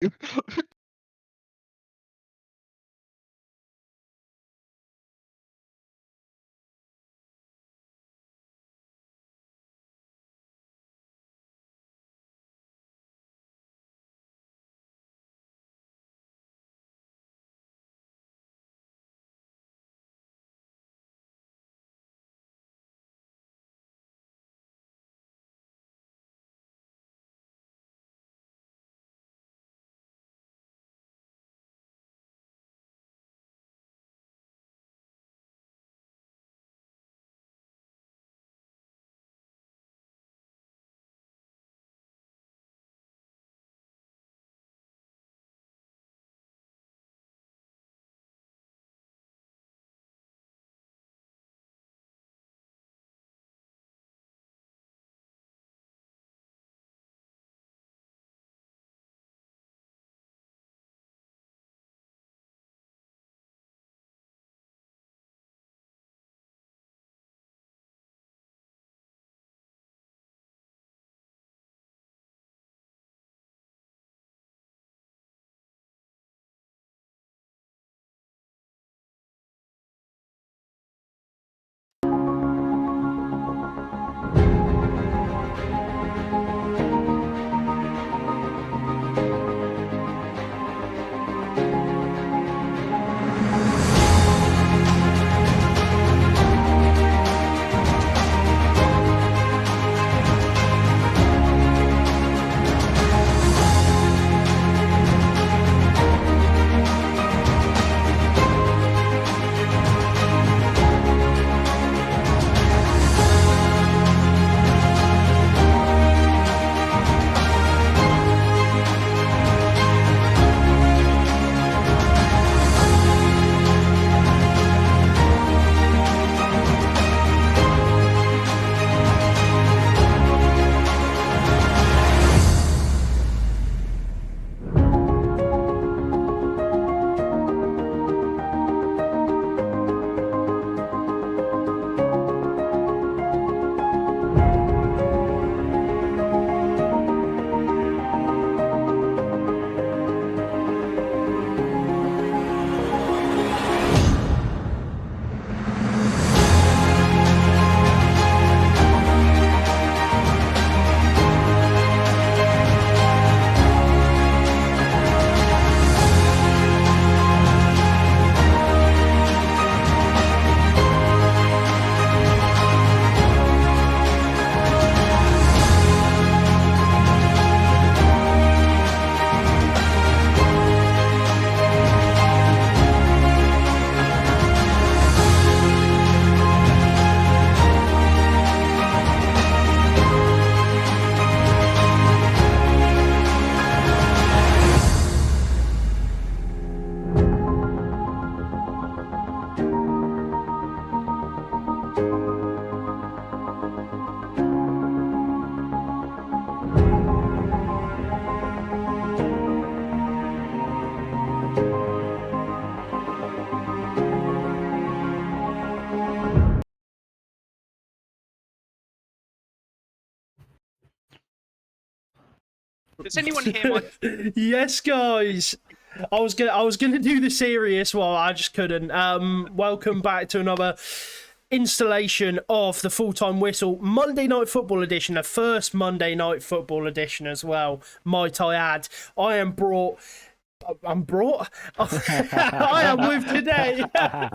Does anyone hear my? Yes, guys. I was gonna do the serious one. I just couldn't. Welcome back to another installation of the Full-Time Whistle Monday Night Football edition, the first Monday Night Football edition as well, might I add. I'm brought. I am with today.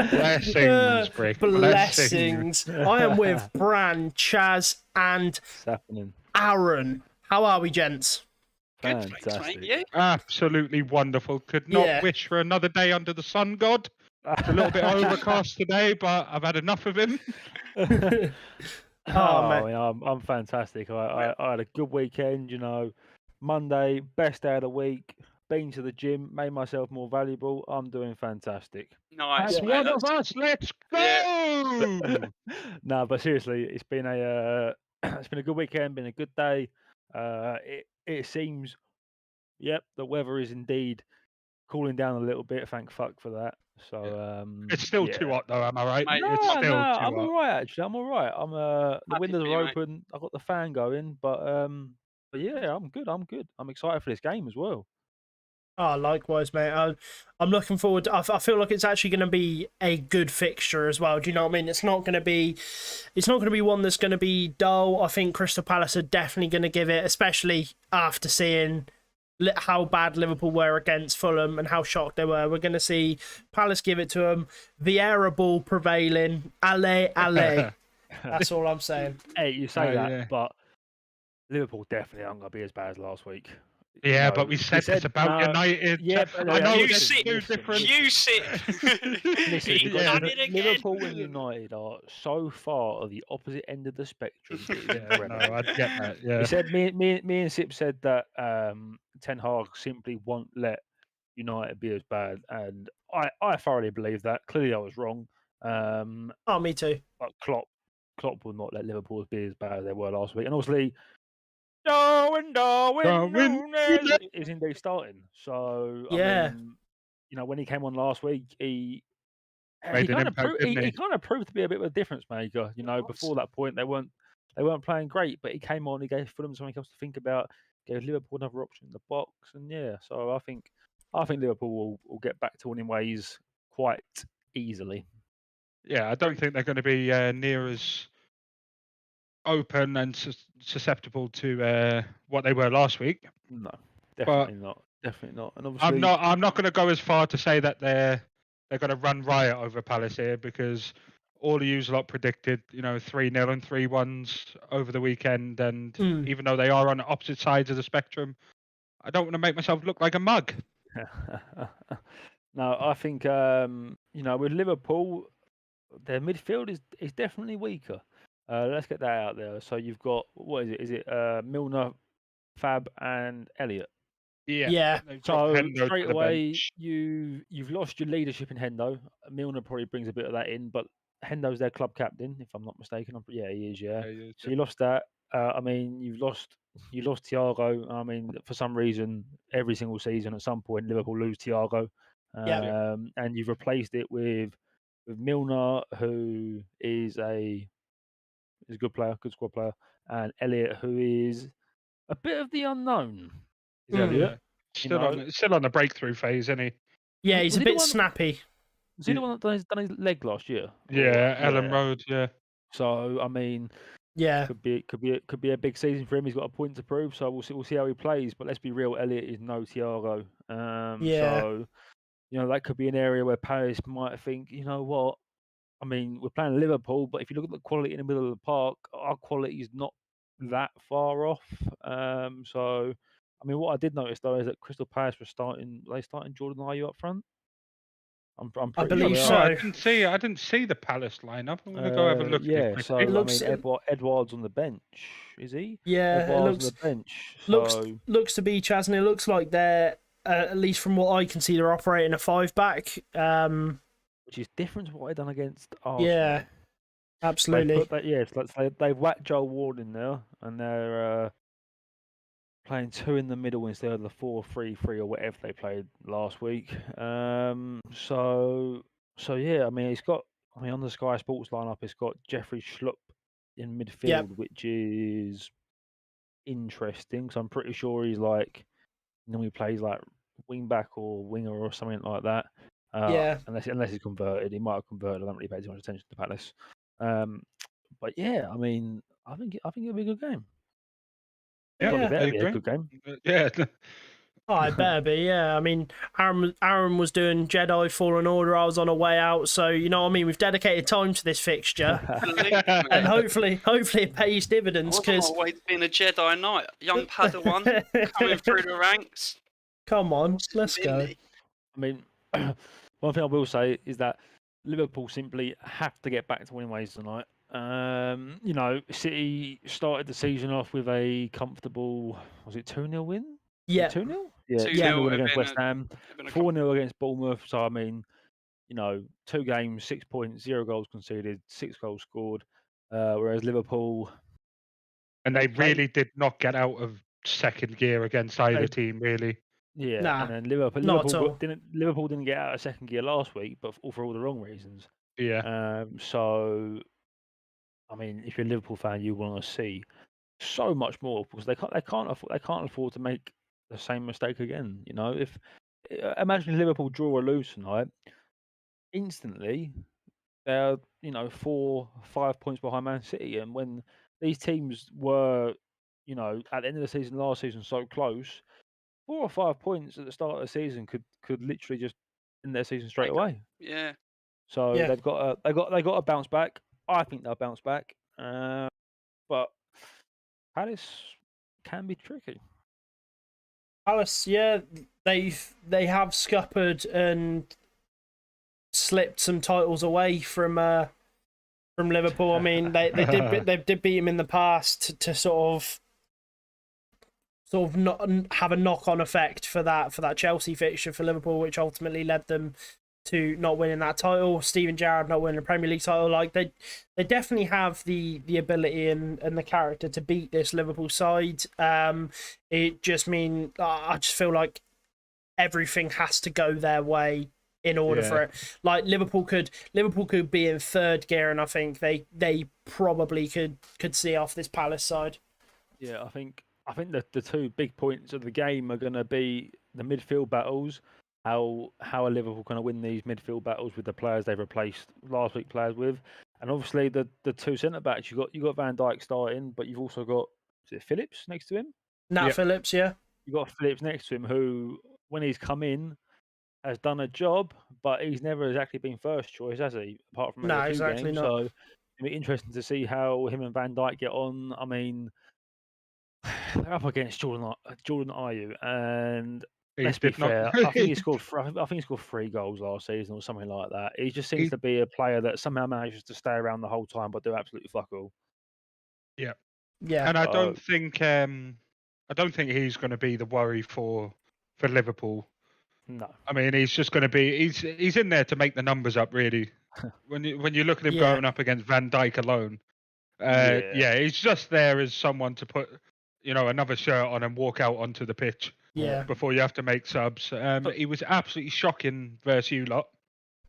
Blessings, Brick. Blessings. I am with Bran, Chaz, and Aaron. How are we, gents? Good, thanks, mate. You? Absolutely wonderful. Could not wish for another day under the sun, God. It's a little bit overcast today, but I've had enough of him. Man. I'm fantastic. I had a good weekend, you know. Monday, best day of the week. Been to the gym, made myself more valuable. I'm doing fantastic. Nice, That's one of us. Let's go. Yeah. No, but seriously, it's been a good weekend, been a good day. It seems, the weather is indeed cooling down a little bit. Thank fuck for that. So it's still too hot though, am I right? Mate, it's still too I'm hot. all right actually. I'm all right. I'm the Happy windows for are you, mate. open. I've got the fan going, but yeah, I'm good. I'm excited for this game as well. Oh, likewise, mate. I'm looking forward. I feel like it's actually going to be a good fixture as well. Do you know what I mean? It's not going to be one that's going to be dull. I think Crystal Palace are definitely going to give it, especially after seeing how bad Liverpool were against Fulham and how shocked they were. We're going to see Palace give it to them. Vieira ball prevailing. Allez, allez. That's all I'm saying. Hey, you say that, yeah. but Liverpool definitely aren't going to be as bad as last week. Yeah, but we said this about United. Yeah, but I know You it's sit. two different. You sit. Listen, He because done it again. Liverpool and United are so far at the opposite end of the spectrum. It's Yeah, incredible. no, I get that. Yeah. He said me and Sip said that Ten Hag simply won't let United be as bad, and I thoroughly believe that. Clearly, I was wrong. Oh, me too. But Klopp will not let Liverpool be as bad as they were last week, and obviously Darwin Núñez is indeed starting. So Yeah. I mean, when he came on last week, he Made an kind of impact, didn't he? kind of proved to be a bit of a difference maker. Before that point, they weren't playing great, but he came on. He gave Fulham something else to think about. Gave Liverpool another option in the box, and yeah. So I think Liverpool will get back to winning ways quite easily. Yeah, I don't think they're going to be near as open and susceptible to what they were last week. No, definitely not. Definitely not. And obviously, I'm not going to go as far to say that they're going to run riot over Palace here, because all of yous lot predicted 3-0 and 3-1s over the weekend, and even though they are on opposite sides of the spectrum, I don't want to make myself look like a mug. No, I think with Liverpool, their midfield is definitely weaker. Let's get that out there. So you've got, what is it? Is it Milner, Fab, and Elliott? Yeah. So straight away, you've lost your leadership in Hendo. Milner probably brings a bit of that in, but Hendo's their club captain, if I'm not mistaken. Yeah, he is. Yeah. So you lost that. I mean, you lost Thiago. I mean, for some reason, every single season at some point, Liverpool lose Thiago. And you've replaced it with Milner, who is a good player, good squad player, and Elliott, who is a bit of the unknown. Is Elliott still on the breakthrough phase, isn't he? Yeah, he's a bit snappy. Was he the one that done his leg last year? Yeah, Ellen Road. Yeah. So I mean, yeah, could be a big season for him. He's got a point to prove, so we'll see how he plays. But let's be real, Elliott is no Thiago. So that could be an area where Palace might think, you know what? I mean, we're playing Liverpool, but if you look at the quality in the middle of the park, our quality is not that far off. So, I mean, what I did notice though is that Crystal Palace were starting Jordan Ayew up front. I'm pretty I believe sure so. I didn't see the Palace lineup. I'm going to go have a look. Yeah, so it looks, I mean, Edouard's on the bench. Is he? Yeah, Edouard's on the bench. So... looks to be Chaz, and it looks like they're at least from what I can see, they're operating a 5-back. Which is different to what they've done against Arsenal. Yeah, absolutely. They've whacked Joel Ward in there, and they're playing two in the middle instead of the 4-3-3 or whatever they played last week. So yeah, I mean, it's got. I mean, on the Sky Sports lineup, it's got Jeffrey Schlupp in midfield, which is interesting. So I'm pretty sure he's like normally plays like wing back or winger or something like that. Unless he's converted, he might have converted. I don't really pay too much attention to Palace. But yeah, I mean, I think it'll be a good game. Yeah, better be a good game. Yeah. Oh, it better be. Yeah, I mean, Aaron was doing Jedi Fallen Order. I was on a way out, so you know what I mean. We've dedicated time to this fixture, and hopefully it pays dividends. Because always been a Jedi Knight, young Padawan coming through the ranks. Come on, let's go. I mean, one thing I will say is that Liverpool simply have to get back to winning ways tonight. City started the season off with a comfortable, was it 2-0 win? Yeah. 2-0? Yeah, 2-0 win against West Ham, 4-0 against Bournemouth. So, I mean, 2 games, 6 points, 0 goals conceded, 6 goals scored. Whereas Liverpool... And they really did not get out of second gear against either team, really. Yeah, and then Liverpool didn't get out of second gear last week, but for all the wrong reasons. Yeah. So, I mean, if you're a Liverpool fan, you want to see so much more because they can't afford to make the same mistake again. If imagine Liverpool draw or lose tonight. Instantly, they're 4-5 points behind Man City, and when these teams were, at the end of the season last season, so close, 4 or 5 points at the start of the season could literally just end their season straight away. Yeah. So Yeah. they've got to bounce back. I think they'll bounce back, but Palace can be tricky. Palace, yeah, they have scuppered and slipped some titles away from Liverpool. I mean, they did beat him in the past to sort of not have a knock-on effect for that Chelsea fixture for Liverpool, which ultimately led them to not winning that title. Steven Gerrard not winning a Premier League title. Like they definitely have the ability and the character to beat this Liverpool side. It just I just feel like everything has to go their way in order for it. Like Liverpool could be in third gear, and I think they probably could see off this Palace side. Yeah, I think that the two big points of the game are going to be the midfield battles. How are Liverpool going to win these midfield battles with the players they've replaced last week players with, and obviously the two centre backs. You got Van Dijk starting, but you've also got Phillips next to him. Phillips, yeah. You got Phillips next to him, who when he's come in has done a job, but he's never exactly been first choice, has he? Apart from a few games. Not. So it'll be interesting to see how him and Van Dijk get on. I mean, they're up against Jordan Ayew, and let's be fair. I think he scored 3 goals last season or something like that. He just seems to be a player that somehow manages to stay around the whole time but do absolutely fuck all. Yeah. Yeah. And I don't think he's going to be the worry for Liverpool. No. I mean, he's just going to be he's in there to make the numbers up, really. When you look at him going up against Van Dijk alone, he's just there as someone to put another shirt on and walk out onto the pitch. Yeah. Before you have to make subs. He was absolutely shocking versus you lot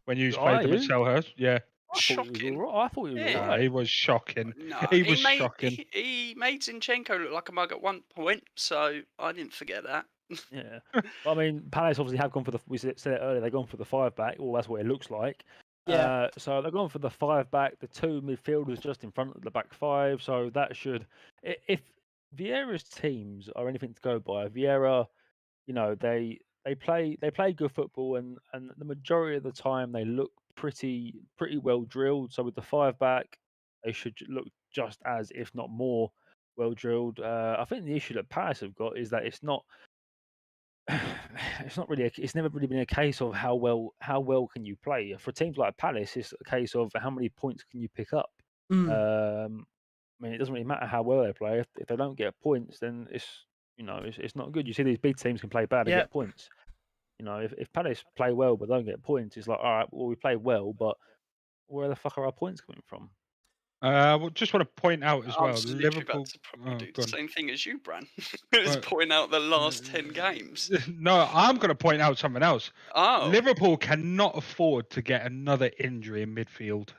when you played them at Selhurst. Yeah. Shocking. I thought he was all right. He was shocking. No, he was shocking. He made Zinchenko look like a mug at one point, so I didn't forget that. Yeah. I mean, Palace obviously have gone for we said it earlier, they've gone for the 5-back. Well, that's what it looks like. Yeah. So they've gone for the 5-back, the 2 midfielders just in front of the back 5. So that should, if Vieira's teams are anything to go by, Vieira, they play good football, and the majority of the time they look pretty well drilled. So with the 5-back, they should look just as, if not more, well drilled. I think the issue that Palace have got is that it's never really been a case of how well can you play. For teams like Palace, it's a case of how many points can you pick up. I mean, it doesn't really matter how well they play. If they don't get points, then it's not good. You see these big teams can play bad and get points. If Palace play well but don't get points, it's like, all right, well, we play well, but where the fuck are our points coming from? Just want to point out as well, Liverpool about to probably do the same thing as you, Bran. Just point out the last 10 games. No, I'm going to point out something else. Oh. Liverpool cannot afford to get another injury in midfield.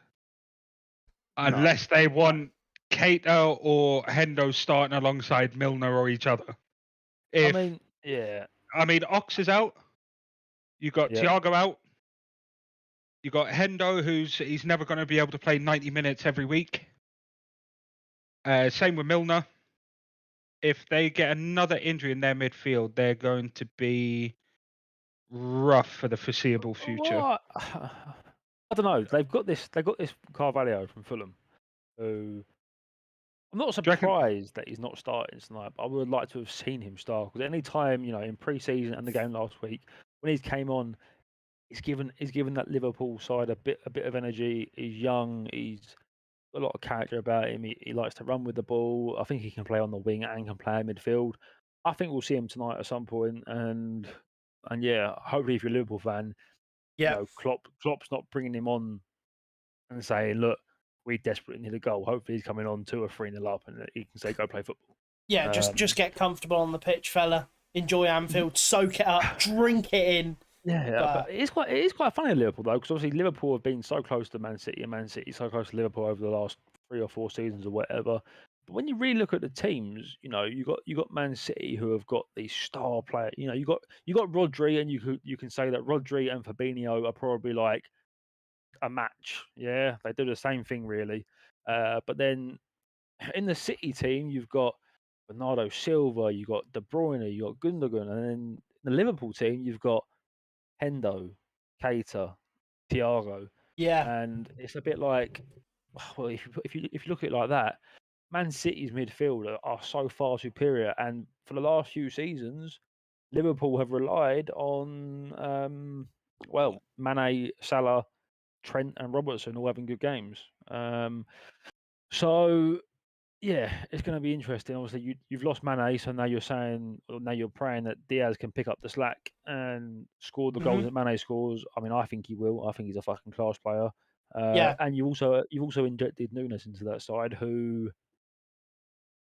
Unless they want Keita or Hendo starting alongside Milner or each other. I mean, Ox is out. You got Thiago out. You got Hendo, he's never going to be able to play 90 minutes every week. Same with Milner. If they get another injury in their midfield, they're going to be rough for the foreseeable future. Well, I don't know. They've got this Carvalho from Fulham, who I'm not surprised that he's not starting tonight. But I would like to have seen him start, because any time in pre-season and the game last week when he came on, he's given that Liverpool side a bit of energy. He's young. He's got a lot of character about him. He likes to run with the ball. I think he can play on the wing and can play in midfield. I think we'll see him tonight at some point. And yeah, hopefully if you're a Liverpool fan, Klopp's not bringing him on and saying, look, we desperately need a goal. Hopefully he's coming on 2 or 3-0 up and he can say, go play football. Yeah, just get comfortable on the pitch, fella. Enjoy Anfield, soak it up, drink it in. Yeah, but it is quite funny in Liverpool though, because obviously Liverpool have been so close to Man City and Man City so close to Liverpool over the last 3 or 4 seasons or whatever. But when you really look at the teams, you got Man City who have got these star players. You got Rodri, and you can say that Rodri and Fabinho are probably like a match. Yeah, they do the same thing really. But then in the City team, you've got Bernardo Silva, you've got De Bruyne, you've got Gundogan, and then in the Liverpool team, you've got Hendo, Keita, Thiago, Yeah, and it's a bit like, well, if you look at it like that, Man City's midfield are so far superior, and for the last few seasons, Liverpool have relied on Mane, Salah, Trent, and Robertson all having good games. So yeah, it's going to be interesting. Obviously, you've lost Mane, so now you're praying that Diaz can pick up the slack and score the goals that Mane scores. I mean, I think he will. I think he's a fucking class player. yeah, And you've also injected Nunes into that side, who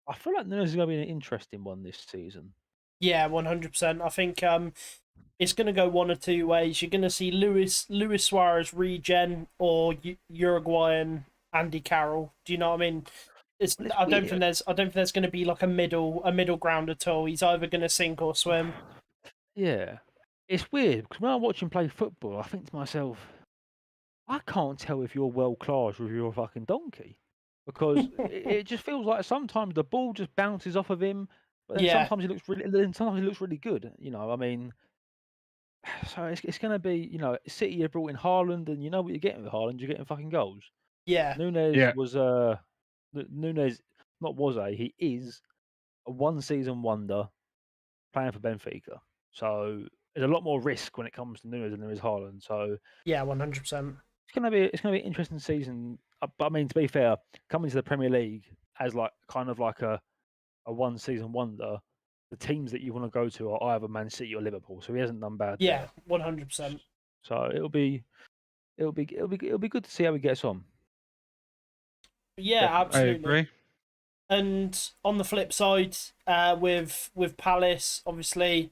I feel like Nunes is going to be an interesting one this season. yeah, 100%. I think it's going to go one or two ways. You're going to see Luis Suarez regen or Uruguayan Andy Carroll. Do you know what I mean? I don't think there's going to be like a middle ground at all. He's either going to sink or swim. Yeah, it's weird because when I watch him play football, I think to myself, I can't tell if you're world class or if you're a fucking donkey, because it just feels like sometimes the ball just bounces off of him, but then Yeah, sometimes he looks really good. I mean, so it's going to be, City have brought in Haaland, and you know what you're getting with Haaland, you're getting fucking goals. yeah, Nunes Yeah. was Nunes he is a one season wonder playing for Benfica. So there's a lot more risk when it comes to Nunes than there is Haaland. So yeah, 100%. it's gonna be an interesting season. But I mean, to be fair, coming to the Premier League as like kind of like a one season wonder, the teams that you want to go to are either Man City or Liverpool. So he hasn't done bad Yeah, there. 100%. So it'll be good to see how he gets on. Yeah, Definitely. absolutely. I agree. And on the flip side, with Palace, obviously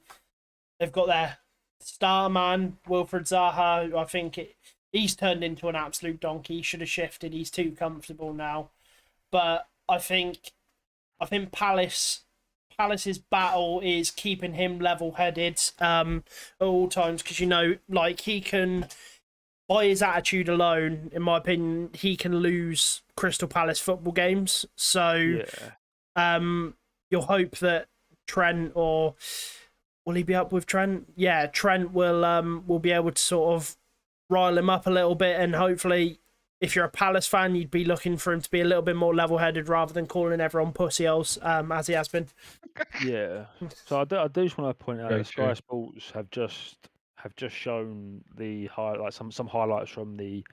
they've got their star man Wilfred Zaha. Who I think he's turned into an absolute donkey. He should have shifted. He's too comfortable now. But I think Palace's battle is keeping him level-headed at all times, because like he can, by his attitude alone, in my opinion, he can lose Crystal Palace football games. So you'll hope that Trent, or will he be up with Trent? Yeah, Trent will be able to sort of rile him up a little bit, and hopefully, if you're a Palace fan, you'd be looking for him to be a little bit more level-headed rather than calling everyone pussy holes, as he has been. Yeah. So I do just want to point out Very that Sky true. Sports have just shown the some highlights from the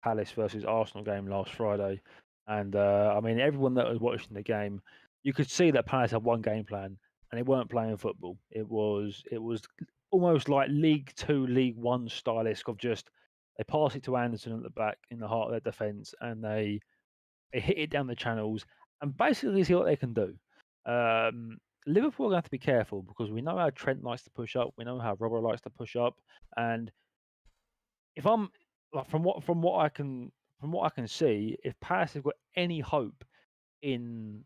Palace versus Arsenal game last Friday, and I mean everyone that was watching the game, you could see that Palace had one game plan, and they weren't playing football. It was almost like League Two, League One stylistic of just they pass it to Anderson at the back in the heart of their defence, and they hit it down the channels and basically see what they can do. Liverpool are going to have to be careful because we know how Trent likes to push up, we know how Robert likes to push up, and if I'm like from what I can see, if Palace have got any hope in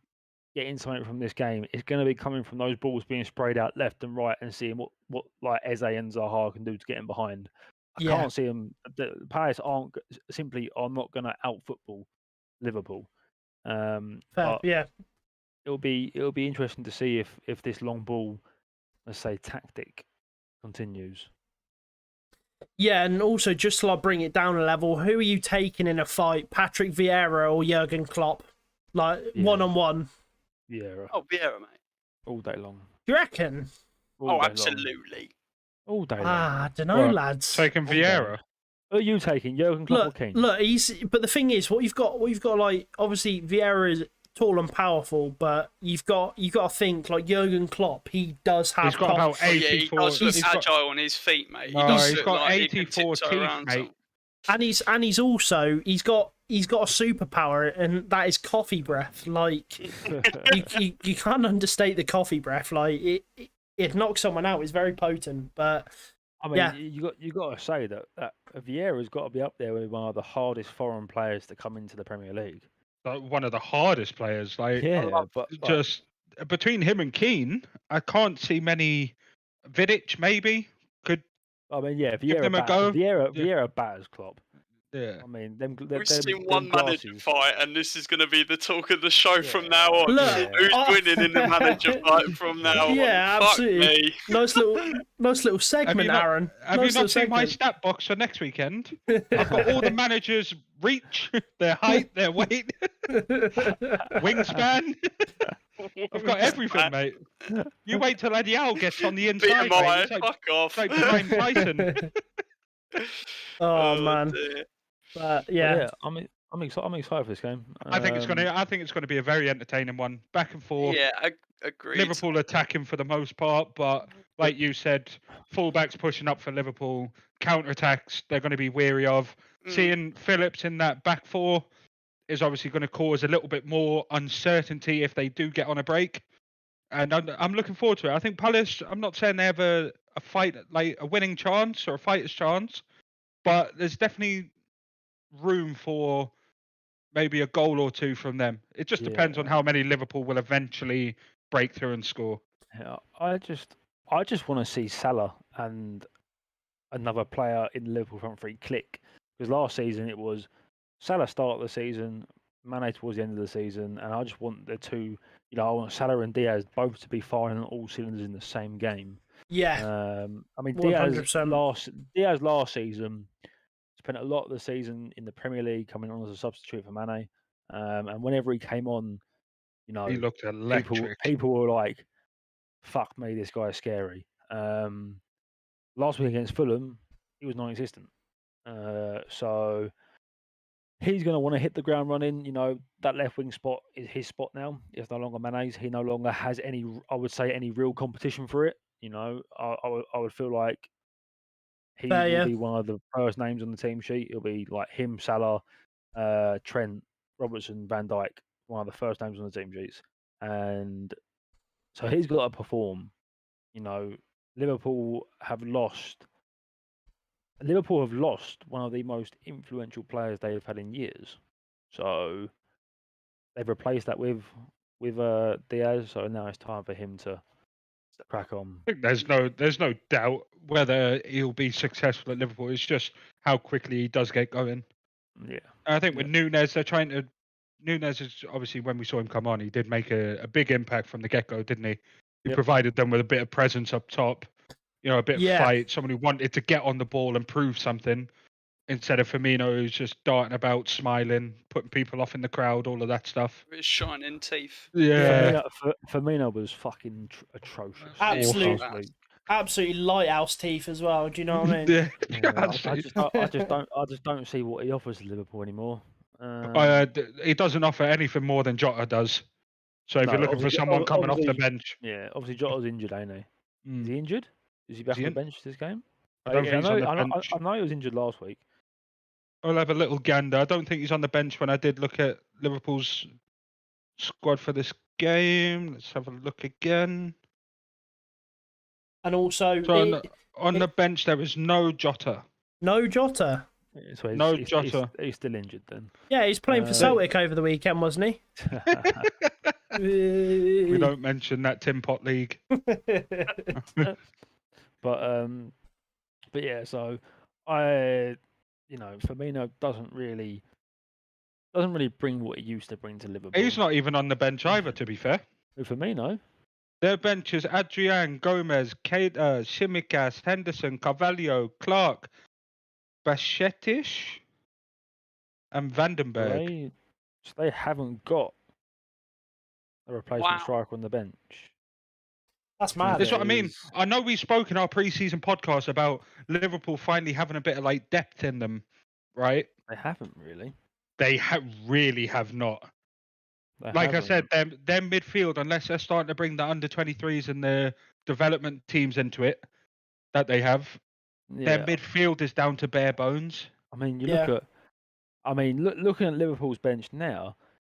getting something from this game, it's going to be coming from those balls being sprayed out left and right and seeing what like Eze and Zaha can do to get him behind. I can't see them. The Palace are not going to out football Liverpool. But Yeah. it'll be interesting to see if this long ball, let's say, tactic continues. Yeah, and also just to like bring it down a level, who are you taking in a fight, Patrick Vieira or Jurgen Klopp? Like one-on-one. Vieira. Oh, Vieira, mate. All day long. Do you reckon? Oh, absolutely. All day long. I don't know, lads. Taking Vieira. Who are you taking, Jurgen Klopp or Keane? Look, but the thing is, what you've got, like, obviously Vieira is tall and powerful, but you've got to think like Jurgen Klopp. He does have. He's got about 84. He's agile on his feet, mate. He's got 84 teeth, mate. And he's got a superpower, and that is coffee breath. Like you can't understate the coffee breath. Like it knocks someone out. It's very potent, but. I mean, you got to say that Vieira's got to be up there with one of the hardest foreign players to come into the Premier League. one of the hardest players. Like, Yeah, but just between him and Keane, I can't see many. Vidic maybe could. I mean, yeah, give them a go. Vieira batters Klopp. Yeah. I mean, them We've seen them one manager glasses. fight, and this is going to be the talk of the show from Yeah. now on. Look, Who's winning in the manager fight from now on? Yeah, Fuck absolutely. me. Nice little segment, Aaron. Have Nice you not little seen my segment. stat box for next weekend? I've got all the managers' reach, their height, their weight, wingspan. I've got everything, mate. You wait till Eddie Howe gets on the inside, BMI, mate. It's like, fuck off. it's like Brian Tyson. Oh man, dear. but yeah, I'm excited for this game. I think it's gonna be a very entertaining one, back and forth. Yeah, agreed. Liverpool attacking for the most part, but like you said, fullbacks pushing up for Liverpool, counter-attacks they're going to be weary of. Seeing Phillips in that back four is obviously going to cause a little bit more uncertainty if they do get on a break. And I'm looking forward to it. I think Palace, I'm not saying they have a fight, like a winning chance or a fighter's chance, but there's definitely room for maybe a goal or two from them. It just depends on how many Liverpool will eventually break through and score. Yeah, I just want to see Salah and another player in the Liverpool front three click, because last season it was Salah start of the season, Mane towards the end of the season, and I just want the two. I want Salah and Diaz both to be firing on all cylinders in the same game. yeah. I mean, 100%. Diaz last season spent a lot of the season in the Premier League coming on as a substitute for Mane, and whenever he came on, He looked electric. people were like, "Fuck me, this guy is scary." Last week against Fulham, he was non-existent. So he's going to want to hit the ground running. That left wing spot is his spot now. It's no longer Mane's. He no longer has any, I would say, any real competition for it. I would feel like he will be one of the first names on the team sheet. It'll be like him, Salah, Trent, Robertson, Van Dijk, one of the first names on the team sheets. And so he's got to perform. Liverpool have lost one of the most influential players they've had in years. So they've replaced that with Diaz. So now it's time for him to crack on. I think there's no doubt whether he'll be successful at Liverpool. It's just how quickly he does get going. Yeah. And I think with Núñez, they're trying to. Núñez is obviously, when we saw him come on, he did make a big impact from the get-go, didn't he? He provided them with a bit of presence up top, a bit of fight, someone who wanted to get on the ball and prove something, instead of Firmino, who's just darting about, smiling, putting people off in the crowd, all of that stuff. With his shining teeth. Yeah. Firmino was fucking atrocious. Absolutely lighthouse teeth as well. Do you know what I mean? I just don't see what he offers to Liverpool anymore. He doesn't offer anything more than Jota does. So if you're looking for someone coming off the bench, obviously Jota's injured, ain't he? Is he injured? Is he back on the bench this game? I don't think he's on the bench. I know he was injured last week. I'll have a little gander. I don't think he's on the bench when I did look at Liverpool's squad for this game. Let's have a look again. And also, on the bench there is no Jota. No Jota. So Jota. He's still injured then. Yeah, he's playing for Celtic over the weekend, wasn't he? We don't mention that Tin Pot League. But yeah, so Firmino doesn't really bring what he used to bring to Liverpool. He's not even on the bench either, to be fair. Firmino? Their bench is Adrian, Gomez, Keita, Tsimikas, Henderson, Carvalho, Clark, Bajcetic, and Vandenberg. So they haven't got a replacement striker on the bench. That's mad. That's what I mean. I know we spoke in our pre-season podcast about Liverpool finally having a bit of depth in them, right? They haven't really. They really have not. I said, their midfield, unless they're starting to bring the under-23s and the development teams into it, that they have, their midfield is down to bare bones. I mean, looking at Liverpool's bench now,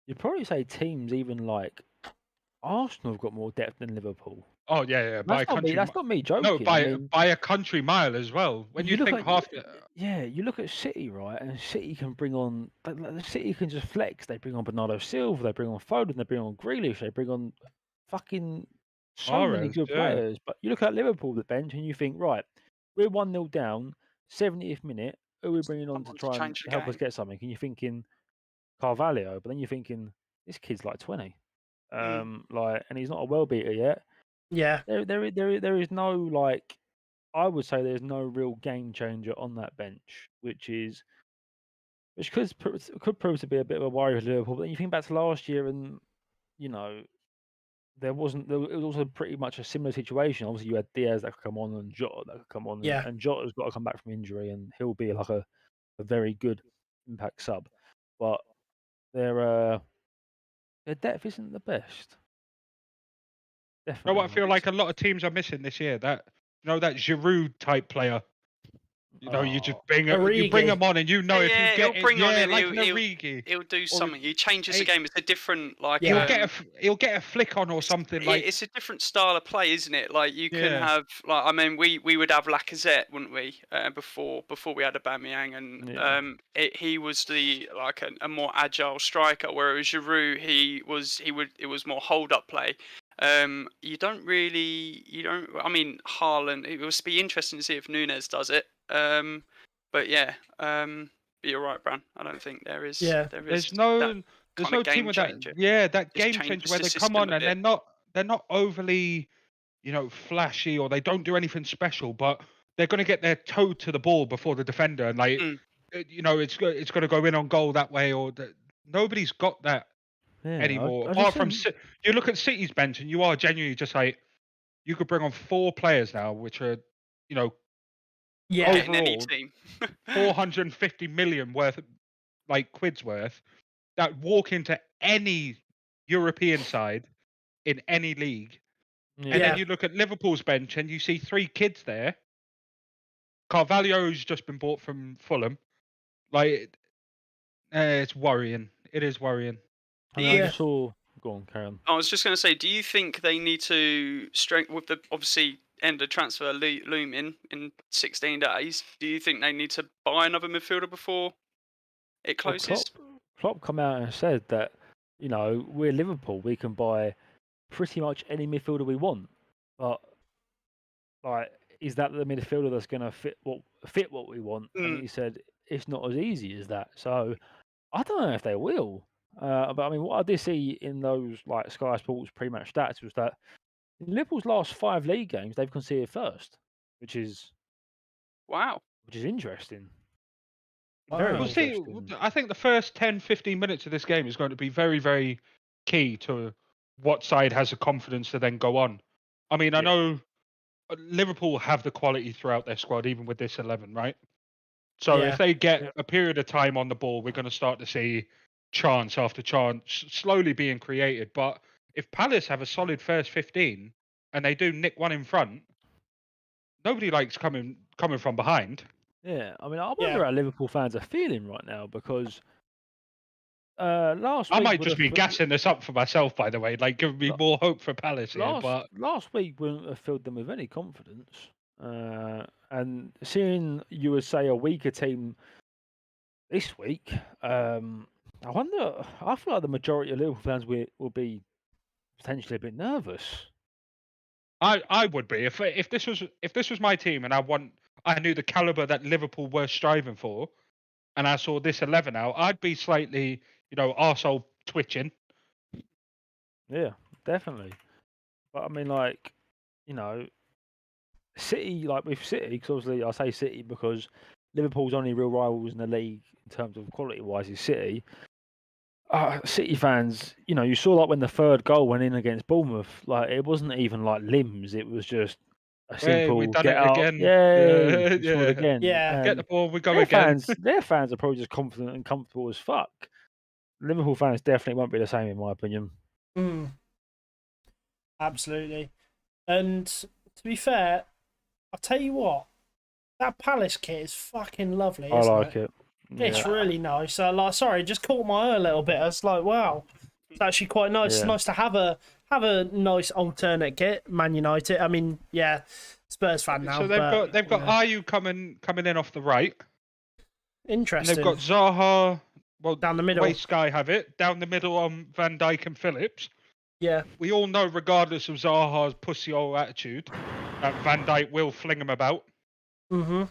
you'd probably say teams even like Arsenal have got more depth than Liverpool. Oh yeah, by a country. That's not me joking. No, I mean, by a country mile as well. When you look think at half the you look at City, right? And City can bring on the City can just flex. They bring on Bernardo Silva, they bring on Foden, they bring on Grealish, they bring on fucking so many Mahrez, good yeah. players. But you look at Liverpool, the bench, and you think, right, we're 1-0 down, 70th minute. Who are we bringing on to Someone to try and change the help us game. get something? And you're thinking Carvalho, but then you're thinking this kid's like 20, like, and he's not a well beater yet. Yeah. There is no like. I would say there's no real game changer on that bench, which could prove to be a bit of a worry for Liverpool. But then you think back to last year, and you know it was also pretty much a similar situation. Obviously, you had Diaz that could come on and Jota that could come on, Yeah. and Jota's got to come back from injury, and he'll be like a very good impact sub. But their depth isn't the best. You know Definitely what I not. feel like a lot of teams are missing this year? That that Giroud type player. You just bring him on, and if you get he'll bring on him. like He'll do something. He changes the game. It's a different like. Yeah. he'll get a flick on or something like. It's a different style of play, isn't it? Like you can have like I mean we would have Lacazette, wouldn't we? Before we had Aubameyang, and he was like a more agile striker, whereas Giroud it was more hold up play. I mean Haaland. It will be interesting to see if Nunes does it. But yeah, you're right, Bran. I don't think there is. Yeah. There's no team with that. Yeah, that game changer where they come on and they're not overly, flashy, or they don't do anything special, but they're going to get their toe to the ball before the defender, and it's going to go in on goal that way, or nobody's got that anymore. Apart from you look at City's bench, and you are genuinely just like, you could bring on 4 players now, which are, Yeah. in any overall, team. 450 million worth, quids worth, that walk into any European side in any league. And then you look at Liverpool's bench and you see 3 kids there. Carvalho's just been bought from Fulham. It's worrying. It is worrying. Go on, Karen. I was just going to say, do you think they need to strengthen with the obviously end of transfer looming in 16 days? Do you think they need to buy another midfielder before it closes? Klopp come out and said that we're Liverpool, we can buy pretty much any midfielder we want, but is that the midfielder that's going to fit what we want? And he said it's not as easy as that. So I don't know if they will. But I mean, what I did see in those Sky Sports pre-match stats was that in Liverpool's last 5 league games, they've conceded first, which is interesting. Very interesting. I think the first 10-15 minutes of this game is going to be very, very key to what side has the confidence to then go on. I mean, I know Liverpool have the quality throughout their squad, even with this 11, right? So if they get a period of time on the ball, we're going to start to see chance after chance slowly being created. But if Palace have a solid first 15 and they do nick one in front, nobody likes coming from behind. Yeah, I mean, I wonder how Liverpool fans are feeling right now, because last week... I might just be gassing this up for myself, by the way, giving me more hope for Palace here. But last week wouldn't have filled them with any confidence. And seeing, you would say, a weaker team this week, I feel like the majority of Liverpool fans will be potentially a bit nervous. I would be if this was my team and I knew the caliber that Liverpool were striving for, and I saw this 11 out, I'd be slightly, arsehole twitching. Yeah, definitely. But I mean, City, with City, because obviously I say City because Liverpool's only real rivals in the league in terms of quality-wise is City. City fans, you saw when the 3rd goal went in against Bournemouth, it wasn't even limbs; it was just a simple we've done get it out. again. Again. Yeah. Get the ball, we go again. Their fans are probably just confident and comfortable as fuck. Liverpool fans definitely won't be the same, in my opinion. Absolutely. And to be fair, I'll tell you what, that Palace kit is fucking lovely. I like it. It's really nice. Sorry, it just caught my eye a little bit. It's wow, it's actually quite nice. Yeah. It's nice to have have a nice alternate kit. Man United. I mean, yeah, Spurs fan now. So they've got Ayew coming in off the right. Interesting. And they've got Zaha. Well, down the middle. The way Sky have it, down the middle on Van Dijk and Phillips. Yeah. We all know, regardless of Zaha's pussy old attitude, that Van Dijk will fling him about. Mm-hmm.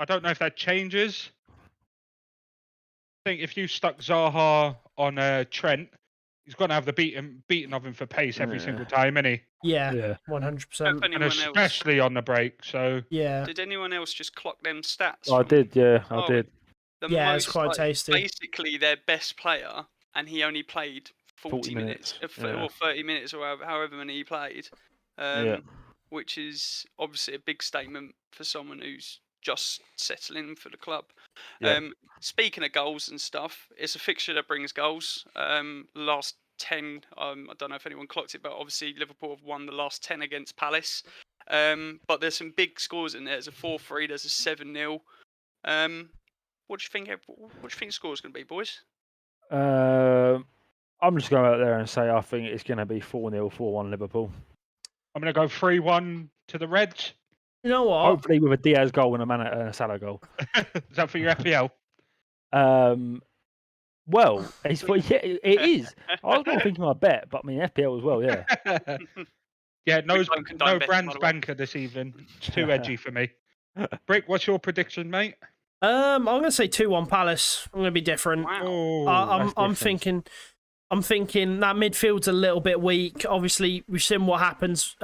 I don't know if that changes. I think if you stuck Zaha on Trent, he's going to have the beating of him for pace every single time, isn't he? Yeah, 100%. And especially on the break. So yeah. Did anyone else just clock them stats? I did, yeah, I did. It's quite tasty. Basically, their best player, and he only played 40 minutes. Or 30 minutes, or however many he played. Which is obviously a big statement for someone who's just settling for the club. Speaking of goals and stuff, it's a fixture that brings goals. Last 10, I don't know if anyone clocked it, but obviously Liverpool have won the last 10 against Palace. But there's some big scores in there. There's a 4-3, there's a 7-0. What do you think? What do you think the score is going to be, boys? I'm just going out there and say I think it's going to be 4-0, 4-1 Liverpool. I'm going to go 3-1 to the Reds. You know what? Hopefully with a Diaz goal and a Salah goal. Is that for your FPL? Well, it is. I was not thinking my bet, but I mean FPL as well, yeah. Yeah, no Bran's banker this evening. It's too edgy for me. Brick, what's your prediction, mate? I'm going to say 2-1 Palace. I'm going to be different. Wow. I'm thinking that midfield's a little bit weak. Obviously, we've seen what happens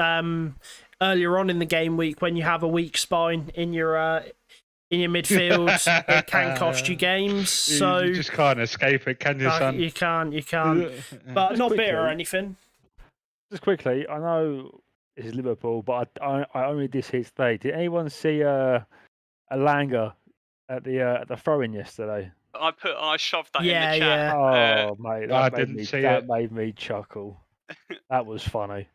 earlier on in the game week when you have a weak spine in your midfield. It can cost you games. So you just can't escape it, can you, son? You can't. But not bitter or anything. Just quickly, I know this is Liverpool, but I only did see today. Did anyone see Alanga at the throw-in yesterday? I shoved that in the chat. Yeah. Oh mate, that made me chuckle. That was funny.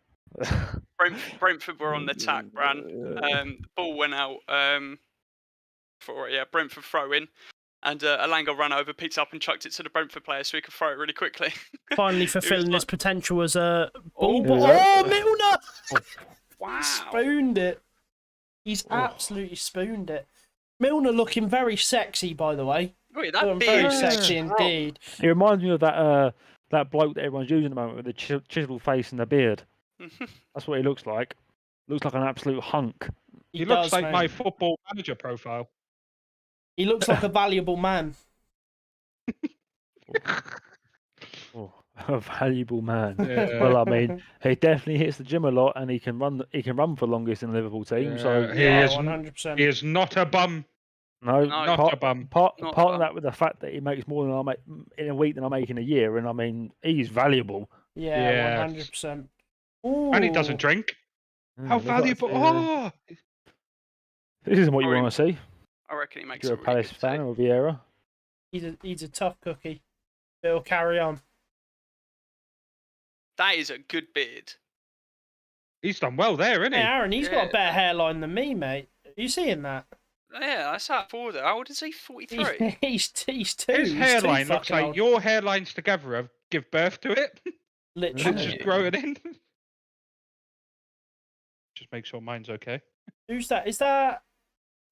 Brentford were on the attack, Bran. The ball went out for Brentford throw-in, and Alanga ran over, picked it up, and chucked it to the Brentford player so he could throw it really quickly. Finally fulfilling his potential as a ball. Milner! Wow! He spooned it. He's absolutely spooned it. Milner looking very sexy, by the way. Oh, yeah, that very sexy indeed. It reminds me of that bloke that everyone's using at the moment with the chiseled face and the beard. That's what he looks like. Looks like an absolute hunk. He looks like my Football Manager profile. He looks like a valuable man. A valuable man. Yeah. Well, I mean, he definitely hits the gym a lot, and he can run. He can run for longest in the Liverpool team. So he is 100%. He is not a bum. No, not a bum. Part of that with the fact that he makes more than I make in a week than I make in a year, and I mean, he's valuable. Yeah, 100%. And he doesn't drink. How valuable! Oh, this isn't what you want to see. I reckon he makes. You're a Palace fan or Vieira. He's a tough cookie. It'll carry on. That is a good beard. He's done well there, isn't he? Hey, Aaron, he's got a better hairline than me, mate. Are you seeing that? Yeah, that's how forward. How old is he? 43. He's two. His hairline looks like your hairlines together have give birth to it. Literally. Just grow it in. Just make sure mine's okay. Who's that? Is that?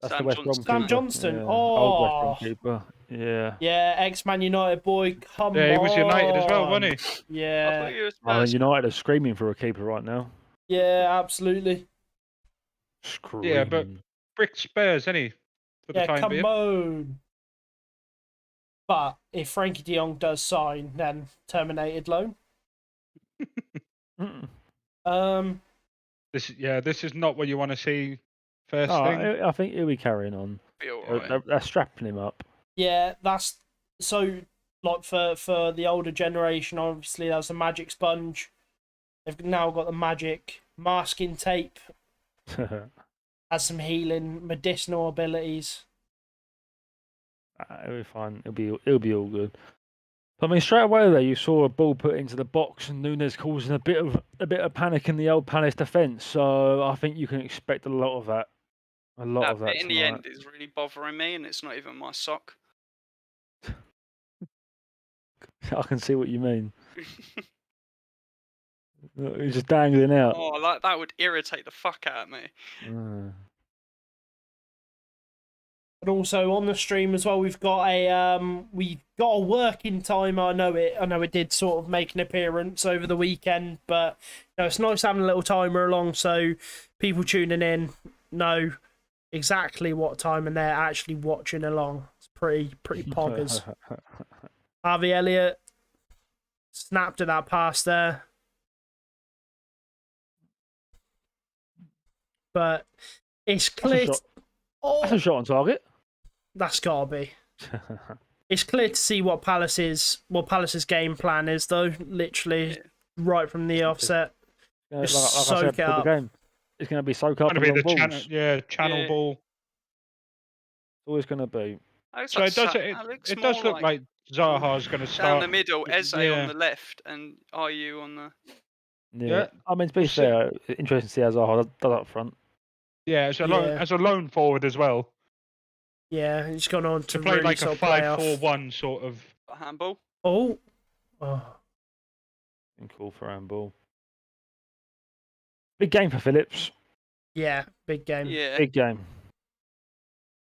That's the West Brom Sam Johnston. Yeah. Oh, old West Brom keeper. Yeah. Yeah, ex-Man United boy. Come on. Yeah, he was United as well, wasn't he? Yeah. United are screaming for a keeper right now. Yeah, absolutely. Screaming. Yeah, but Brick Spurs, isn't he? For the time come being. on. But if Frankie de Jong does sign, then terminated loan. This is not what you want to see. First thing. I think he'll be carrying on. They're strapping him up. Yeah, that's so. Like for the older generation, obviously that's a magic sponge. They've now got the magic masking tape. Has some healing, medicinal abilities. It'll be fine. It'll be all good. But, I mean, straight away there, you saw a ball put into the box, and Nunes causing a bit of panic in the old Palace defence. So I think you can expect a lot of that. A lot of that. In the end, it's really bothering me, and it's not even my sock. I can see what you mean. He's just dangling out. Oh, like that would irritate the fuck out of me. And also on the stream as well, we've got a working timer. I know it did sort of make an appearance over the weekend, but it's nice having a little timer along so people tuning in know exactly what time and they're actually watching along. It's pretty poggers. Harvey Elliott snapped at that pass there. But it's clear. That's a shot on target. That's gotta be. It's clear to see what Palace's game plan is, though. Literally, right from the offset. Like I said before the game, it's going to be soak up. It's going to be the channel ball. It's always going to be. So it does look like Zaha's going to start down the middle. Eze on the left, and Ayew on the. Yeah. I mean, to be fair, interesting to see how Zaha does up front. Yeah, as a lone forward as well. Yeah, he's gone on to play really like a sort of play 5-4-1 sort of handball. Oh. Cool for handball. Big game for Phillips. Yeah, big game. Yeah, big game.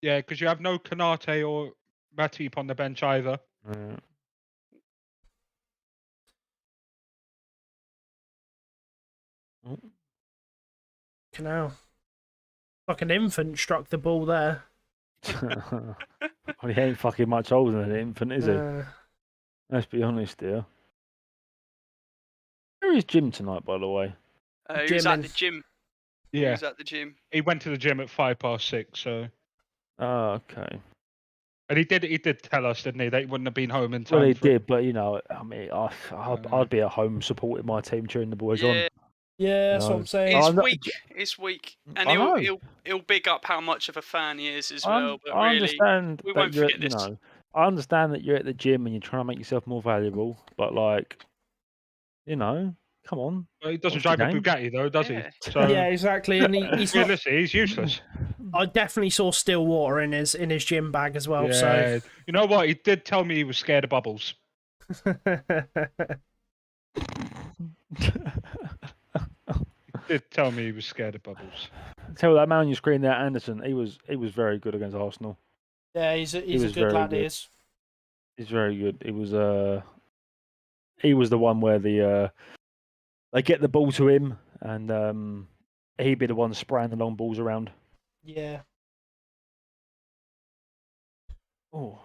Yeah, because you have no Kanate or Matip on the bench either. Canal. Like an infant struck the ball there. Well, he ain't fucking much older than an infant, is he? Let's be honest here. Where is Jim tonight, by the way? He was at the gym. Yeah. He was at the gym. He went to the gym at 6:05, so. Oh, okay. And he did tell us, didn't he, that he wouldn't have been home in time. Well, he did, but I mean, I'd be at home supporting my team cheering the boys on. Yeah, that's what I'm saying. It's weak, and he'll big up how much of a fan he is as well. But I really, understand we won't forget this. I understand that you're at the gym and you're trying to make yourself more valuable, but come on. Well, he doesn't drive a Bugatti though, does he? So, yeah, exactly. And he's he's useless. I definitely saw still water in his gym bag as well. Yeah. So you know what? He did tell me he was scared of bubbles. He did tell me he was scared of bubbles. Tell that man on your screen there, Anderson. He was very good against Arsenal. Yeah, he's a good lad. He is. He's very good. He was the one where they get the ball to him and he'd be the one spraying the long balls around. Yeah. Oh.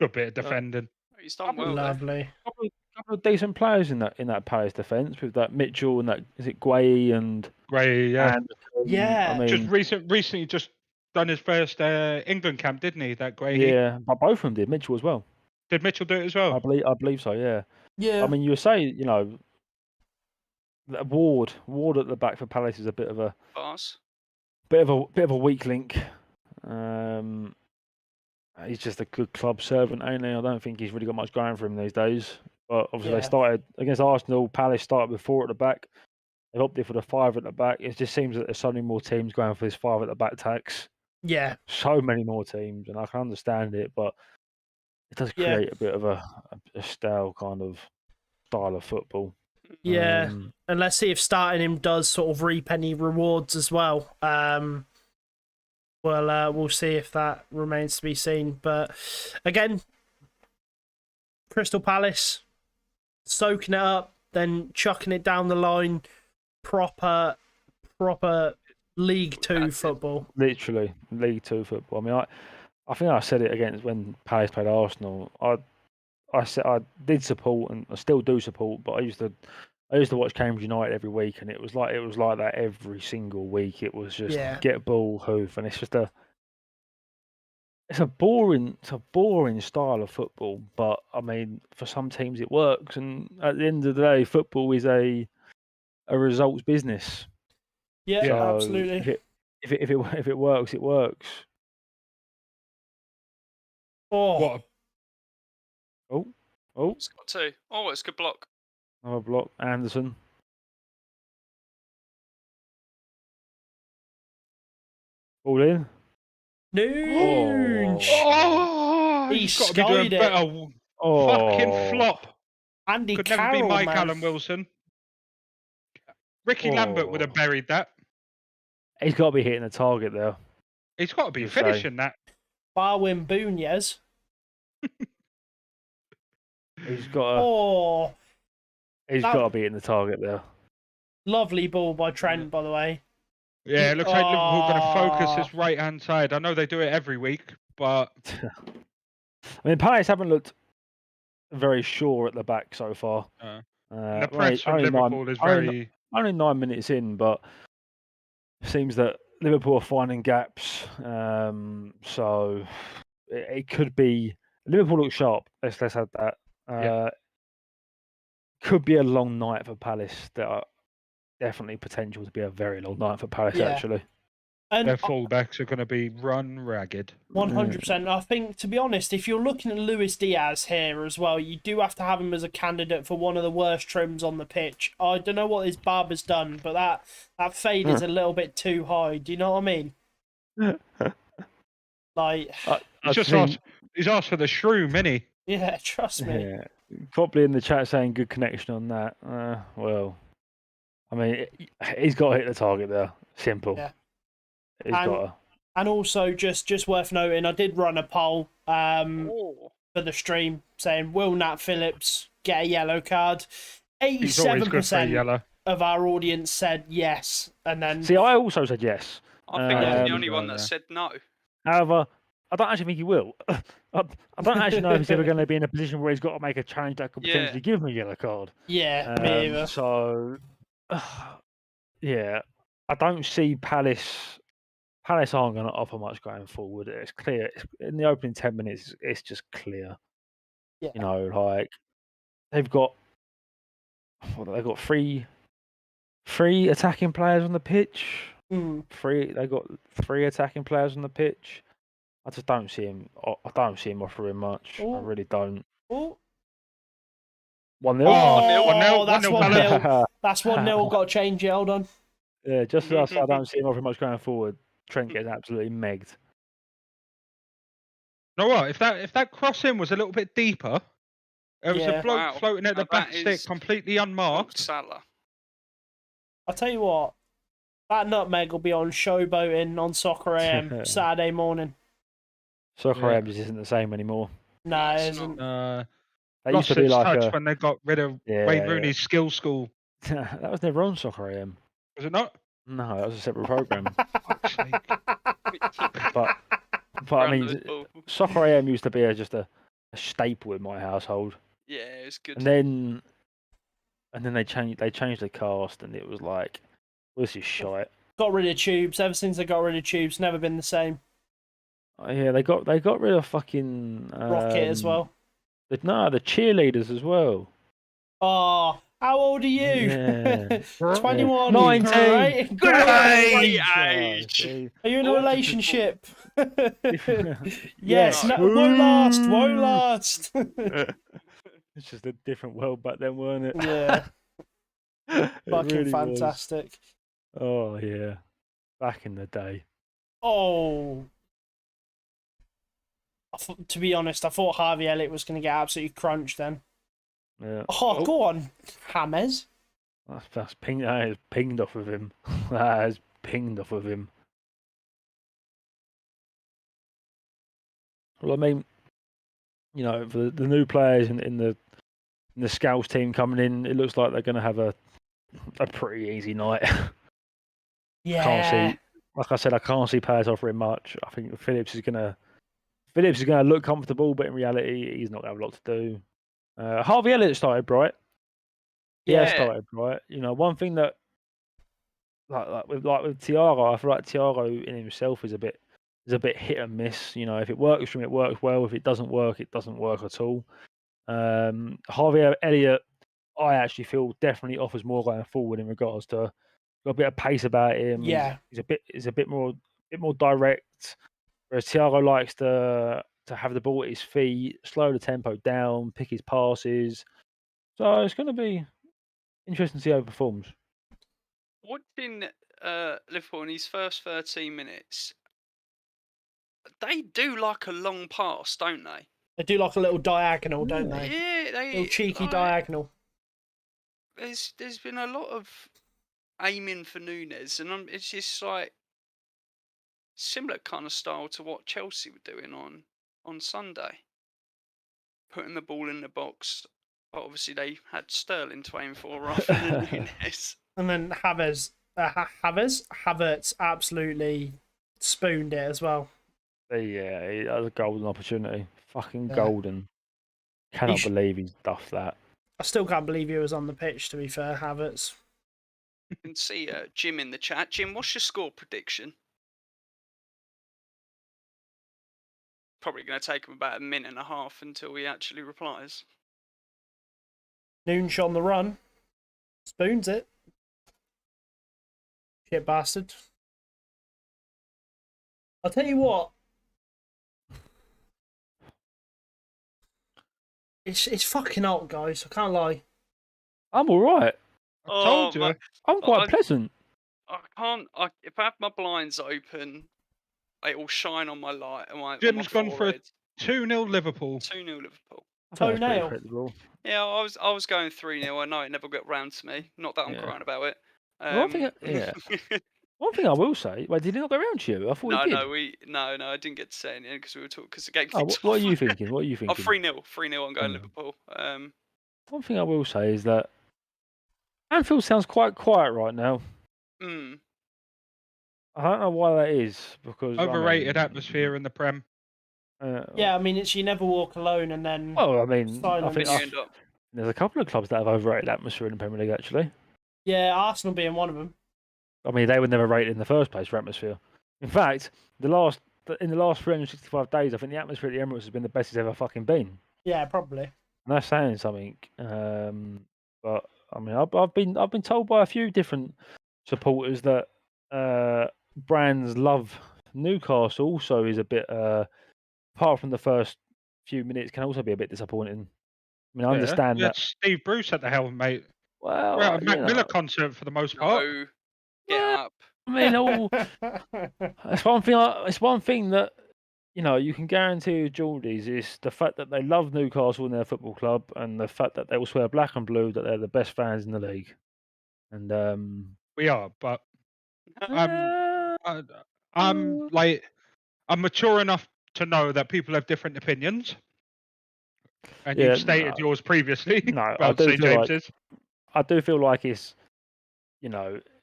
Good bit of defending. He's done well. Lovely. Couple of decent players in that Palace defence with that Mitchell and that is it Guay and yeah. Yeah. I mean, just recently just done his first England camp, didn't he? That Guay. Yeah, but both of them did. Mitchell as well. Did Mitchell do it as well? I believe so. Yeah. Yeah. I mean, you were saying, that Ward at the back for Palace is a bit of a bit of a weak link. He's just a good club servant, ain't he? I don't think he's really got much going for him these days. But obviously, they started against Arsenal. Palace started with 4 at the back. They've opted for the 5 at the back. It just seems that there's so many more teams going for this 5 at the back tax. Yeah. So many more teams, and I can understand it, but it does create a bit of a stale style of football. Yeah, and let's see if starting him does sort of reap any rewards as well. We'll see if that remains to be seen. But again, Crystal Palace soaking it up, then chucking it down the line. Proper League Two football. Literally League Two football. I mean, I think I said it against when Palace played Arsenal. I said I did support and I still do support, but I used to watch Cambridge United every week, and it was like that every single week. It was just get ball, hoof, and it's just it's a boring style of football. But I mean, for some teams it works, and at the end of the day, football is a results business. Yeah, so absolutely. If it works, it works. Oh, It's got 2. Oh, it's a good block. Another block, Anderson. All in. Nuge. Oh, He he's got to be doing better. Fucking Oh, flop. Andy Could never be Carroll, Mike man. Allen Wilson. Ricky Lambert would have buried that. He's got to be hitting the target there. He's got to be You'd say. finishing that. Barwin Bunez. He's got to. Oh, He's got to be hitting the target there. lovely ball by Trent, by the way. Yeah, it looks like Liverpool are going to focus his right-hand side. I know they do it every week, but... I mean, Palace haven't looked very sure at the back so far. the press from Liverpool is very... Only 9 minutes in, but it seems that Liverpool are finding gaps. So it could be... Liverpool look sharp. Let's have that. Could be a long night for Palace. That are definitely potential to be a very long night for Palace, actually. And their fullbacks are going to be run ragged. 100%. I think, to be honest, if you're looking at Luis Diaz here as well, you do have to have him as a candidate for one of the worst trims on the pitch. I don't know what his barber's done, but that fade is a little bit too high. Do you know what I mean? Like, he's asked for the shroom, isn't he? Yeah, trust me. Yeah. Probably in the chat saying good connection on that. Well, I mean, he's got to hit the target there. Simple. Yeah. He's got to. And also, just worth noting, I did run a poll for the stream saying, will Nat Phillips get a yellow card? 87% of our audience said yes. And then... See, I also said yes. I think I'm the only one that said no. However, I don't actually think he will. I don't actually know if he's ever going to be in a position where he's got to make a challenge that could potentially give him a yellow card. Yeah, me either. So, yeah, I don't see Palace aren't going to offer much going forward. It's clear. In the opening 10 minutes, it's just clear. Yeah. You know, like, they've got three attacking players on the pitch. They got three attacking players on the pitch. I just don't see him. I don't see him offering much. I really don't. 1-0. 1-0. That's 1-0. That's 1-0. Got to change it. Hold on. Yeah, just as I don't see him offering much going forward. Trent gets absolutely megged. You know what? If that crossing was a little bit deeper, there was a bloke floating at the back stick, completely unmarked. Salah. I'll tell you what. That nutmeg will be on Showboating on Soccer AM Saturday morning. Soccer AM just isn't the same anymore. No, it isn't. That used to be like when they got rid of Wayne Rooney's skill school. That was never on Soccer AM. Was it not? No, that was a separate program. but I mean, Soccer AM used to be just a staple in my household. Yeah, it was good. And then they changed the cast, and it was like, well, this is shite. Got rid of Tubes. Ever since they got rid of Tubes, never been the same. Yeah, they got rid of fucking Rocket as well. The cheerleaders as well. Oh, how old are you? Yeah. 21. 19. Great age. Are you in a relationship? Yes. No, won't last. It's just a different world back then, weren't it? Yeah. Fucking really fantastic. Was. Oh yeah. Back in the day. Oh. To be honest, I thought Harvey Elliott was going to get absolutely crunched then. Yeah. Oh, go on, James. That is pinged off of him. That is pinged off of him. Well, I mean, you know, for the new players in the Scouts team coming in, it looks like they're going to have a pretty easy night. Yeah. Can't see, like I said, I can't see Palace offering much. I think Phillips is going to look comfortable, but in reality, he's not going to have a lot to do. Harvey Elliott started bright. Yeah, started bright. You know, one thing that like with Thiago, I feel like Thiago in himself is a bit hit and miss. You know, if it works for him, it works well. If it doesn't work, it doesn't work at all. Harvey Elliott, I actually feel definitely offers more going forward in regards to got a bit of pace about him. Yeah, he's a bit more direct. Whereas Thiago likes to have the ball at his feet, slow the tempo down, pick his passes. So it's going to be interesting to see how he performs. Watching Liverpool in his first 13 minutes, they do like a long pass, don't they? They do like a little diagonal, don't they? Yeah, Little cheeky diagonal. There's been a lot of aiming for Nunes, and it's just like similar kind of style to what Chelsea were doing on Sunday, putting the ball in the box. But obviously, they had Sterling to aim for rather than Nunes. And then Havertz absolutely spooned it as well. Yeah, he had a golden opportunity. Fucking golden. Cannot believe he's duffed that. I still can't believe he was on the pitch, to be fair, Havertz. You can see Jim in the chat. Jim, what's your score prediction? Probably going to take him about a minute and a half until he actually replies. Noonsh on the run. Spoons it. Shit bastard. I'll tell you what. It's fucking hot, guys. I can't lie. I'm alright. I told you. I'm quite pleasant. I can't. If I have my blinds open, it will shine on my light. Jim's gone for a 2-0 Liverpool. 2-0 Liverpool. Toenail. Yeah, I was going 3-0. I know it never got round to me. Not that I'm crying about it. One thing I will say. Wait, did he not go round to you? I thought he did. No, I didn't get to say anything because we were talking. Because the game. What are you thinking? What are you thinking? 3-0. 3-0. I'm going Liverpool. One thing I will say is that Anfield sounds quite quiet right now. I don't know why that is, because overrated atmosphere in the Prem. Yeah, I mean, it's you never walk alone, and then. Well, I mean, I think there's a couple of clubs that have overrated atmosphere in the Premier League, actually. Yeah, Arsenal being one of them. I mean, they were never rated in the first place for atmosphere. In fact, in the last 365 days, I think the atmosphere at the Emirates has been the best it's ever fucking been. Yeah, probably. And that's saying something. But I mean, I've been told by a few different supporters that Bran's love Newcastle also is a bit, apart from the first few minutes, can also be a bit disappointing. I mean, I understand that Steve Bruce at the helm, mate. Well, we're at a Mac Miller concert for the most part. No, get up. I mean, it's one thing. It's one thing that you can guarantee with Geordies is the fact that they love Newcastle in their football club, and the fact that they will swear black and blue that they're the best fans in the league. And we are, but I'm mature enough to know that people have different opinions. And you've stated yours previously. No, I do feel like it's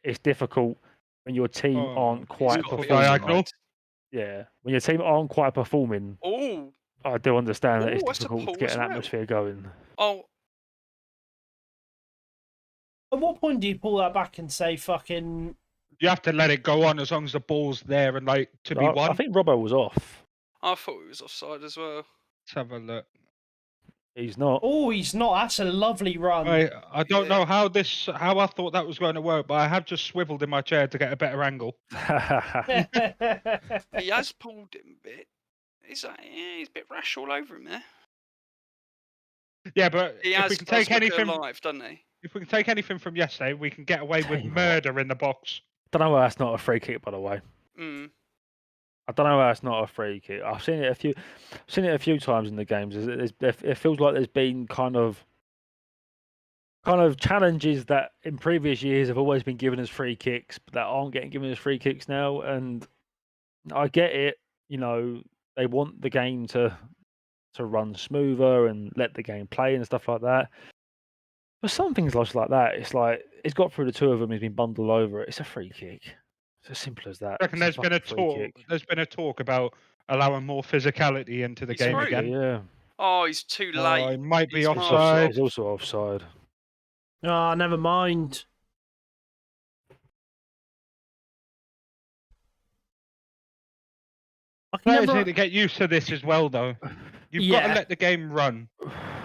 it's difficult when your team aren't quite performing. Yeah, when your team aren't quite performing. Oh, I do understand that it's difficult to get an atmosphere going. Oh. At what point do you pull that back and say fucking? You have to let it go on as long as the ball's there and to be won. I think Robbo was off. I thought he was offside as well. Let's have a look. He's not. Oh, he's not. That's a lovely run. I don't know how I thought that was going to work, but I have just swiveled in my chair to get a better angle. He has pulled him a bit. He's a bit rash all over him there. Yeah, but if we can take anything live, doesn't he? If we can take anything from yesterday, we can get away with murder in the box. I don't know why that's not a free kick, by the way. I don't know why that's not a free kick. I've seen it a few times in the games. It feels like there's been kind of challenges that in previous years have always been given as free kicks, but that aren't getting given as free kicks now. And I get it. They want the game to run smoother and let the game play and stuff like that. But some things like that, it's like it's got through the two of them. He's been bundled over it. It's a free kick. It's as simple as that. I reckon there's been a talk. There's been a talk about allowing more physicality into the game again. Yeah. Oh, he's too late. He might be offside. He's also offside. Oh, never mind. Players need to get used to this as well, though. You've got to let the game run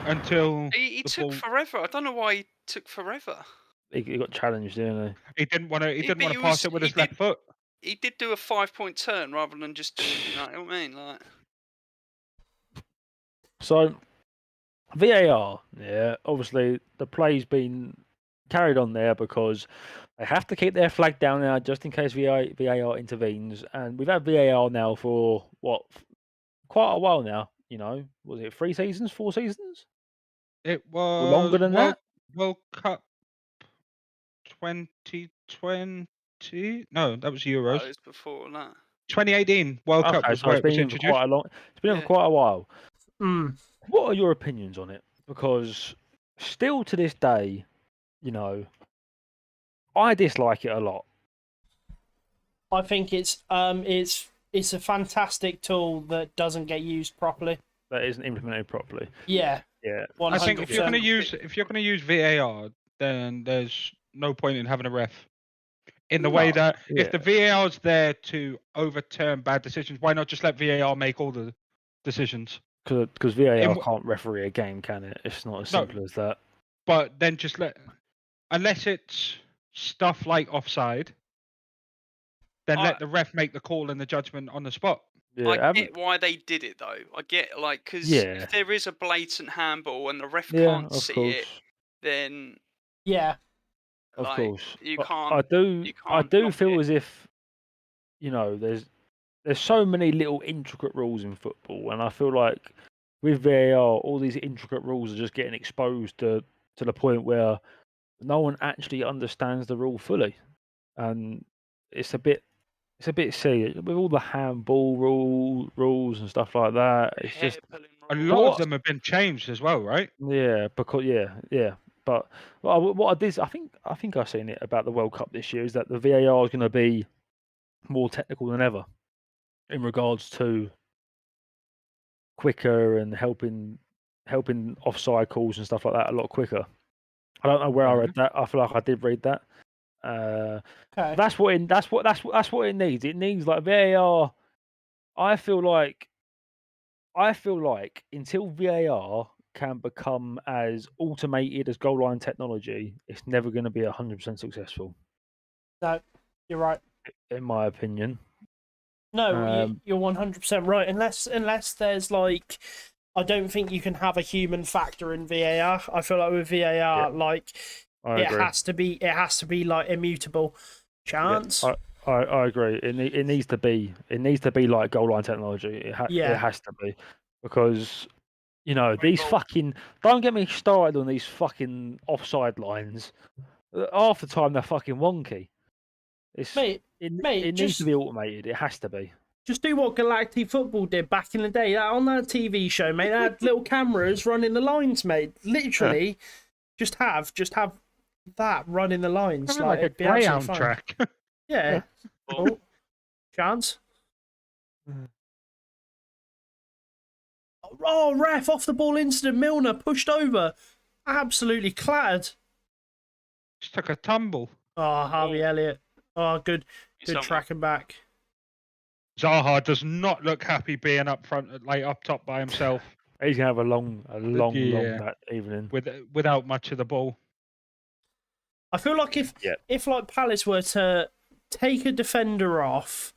until he took forever. I don't know why he took forever. He got challenged, didn't he? He didn't want to pass it with his left foot. He did do a 5-point turn rather than just doing, you know what I mean? Like. So, VAR, obviously the play's been carried on there because they have to keep their flag down now just in case VAR intervenes. And we've had VAR now for, quite a while now. was it 3 seasons, 4 seasons? It Or was longer than that? World Cup 2020. No, that was Oh, Euros. it was before that. 2018 World Cup Okay, was so where it's it was been in for introduced. quite a long. It's been in Yeah. for quite a while. Mm. What are your opinions on it? Because still to this day, I dislike it a lot. I think it's a fantastic tool that doesn't get used properly. That isn't implemented properly. Yeah. Yeah. 100%. I think if you're going to use VAR, then there's no point in having a ref. In the way that if the VAR is there to overturn bad decisions, why not just let VAR make all the decisions? Because VAR can't referee a game, can it? It's not as simple as that. But then just unless it's stuff like offside, then let the ref make the call and the judgment on the spot. Yeah, I get why they did it though. I get because if there is a blatant handball and the ref can't see it, then of course, you can't. I do feel as if there's so many little intricate rules in football, and I feel like with VAR, all these intricate rules are just getting exposed to the point where no one actually understands the rule fully, and it's a bit silly with all the handball rules and stuff like that. It's just a lot of them have been changed as well, right? Yeah, because but what I did, I think I've seen it about the World Cup this year is that the VAR is going to be more technical than ever in regards to quicker and helping offside calls and stuff like that a lot quicker. I don't know where I read that. I feel like I did read that. Okay. That's what it needs. It needs like VAR. I feel like until VAR can become as automated as goal line technology, it's never going to be 100% successful. No, you're right. In my opinion. No, you're 100% right. Unless there's like, I don't think you can have a human factor in VAR. I feel like with VAR, it has to be like immutable. Chance. I agree. It needs to be like goal line technology. It has to be, because these fucking, don't get me started on these fucking offside lines. Half the time they're fucking wonky. It needs to be automated. It has to be. Just do what Galactic Football did back in the day. On that TV show, mate, they had little cameras running the lines, mate. Literally, just have that running the lines. Like a greyhound track. Yeah. Oh, Chance. Oh, ref, off the ball incident. Milner pushed over. Absolutely clattered. Just took a tumble. Oh, Harvey Elliott. Oh, good tracking back. Zaha does not look happy being up front, like up top by himself. He's gonna have a long that evening without much of the ball. I feel like if like Palace were to take a defender off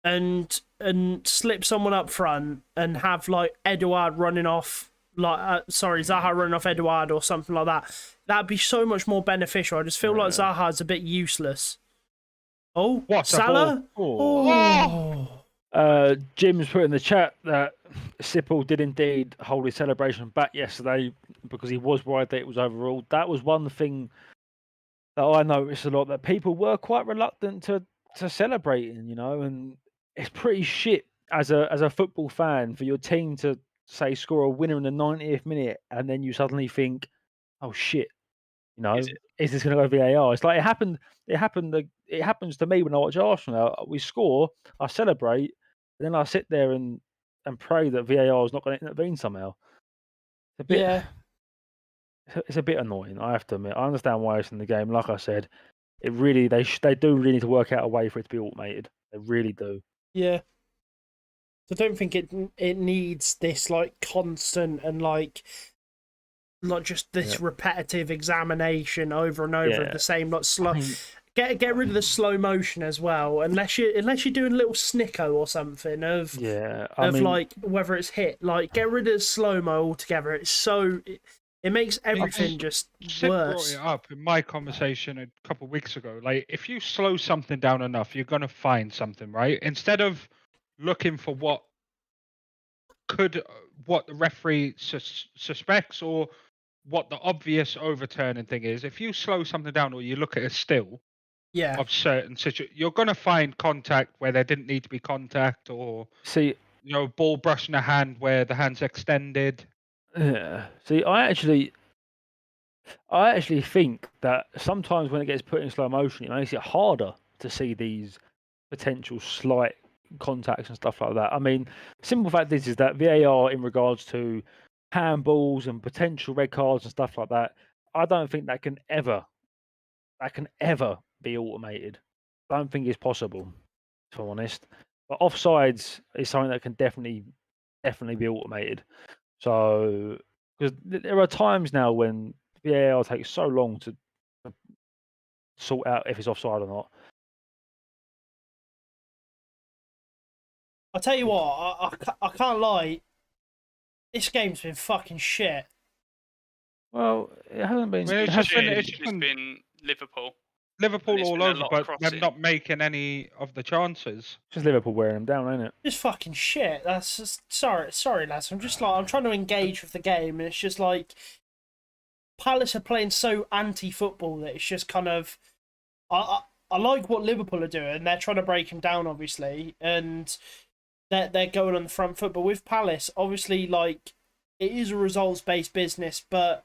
and slip someone up front and have like Edouard running off, Zaha running off Edouard or something like that, that'd be so much more beneficial. I just feel like Zaha's a bit useless. Oh, what Salah? Jim's put in the chat that Sipple did indeed hold his celebration back yesterday because he was worried that it was overruled. That was one thing that I noticed a lot, that people were quite reluctant to celebrating, and it's pretty shit as a football fan for your team to say score a winner in the 90th minute and then you suddenly think, oh shit, is this going to go VAR? It's like it happened. It happens to me when I watch Arsenal. We score, I celebrate, and then I sit there and pray that VAR is not going to intervene somehow. It's a bit annoying, I have to admit. I understand why it's in the game. Like I said, they do really need to work out a way for it to be automated. They really do. Yeah. I don't think it needs this like constant and like not just this repetitive examination over and over of the same slow. Get rid of the slow motion as well, unless you're doing a little snicko or something of like whether it's hit. Like get rid of slow mo altogether. It's so it makes everything just worse. Brought it up in my conversation a couple of weeks ago. Like if you slow something down enough, you're gonna find something, right? Instead of looking for what could what the referee suspects or what the obvious overturning thing is. If you slow something down or you look at a still of certain situations, you're going to find contact where there didn't need to be contact, or ball brushing a hand where the hand's extended. Yeah. See, I actually think that sometimes when it gets put in slow motion, it makes it harder to see these potential slight contacts and stuff like that. I mean, simple fact is that VAR in regards to handballs and potential red cards and stuff like that, I don't think that can ever be automated. I don't think it's possible, if I'm honest. But offsides is something that can definitely be automated. So, because there are times now when VAR takes so long to sort out if it's offside or not. I'll tell you what, I can't lie. This game's been fucking shit. Well, it hasn't been. Well, it's just been Liverpool. Liverpool all over, but they're not making any of the chances. Just Liverpool wearing them down, ain't it? Just fucking shit. That's just sorry, lads. I'm trying to engage with the game, and it's just like Palace are playing so anti-football that it's just kind of. I like what Liverpool are doing. They're trying to break them down, obviously, and they're going on the front foot. But with Palace, obviously, like it is a results-based business, but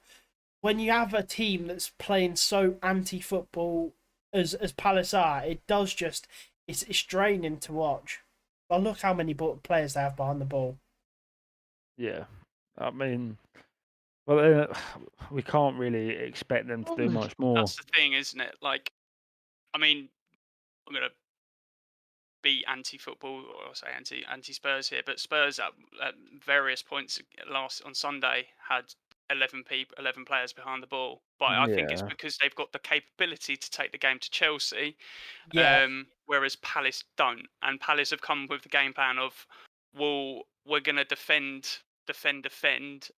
when you have a team that's playing so anti-football as Palace are, it does just it's draining to watch. But look how many players they have behind the ball. Yeah, I mean, well, we can't really expect them to do much more. That's the thing, isn't it? Like, I mean, I'm gonna be anti-football or say anti-Spurs here, but Spurs at various points on Sunday had 11 players behind the ball. But I think it's because they've got the capability to take the game to Chelsea, whereas Palace don't. And Palace have come with the game plan of, well, we're going to defend,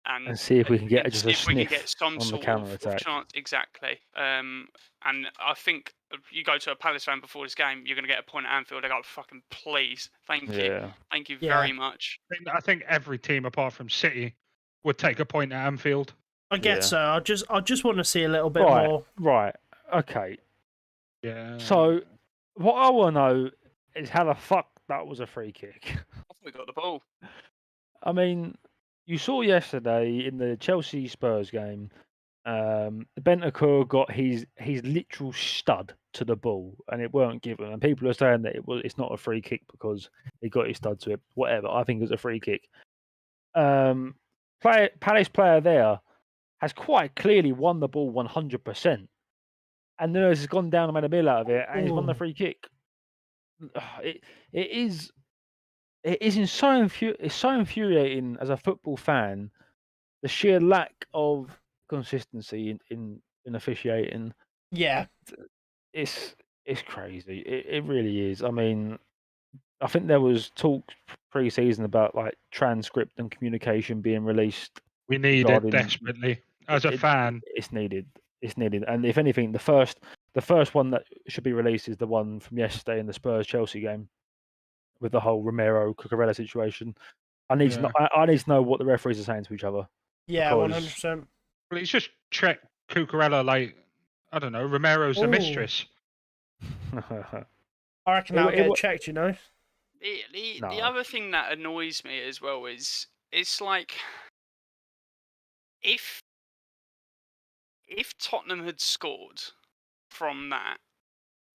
and see if we can get just a sniff we can get some on the sort of chance. Exactly. And I think you go to a Palace fan before this game, you're going to get a point at Anfield. They go, fucking please, thank you very much. I think every team apart from City would take a point at Anfield. I guess so. I just want to see a little bit more. Right. Okay. Yeah. So, what I want to know is how the fuck that was a free kick. I thought we got the ball. I mean, you saw yesterday in the Chelsea Spurs game, Bentancur got his literal stud to the ball, and it weren't given. And people are saying that it's not a free kick because he got his stud to it. Whatever. I think it was a free kick. Palace player there has quite clearly won the ball 100%, and Nurse has gone down and made a meal out of it, and he's won the free kick. It's so infuriating as a football fan, the sheer lack of consistency in officiating. Yeah, it's crazy. It really is. I mean, I think there was talk pre-season about like transcript and communication being released. We need it desperately as a fan. It's needed. And if anything, the first one that should be released is the one from yesterday in the Spurs Chelsea game, with the whole Romero Cucurella situation. I need to know what the referees are saying to each other. Yeah, 100%. Well, it's just check Cucurella like, I don't know, Romero's the mistress. I reckon that'll get checked, you know. The other thing that annoys me as well is it's like if Tottenham had scored from that,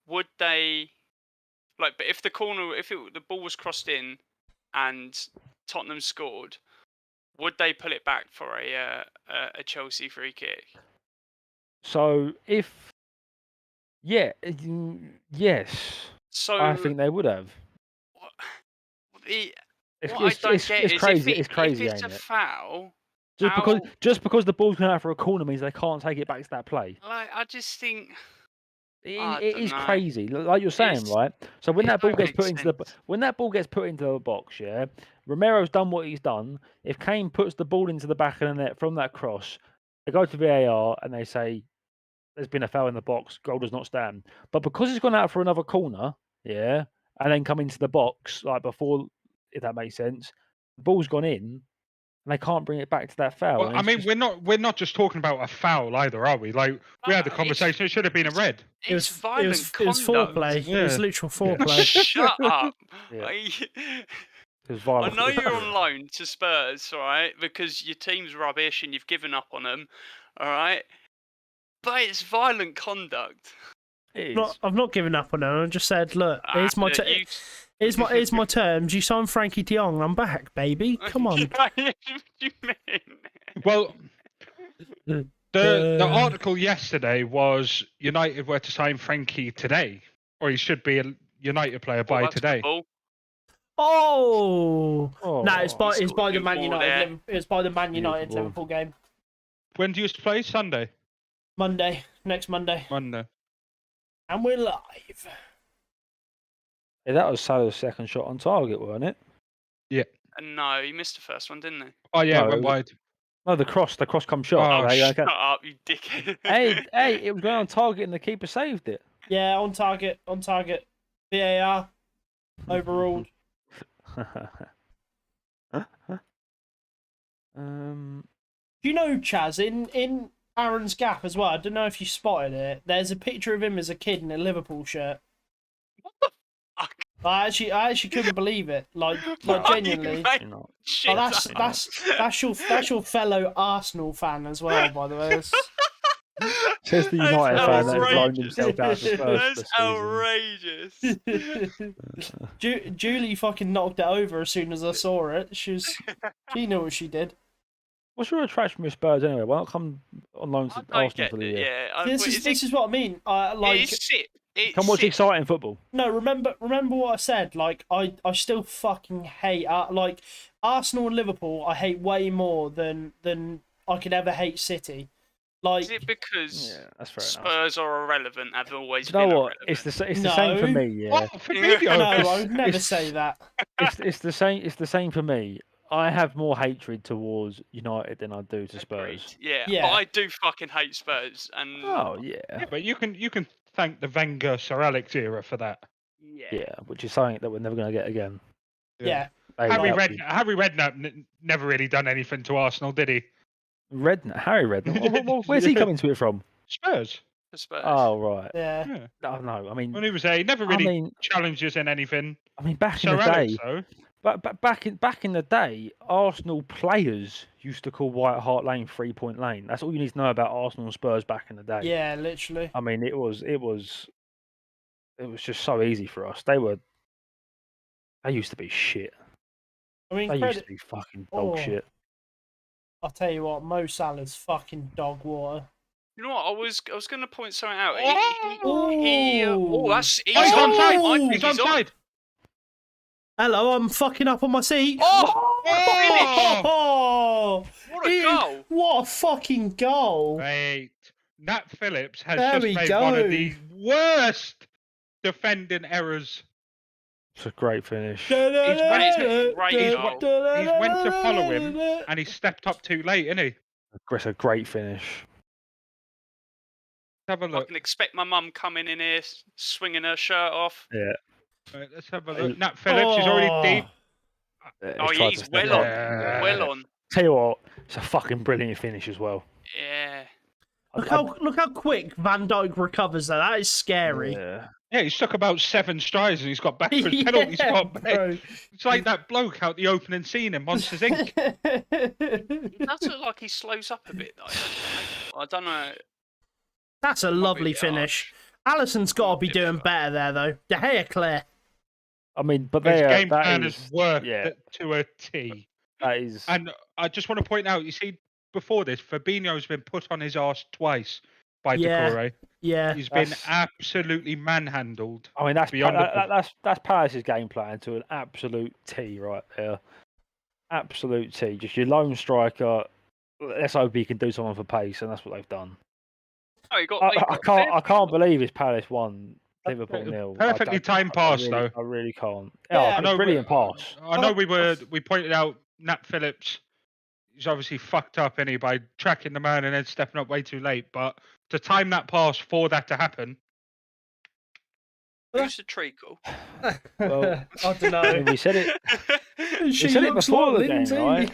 would they but if the ball was crossed in and Tottenham scored, would they pull it back for a Chelsea free kick? So yes. So I think they would have. It's crazy. If it's a foul, just because the ball's going out for a corner means they can't take it back to that play. Like, I just think it is crazy. Like you're saying, right? So when that ball gets put into the box, yeah, Romero's done what he's done. If Kane puts the ball into the back of the net from that cross, they go to VAR and they say there's been a foul in the box, goal does not stand. But because it's gone out for another corner, yeah, and then come into the box like before, if that makes sense, The ball's gone in, and they can't bring it back to that foul. Well, I mean, we're not just talking about a foul either, are we? Like we had the conversation. It should have been a red. It's violent conduct. It was foreplay. Yeah. It was literal foreplay. Shut up. Yeah. I know you're on loan to Spurs, right? Because your team's rubbish and you've given up on them, all right? But it's violent conduct. It is. I've not given up on them. I just said, look, here's my here's my terms. You sign Frankie De Jong, I'm back, baby. Come on. What do you mean? Well, the article yesterday was United were to sign Frankie today, or he should be a United player by today. Oh no! It's by the Man Liverpool United. It's by the Man United Liverpool game. When do you play? Sunday. Monday. Next Monday. Monday. And we're live. Yeah, that was Salah's second shot on target, wasn't it? Yeah. No, he missed the first one, didn't he? Oh yeah, No, it went wide. No, the cross come shot. Oh, Shut up, you dickhead. hey, it was going on target and the keeper saved it. Yeah, on target. VAR overruled. Do you know, Chaz, in Aaron's Gap as well, I don't know if you spotted it, there's a picture of him as a kid in a Liverpool shirt. What the fuck? I actually couldn't believe it. Like genuinely. Shit, That's your fellow Arsenal fan as well, by the way. Says the United fan that has loaned himself out to Spurs. That's outrageous. Julie fucking knocked it over as soon as I saw it. She knew what she did. What's your attraction with Spurs anyway? Why not come on loan to Arsenal for the year? Yeah, This is what I mean. It's shit. Come watch exciting football. No, remember what I said. Like, I still fucking hate like Arsenal and Liverpool. I hate way more than I could ever hate City. Like, is it because that's fair Spurs are irrelevant? Have always you been know what? irrelevant? It's the same for me. Yeah. What? For me, no, I would never say that. It's the same. It's the same for me. I have more hatred towards United than I do to Spurs. Yeah, Yeah. but I do fucking hate Spurs. And Yeah, but you can thank the Wenger Sir Alex era for that. Yeah, which is something that we're never going to get again. Yeah. Harry Redknapp never really done anything to Arsenal, did he? Harry Redknapp. Where's he coming to it from? Spurs. Spurs. Oh right. Yeah. Oh no, I mean When he was there, he never really challenged us in anything. I mean, back in Sir the Alex, day, though. but back in the day, Arsenal players used to call White Hart Lane 3-point lane. That's all you need to know about Arsenal and Spurs back in the day. Yeah, literally. I mean, it was just so easy for us. They used to be shit. I mean, They used to be fucking dog shit. I'll tell you what, Mo Salah's fucking dog water. You know what? I was going to point something out. He's onside. He's onside. Hello, I'm fucking up on my seat. Oh, what a goal! What a fucking goal! Wait, Nat Phillips has There just we made go. one of the worst defending errors. It's a great finish. He's went to follow him and he stepped up too late, isn't he? It's a great finish. Let's have a I look. can expect my mum coming in here, swinging her shirt off. Yeah. Right, let's have a look. Nat Phillips is already deep. He's well on. Well on. Tell you what, it's a fucking brilliant finish as well. Yeah. Look how quick Van Dijk recovers though. That is scary. Yeah, he's stuck about 7 strides and he's got back for his penalty spot. It's like that bloke out the opening scene in Monsters Inc. It does look like he slows up a bit though. I don't know. That's a lovely finish. Alisson's got to be doing better there though. De Gea clear. I mean, but His there, game that plan is, has worked to a T. That is. And I just want to point out, you see, before this, Fabinho's been put on his arse twice by Decore. Yeah, he's been absolutely manhandled. I mean, that's beyond that's Palace's game plan to an absolute T right there. Absolute T. Just your lone striker. Let's hope he can do something for pace, and that's what they've done. I can't believe it's Palace 1, Liverpool 0. Perfectly timed pass, though. I really can't. Yeah, I know, brilliant pass. I know we pointed out Nat Phillips. He's obviously fucked up, isn't he, by tracking the man and then stepping up way too late. But to time that pass for that to happen. Who's the treacle? Well, I don't know. we said it. She said it looks before like the game, Lindsay. right?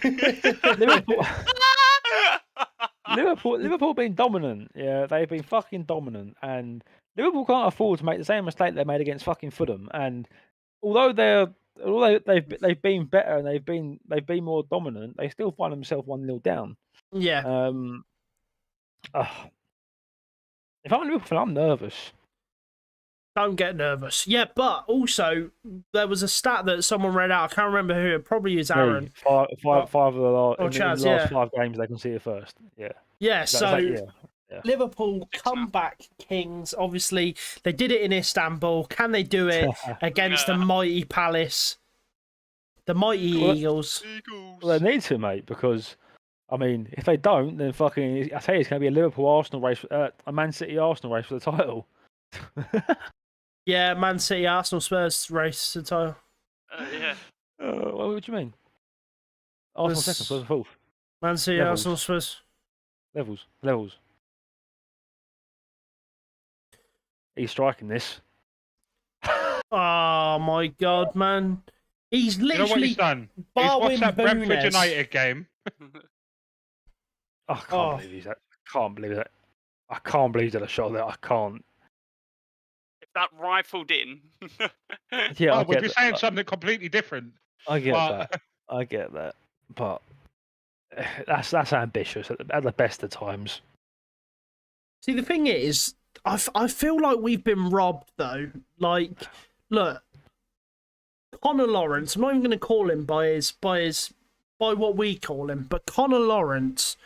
Liverpool being dominant. Yeah, they've been fucking dominant, and Liverpool can't afford to make the same mistake they made against fucking Fulham. And although they've been better and they've been more dominant, they still find themselves 1-0 down. Yeah. If I'm a Liverpool fan, I'm nervous. Don't get nervous. Yeah, but also there was a stat that someone read out. I can't remember who. It probably is Aaron. Five of the last, in Chaz, the last 5 games they can see it first. Yeah. Yeah. So Yeah. Liverpool comeback kings. Obviously, they did it in Istanbul. Can they do it against the mighty Palace, the mighty Eagles? Well, they need to, mate, because I mean, if they don't, then fucking I tell you, it's going to be a Liverpool Arsenal race, a Man City Arsenal race for the title. Yeah, Man City, Arsenal, Spurs race the title. Yeah. What do you mean? Arsenal second, Spurs fourth. Man City, Levels. Arsenal, Spurs. Levels. He's striking this. Oh my god, man! He's You know what literally he's done? He's Barwin watched that Brentford Booness. United game. I can't believe he's that. Can't believe that. I can't believe that I shot that. I can't. If that rifled in. Yeah, We'd be saying something completely different. I get that. I get that. But that's ambitious at the best of times. See, the thing is, I feel like we've been robbed, though. Like, look, Connor Lawrence, I'm not even going to call him by what we call him, but Connor Lawrence,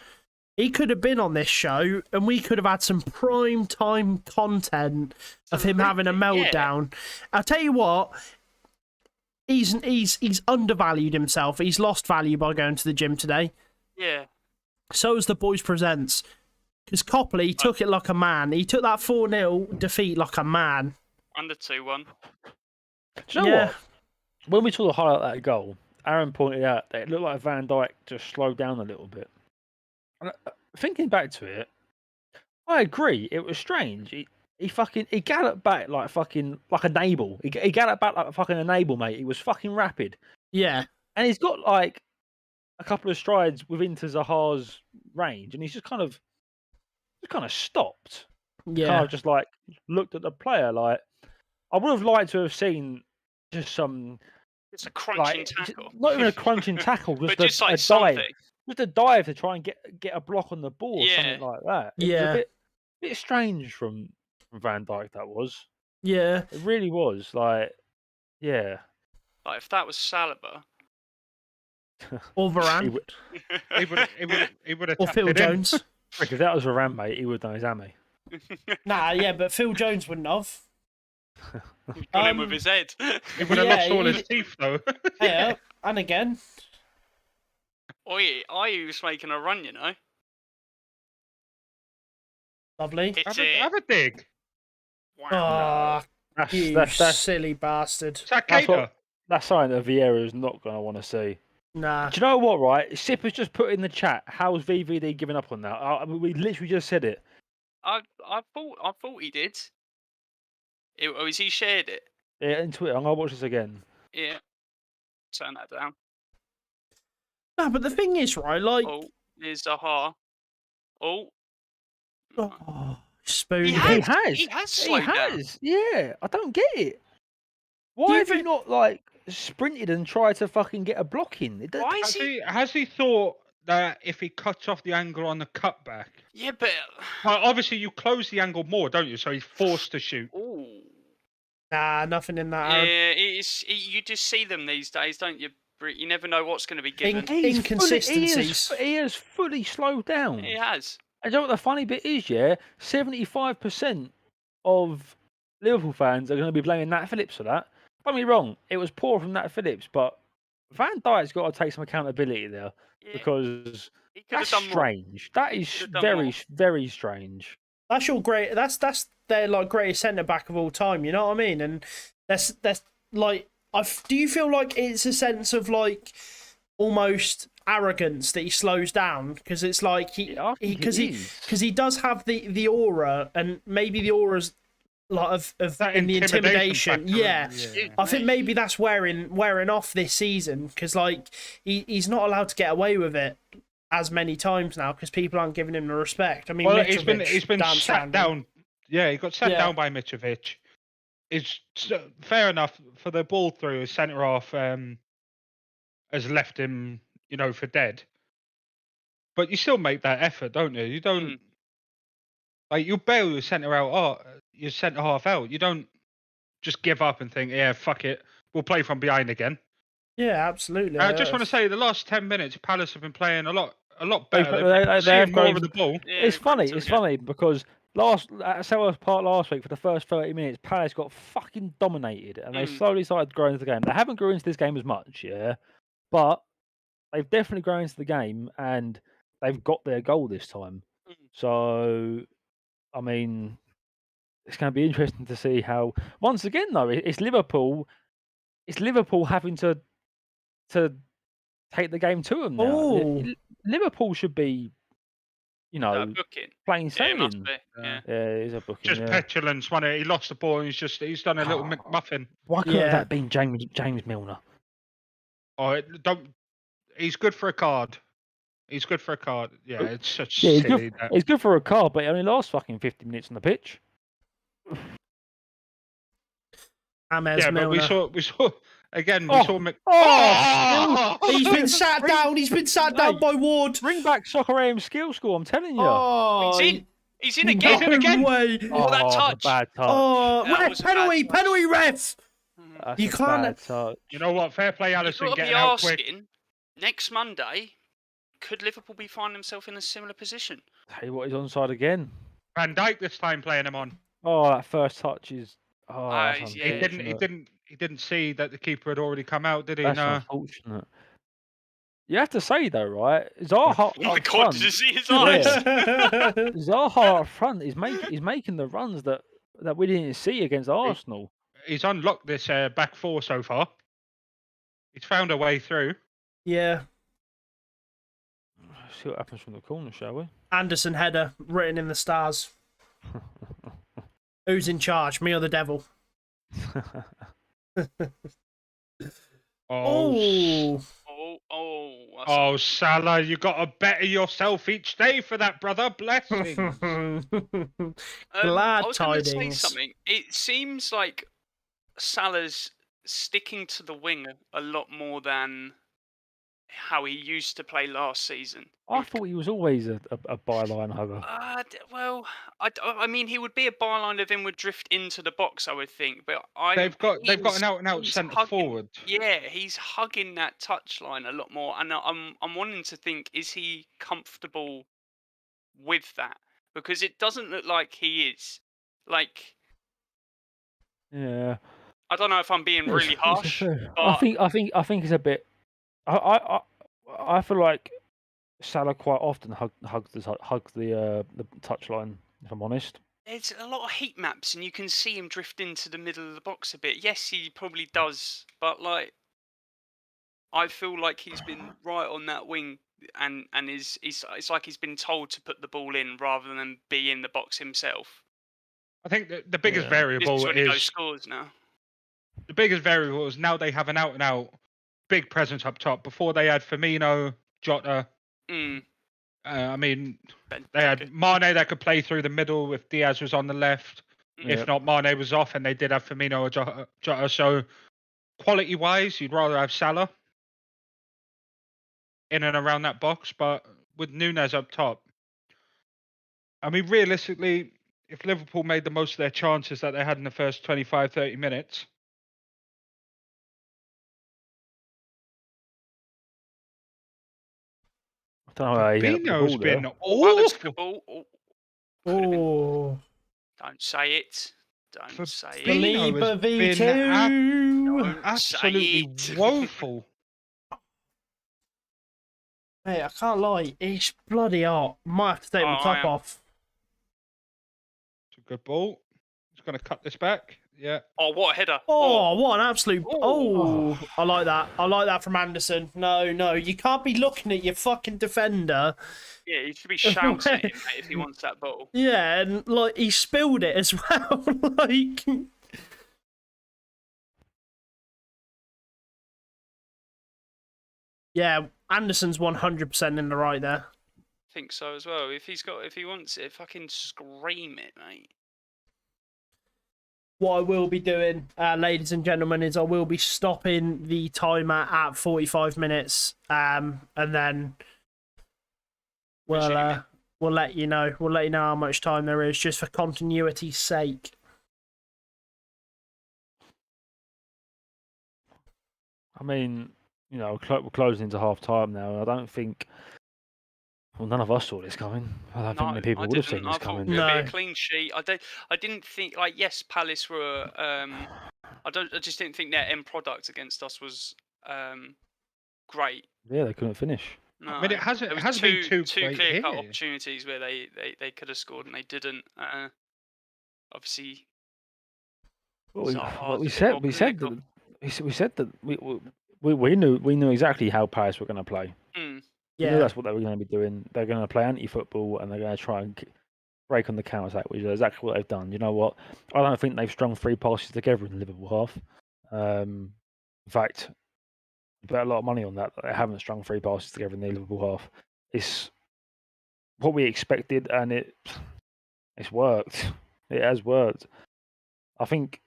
he could have been on this show and we could have had some prime time content of him having a meltdown. I'll tell you what, he's undervalued himself. He's lost value by going to the gym today. Yeah. So is the Boys Presents. Because Copley took it like a man. He took that 4-0 defeat like a man. Under 2-1. Do you know what? When we saw the highlight of that goal, Aaron pointed out that it looked like Van Dijk just slowed down a little bit. And thinking back to it, I agree. It was strange. He galloped back like a Nable. He galloped back like a fucking Nable, mate. He was fucking rapid. Yeah. And he's got like a couple of strides within Zaha's range, and he's just kind of stopped. Yeah. Kind of just like looked at the player. Like, I would have liked to have seen just some. It's a crunching tackle. Not even a crunching tackle, just like a something. dive. Just a dive to try and get a block on the ball or something like that. It was a bit strange from Van Dijk, that was. Yeah. It really was. Like, yeah. Like, if that was Saliba. Or Varane. He would have or Phil Jones. If that was Varane, mate, he would have done his hammy. Nah, yeah, but Phil Jones wouldn't have. Got him with his head. He would have lost all his teeth, though. Yeah, and again. Oi, I was making a run, you know. Lovely. Have a dig. Wow. Oh, that's silly bastard. That's something that Vieira is not going to want to see. Nah. Do you know what, right? Sipper's just put in the chat, how's VVD giving up on that? I mean, we literally just said it. I thought he did. Has he shared it? Yeah, in Twitter. I'm going to watch this again. Yeah. Turn that down. No, but the thing is, right, like... Oh, here's Zaha. Oh. Spoon. He has slowed down. Yeah, I don't get it. Why have you not, like, sprinted and tried to fucking get a block in? Has he thought that if he cuts off the angle on the cutback? Yeah, but... Well, obviously, you close the angle more, don't you? So he's forced to shoot. Ooh. Nah, nothing in that. Yeah, you just see them these days, don't you? You never know what's going to be given. Inconsistencies. He has fully slowed down. He has. And you know what the funny bit is, yeah? 75% of Liverpool fans are going to be blaming Nat Phillips for that. Don't get me wrong, it was poor from Nat Phillips, but Van Dijk's got to take some accountability there because that's strange. That is very, very strange. That's your great. That's their like greatest centre back of all time. You know what I mean? And that's like. Do you feel like it's a sense of like almost arrogance that he slows down because it's like he does have the aura, and maybe the aura's like of That in the intimidation. factor, Yeah. yeah. I think maybe that's wearing off this season because like he's not allowed to get away with it as many times now because people aren't giving him the respect. I mean, Well, Mitrovic, he's been damn sat scandal. down. Yeah, he got sat down by Mitrovic. It's fair enough for the ball through. His centre half has left him, for dead. But you still make that effort, don't you? You don't like you bail your your centre half out. You don't just give up and think, yeah, fuck it, we'll play from behind again. Yeah, absolutely. I just want to say the last 10 minutes, Palace have been playing a lot better. They're seeing more of the ball. Yeah, It's funny because at Selhurst Park last week for the first 30 minutes, Palace got fucking dominated, and they slowly started growing into the game. They haven't grown into this game as much, yeah, but they've definitely grown into the game, and they've got their goal this time. So, I mean, it's going to be interesting to see how. Once again, though, it's Liverpool. It's Liverpool having to take the game to them now. Oh. Liverpool should be, plain sailing. Yeah, it's a booking. Just petulance. He lost the ball and he's done a little McMuffin. Why couldn't that been James Milner? Oh, he's good for a card. He's good for a card. Yeah, it's such silly. He's good for a card, but he only lasts fucking 50 minutes on the pitch. Milner. But we saw again. We saw he's been sat down. He's been sat down by Ward. Bring back Soccer AM skill score. I'm telling you. Oh, he's in again. He's in again. Way. That touch. Bad touch. Oh, ref, penalty, ref. You can't. You know what? Fair play, Alisson. Getting out quick. Next Monday, could Liverpool be finding themselves in a similar position? Tell you what, he's onside again. Van Dijk this time playing him on. Oh, that first touch is. Oh, he didn't see that the keeper had already come out, did he? That's unfortunate. You have to say though, right? Zaha. Oh my God! Did you see his eyes? Zaha up front is making the runs that we didn't see against Arsenal. He's unlocked this back four so far. He's found a way through. Yeah. Let's see what happens from the corner, shall we? Anderson header written in the stars. Who's in charge, me or the devil? Oh, Salah, you got to better yourself each day for that, brother. Blessings. Glad I was tidings. Say something. It seems like Salah's sticking to the wing a lot more than how he used to play last season. I thought he was always a byline hugger. I mean, he would be a byline if him would drift into the box, I would think. But they've got an out and out centre forward. Yeah, he's hugging that touchline a lot more, and I'm wanting to think: is he comfortable with that? Because it doesn't look like he is. Like, yeah, I don't know if I'm being really harsh. But I think it's a bit. I feel like Salah quite often hugs the touchline. If I'm honest, it's a lot of heat maps, and you can see him drift into the middle of the box a bit. Yes, he probably does, but like, I feel like he's been right on that wing, and it's like he's been told to put the ball in rather than be in the box himself. I think the biggest variable is scores now. The biggest variable is now they have an out and out big presence up top. Before they had Firmino, Jota. I mean, they had Mane that could play through the middle if Diaz was on the left. If not, Mane was off, and they did have Firmino or Jota. So, quality-wise, you'd rather have Salah in and around that box. But with Núñez up top, I mean, realistically, if Liverpool made the most of their chances that they had in the first 25, 30 minutes, Firmino's been awful. Don't say it. Don't say it. Believer V2. Absolutely woeful. Hey, I can't lie. It's bloody hot. Might have to take my top off. It's a good ball. He's going to cut this back. Yeah. Oh, what a header! Oh, what an absolute! Oh, I like that. I like that from Anderson. No, you can't be looking at your fucking defender. Yeah, he should be shouting at him, mate, if he wants that ball. Yeah, and like he spilled it as well. Like, yeah, Anderson's 100% in the right there. I think so as well. If he wants it, fucking scream it, mate. What I will be doing, ladies and gentlemen, is I will be stopping the timer at 45 minutes, and then we'll let you know. We'll let you know how much time there is, just for continuity's sake. I mean, we're closing into half time now, and I don't think. Well, none of us saw this coming. I don't think many people would have seen this coming. I thought it would be a clean sheet. I didn't think, like, yes, Palace were. I just didn't think their end product against us was great. Yeah, they couldn't finish. No, I mean, it hasn't been too clear cut opportunities where they could have scored and they didn't. Obviously. Well, we said that we knew exactly how Palace were going to play. Mm. We knew that's what they were going to be doing. They're going to play anti-football and they're going to try and break on the counter-attack, which is exactly what they've done. You know what? I don't think they've strung 3 passes together in the Liverpool half. In fact, you bet a lot of money on that they haven't strung 3 passes together in the Liverpool half. It's what we expected, and it's worked. It has worked. I think,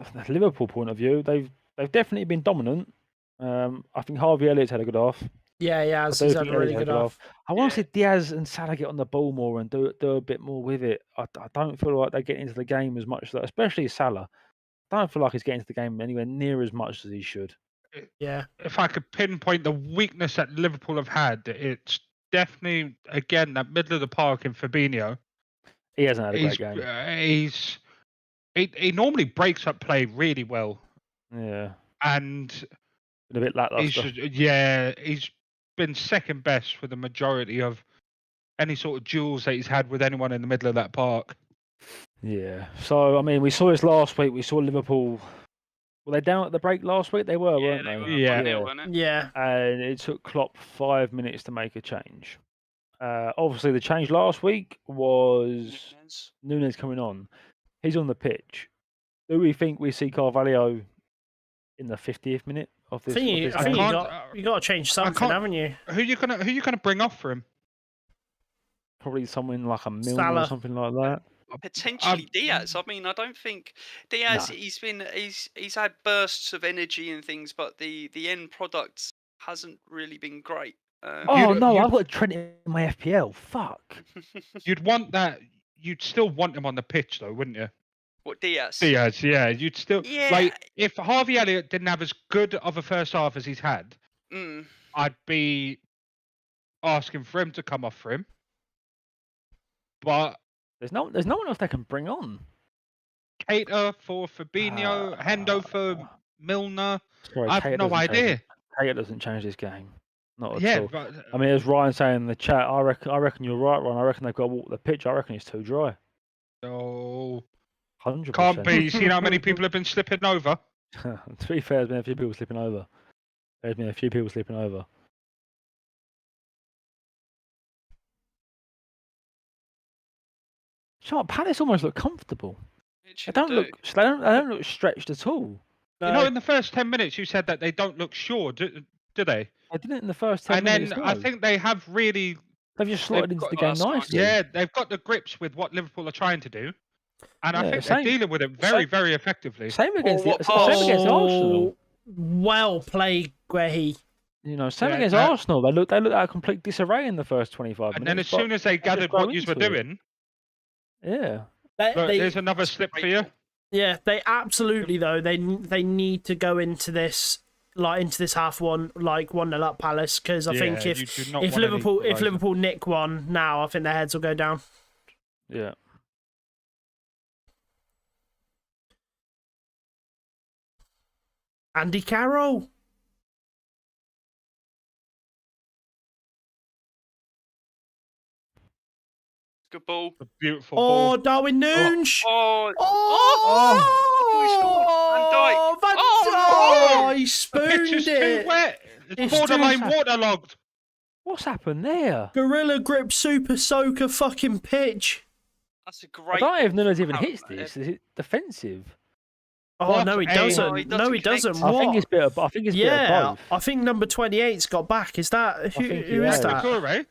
from the Liverpool point of view, they've definitely been dominant. I think Harvey Elliott's had a good half. Yeah, he's had a really good half. I want to see Diaz and Salah get on the ball more and do a bit more with it. I don't feel like they get into the game as much, especially Salah. I don't feel like he's getting into the game anywhere near as much as he should. Yeah. If I could pinpoint the weakness that Liverpool have had, it's definitely, again, that middle of the park in Fabinho. He hasn't had a great game. He normally breaks up play really well. Yeah. And a bit lackluster. He's been second best for the majority of any sort of duels that he's had with anyone in the middle of that park. Yeah. So, I mean, we saw this last week. We saw Liverpool. Were they down at the break last week? They were, weren't they? Yeah. And it took Klopp 5 minutes to make a change. Obviously, the change last week was Nunes coming on. He's on the pitch. Do we think we see Carvalho in the 50th minute of this? I think you got to change something, haven't you? Who you gonna bring off for him? Probably someone like a Milner or something like that. Potentially Diaz. I mean, I don't think Diaz. No. He's had bursts of energy and things, but the end product hasn't really been great. I've got Trent in my FPL. Fuck. You'd want that. You'd still want him on the pitch, though, wouldn't you? What, Diaz? Diaz, yeah. You'd still like if Harvey Elliott didn't have as good of a first half as he's had. I'd be asking for him to come off for him. But there's no one else they can bring on. Keita for Fabinho, Hendo for Milner. I have no idea. Keita doesn't change this game. Not at all. But, I mean, as Ryan saying in the chat, I reckon you're right, Ryan. I reckon they've got to walk the pitch. I reckon it's too dry. No. 100%. Can't be. You seen how many people have been slipping over? To be fair, there's been a few people slipping over. Palace almost look comfortable. They don't look stretched at all. No. You know, in the first 10 minutes, you said that they don't look sure, do they? I didn't in the first 10 minutes. And then I think they have really. They've just slotted into the game nicely. Yeah, they've got the grips with what Liverpool are trying to do, and I think they're dealing with it very, very effectively. Same against Arsenal. Well played, Guehi. Same against Arsenal. They looked at complete disarray in the first 25 minutes. And then as soon as they gathered what you were doing, there's another slip for you. Yeah, they absolutely though they need to go into this half one 1-0 up Palace, because I think if Liverpool nick one now, I think their heads will go down. Yeah. Andy Carroll. Good ball. A beautiful Oh, ball. Darwin Nunes. Oh, Oh, Van Dijk. Oh, he The spooned pitch is too it. wet. It's It's borderline too- waterlogged. What's happened there? Gorilla Grip Super Soaker fucking pitch. That's a I great. don't know if Nunes even How- hits this. Is it defensive? Oh, What no, he a- doesn't. Oh, he No, he doesn't doesn't. connect. I think it's What? bit of. I think it's bit of Yeah, both. I think number 28's got back. Is that who? think he Who is has. that? Doucouré.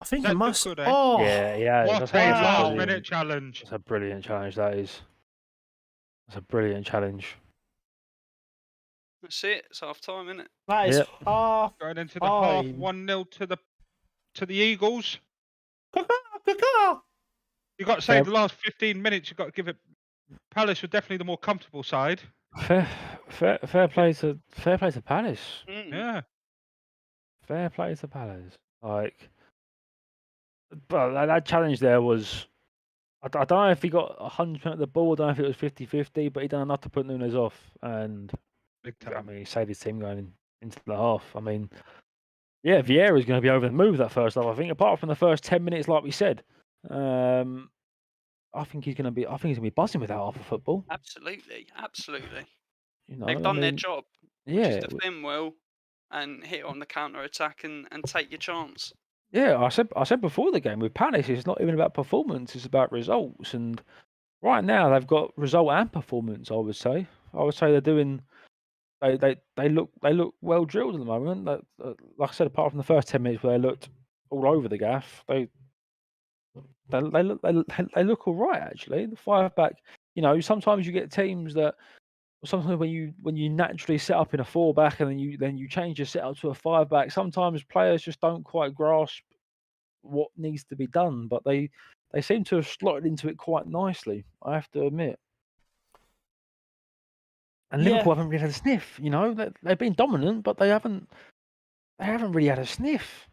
I think That it must. Doucouré? Oh, Yeah. What That's a wow. last brilliant. minute challenge. That's a brilliant challenge. That is. That's a brilliant challenge. That's it. It's half time, isn't it? that is Yep. half. Going into the half, Time. 1-0 to the Eagles. Caw-caw. You got to say Yep. the last 15 minutes, you got to give it. Palace were definitely the more comfortable side. Fair play to Palace. Mm. Yeah. Fair play to Palace. Like, but that challenge there was. I don't know if he got 100% of the ball. I don't know if it was 50-50, but he done enough to put Nunes off. And Big I time. mean, he saved his team going into the half. I mean, yeah, Vieira's going to be over the move that first half. I think, apart from the first 10 minutes, like we said, I think he's going to be. I think he's going to be buzzing with that half of football. Absolutely. You know, They've done their job. Yeah, Just defend well and hit on the counter attack and take your chance. yeah. I said before the game with Palace, it's not even about performance; it's about results. And right now, they've got result and performance. I would say they're doing. They look well drilled at the moment. Like I said, apart from the first 10 minutes where they looked all over the gaff, they look all right actually. The 5-back, you know, sometimes you get teams that sometimes when you naturally set up in a 4-back and then you change your setup to a 5-back, sometimes players just don't quite grasp what needs to be done. But they seem to have slotted into it quite nicely, I have to admit. And Yeah. Liverpool haven't really had a sniff. You know, they've been dominant, but they haven't really had a sniff.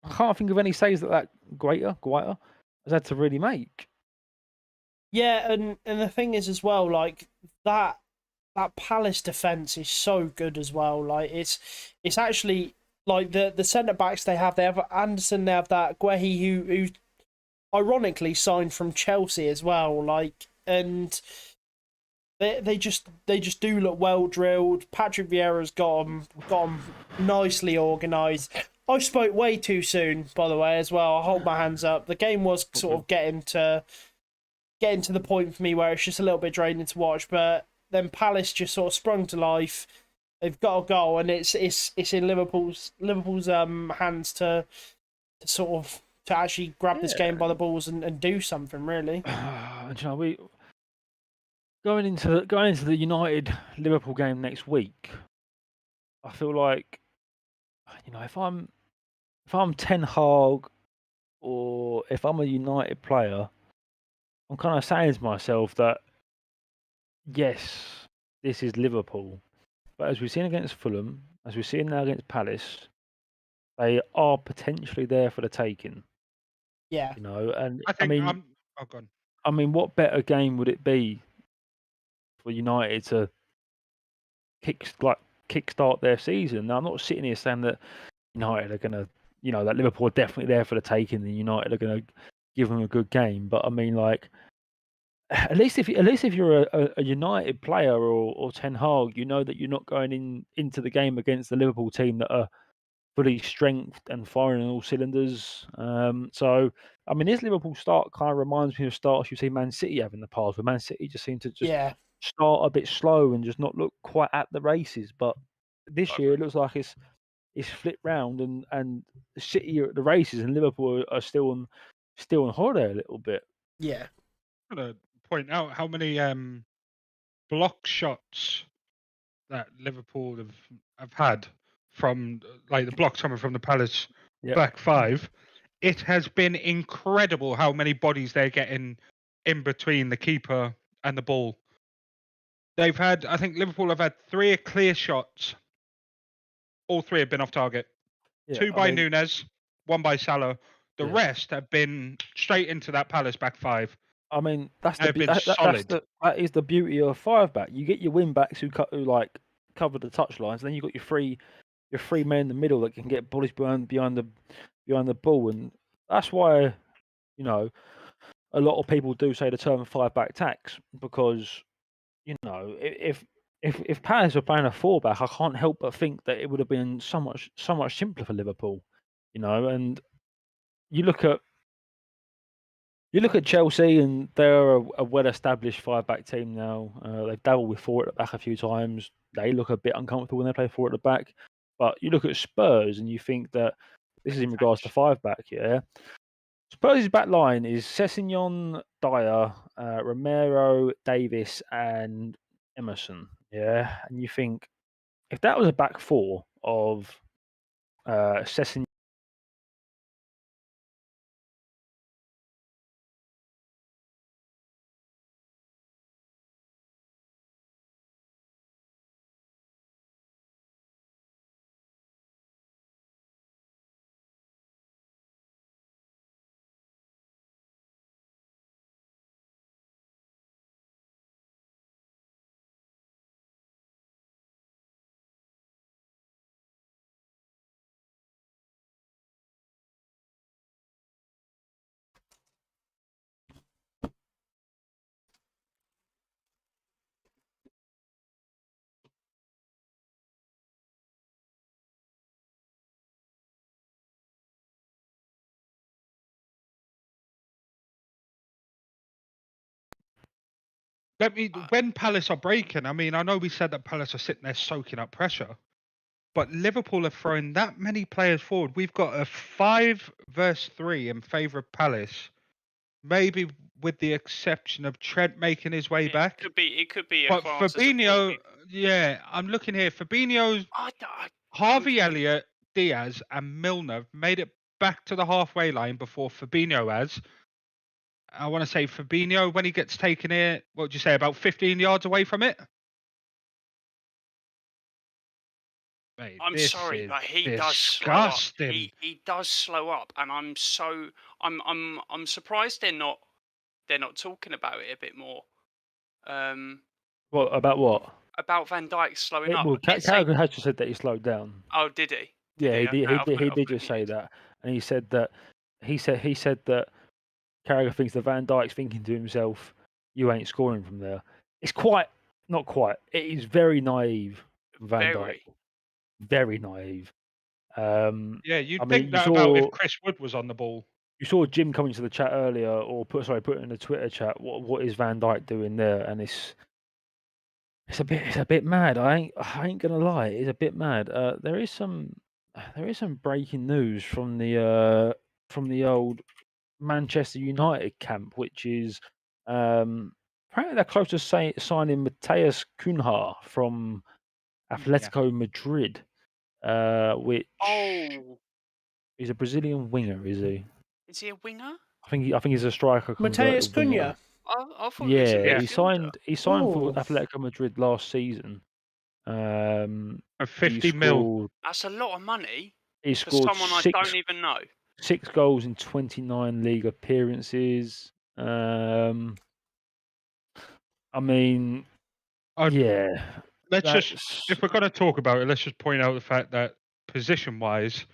I can't think of any saves that Guaita has had to really make. Yeah, and the thing is as well, like that Palace defense is so good as well. Like it's actually like the centre backs they have Anderson, they have that Guehi who ironically signed from Chelsea as well. Like, and they just do look well drilled. Patrick Vieira's got them nicely organised. I spoke way too soon, by the way, as well. I hold my hands up. The game was sort of getting to the point for me where it's just a little bit draining to watch, but then Palace just sort of sprung to life. They've got a goal, and it's in Liverpool's hands to sort of to actually grab this game by the balls and do something really. You know, we going into the United Liverpool game next week. I feel like, you know, if I'm Ten Hag or if I'm a United player, I'm kind of saying to myself that yes, this is Liverpool, but as we've seen against Fulham, as we've seen now against Palace, they are potentially there for the taking. Yeah. You know, and I think mean, oh, go on. I mean, what better game would it be for United to kickstart their season? Now, I'm not sitting here saying that United are going to, you know, that Liverpool are definitely there for the taking, and United are going to give them a good game. But I mean, like, at least if you're a United player or Ten Hag, you know that you're not going into the game against the Liverpool team that are fully strength and firing on all cylinders. So I mean, this Liverpool start kind of reminds me of starts you see Man City have in the past, where Man City just seem to just start a bit slow and just not look quite at the races. But this year it looks like it's flipped round, and City are at the races and Liverpool are still on holiday a little bit. Yeah. I'm gonna point out how many block shots that Liverpool have had from like the blocks coming from the Palace back five. It has been incredible how many bodies they're getting in between the keeper and the ball. They've had, I think Liverpool have had 3 clear shots. All 3 have been off target. 2 by Nunes, 1 by Salah. The rest have been straight into that Palace back five. I mean, that is the beauty of 5-back. You get your wing backs who like cover the touch lines, then you've got your three men in the middle that can get bodies behind the ball. And that's why, you know, a lot of people do say the term 5-back tax, because, you know, if Palace were playing a 4-back, I can't help but think that it would have been so much simpler for Liverpool, you know. And you look at Chelsea, and they're a well-established 5-back team now. They've dabbled with 4 at the back a few times. They look a bit uncomfortable when they play 4 at the back. But you look at Spurs, and you think that this is in regards to 5-back, yeah. Spurs' back line is Sessegnon, Dyer, Romero, Davis, and Emerson. Yeah, and you think if that was a back 4 of Sessegnon. When Palace are breaking, I mean, I know we said that Palace are sitting there soaking up pressure, but Liverpool are throwing that many players forward. We've got a 5-3 in favour of Palace, maybe with the exception of Trent making his way back. It could be a But class as a Fabinho, 4. yeah, I'm looking here. Fabinho, Harvey Elliott, Diaz, and Milner made it back to the halfway line before Fabinho has. I want to say Fabinho, when he gets taken here, what would you say, about 15 yards away from it? Mate, I'm sorry, but he disgusting. does slow up. He does slow up, and I'm surprised they're not talking about it a bit more. What about what? About Van Dijk slowing up. Well, Carragher has just said that he slowed down. Oh, did he? Yeah, he did just say that, and he said that Carragher thinks that Van Dijk's thinking to himself, "You ain't scoring from there." It's not quite. It is very naive, Van Dijk. Very naive. Yeah, you'd think that about if Chris Wood was on the ball. You saw Jim coming to the chat earlier, or put it in the Twitter chat. What is Van Dijk doing there? And it's a bit mad. I ain't gonna lie. It's a bit mad. There is some breaking news from the old Manchester United camp, which is apparently they're close to signing Matheus Cunha from Atletico Madrid, which he's a Brazilian winger, is he? Is he a winger? I think he's a striker. Matheus Cunha. I thought he was a he signed for Atletico Madrid last season. A 50 mil. That's a lot of money. He scored someone I don't even know. 6 goals in 29 league appearances. I mean, yeah. If we're going to talk about it, let's just point out the fact that position-wise,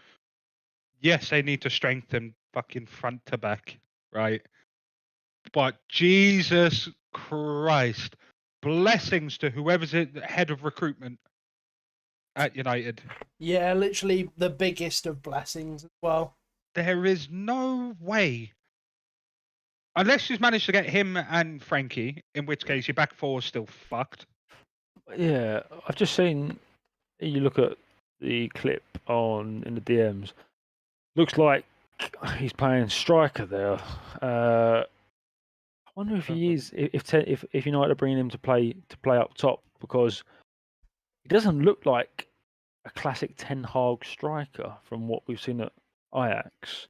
yes, they need to strengthen fucking front to back, right? But Jesus Christ, blessings to whoever's the head of recruitment at United. Yeah, literally the biggest of blessings as well. There is no way, unless you've managed to get him and Frankie, in which case your back four is still fucked. Yeah, I've just seen. You look at the clip in the DMs. Looks like he's playing striker there. I wonder if he is. If United are bringing him to play up top, because he doesn't look like a classic Ten Hag striker from what we've seen at Ajax.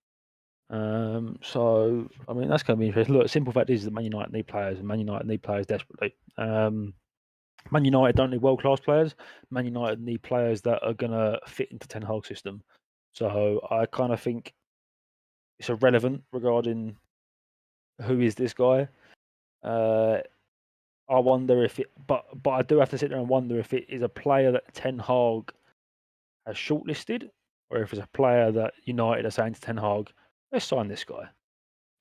So I mean that's going to be interesting. Look, the simple fact is that Man United need players, and Man United need players desperately. Man United don't need world-class players. Man United need players that are going to fit into Ten Hag's system. So I kind of think it's irrelevant regarding who is this guy. I wonder if it, but I do have to sit there and wonder if it is a player that Ten Hag has shortlisted, or if it's a player that United are saying to Ten Hag, let's sign this guy.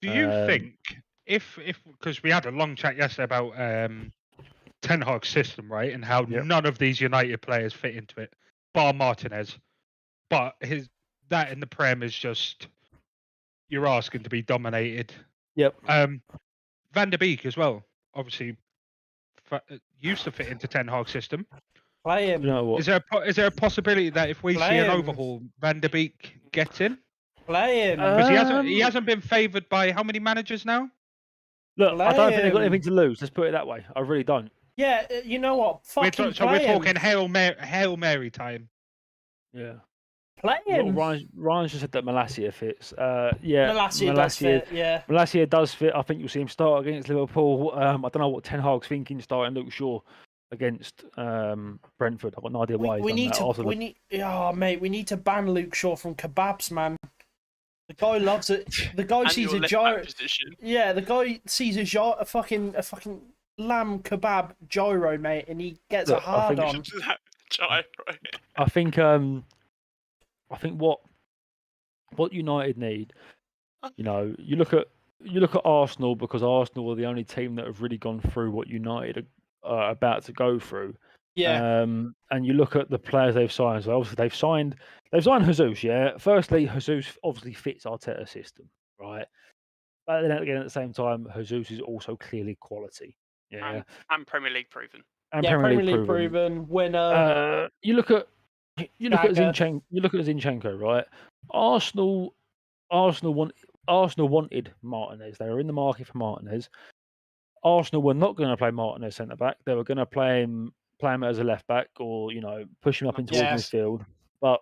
Do you think if because we had a long chat yesterday about Ten Hag's system, right, and how none of these United players fit into it, bar Martinez, but that in the Prem is just you're asking to be dominated. Yep. Van der Beek as well, obviously used to fit into Ten Hag's system. Play him. You know what? Is there a possibility that if we Play see an him. overhaul, Van der Beek gets in? Play him. Because he hasn't been favoured by how many managers now? Look, I don't think they've got anything to lose. Let's put it that way. I really don't. Yeah, you know what? We're talking Hail Mary time. Yeah. Play him. Ryan's just said that Malacia fits. Yeah, Malacia does fit. Yeah, Malacia does fit. I think you'll see him start against Liverpool. I don't know what Ten Hag's thinking starting Luke Shaw against Brentford. I've got no idea why. We need to ban Luke Shaw from kebabs, man. The guy loves it. The guy sees a gyro. Yeah, the guy sees a fucking lamb kebab gyro, mate, and he gets a hard on. I think what United need, you look at Arsenal, because Arsenal are the only team that have really gone through what United are about to go through. Yeah. And you look at the players they've signed. So obviously they've signed Jesus. Yeah. Firstly, Jesus obviously fits Arteta's system, right? But then again, at the same time, Jesus is also clearly quality. Yeah. And Premier League proven. And Premier League proven winner. You look at Zinchenko. You look at Zinchenko, right? Arsenal wanted Martinez. They were in the market for Martinez. Arsenal were not going to play Martinez centre back. They were going to play him as a left back, or push him up into midfield. But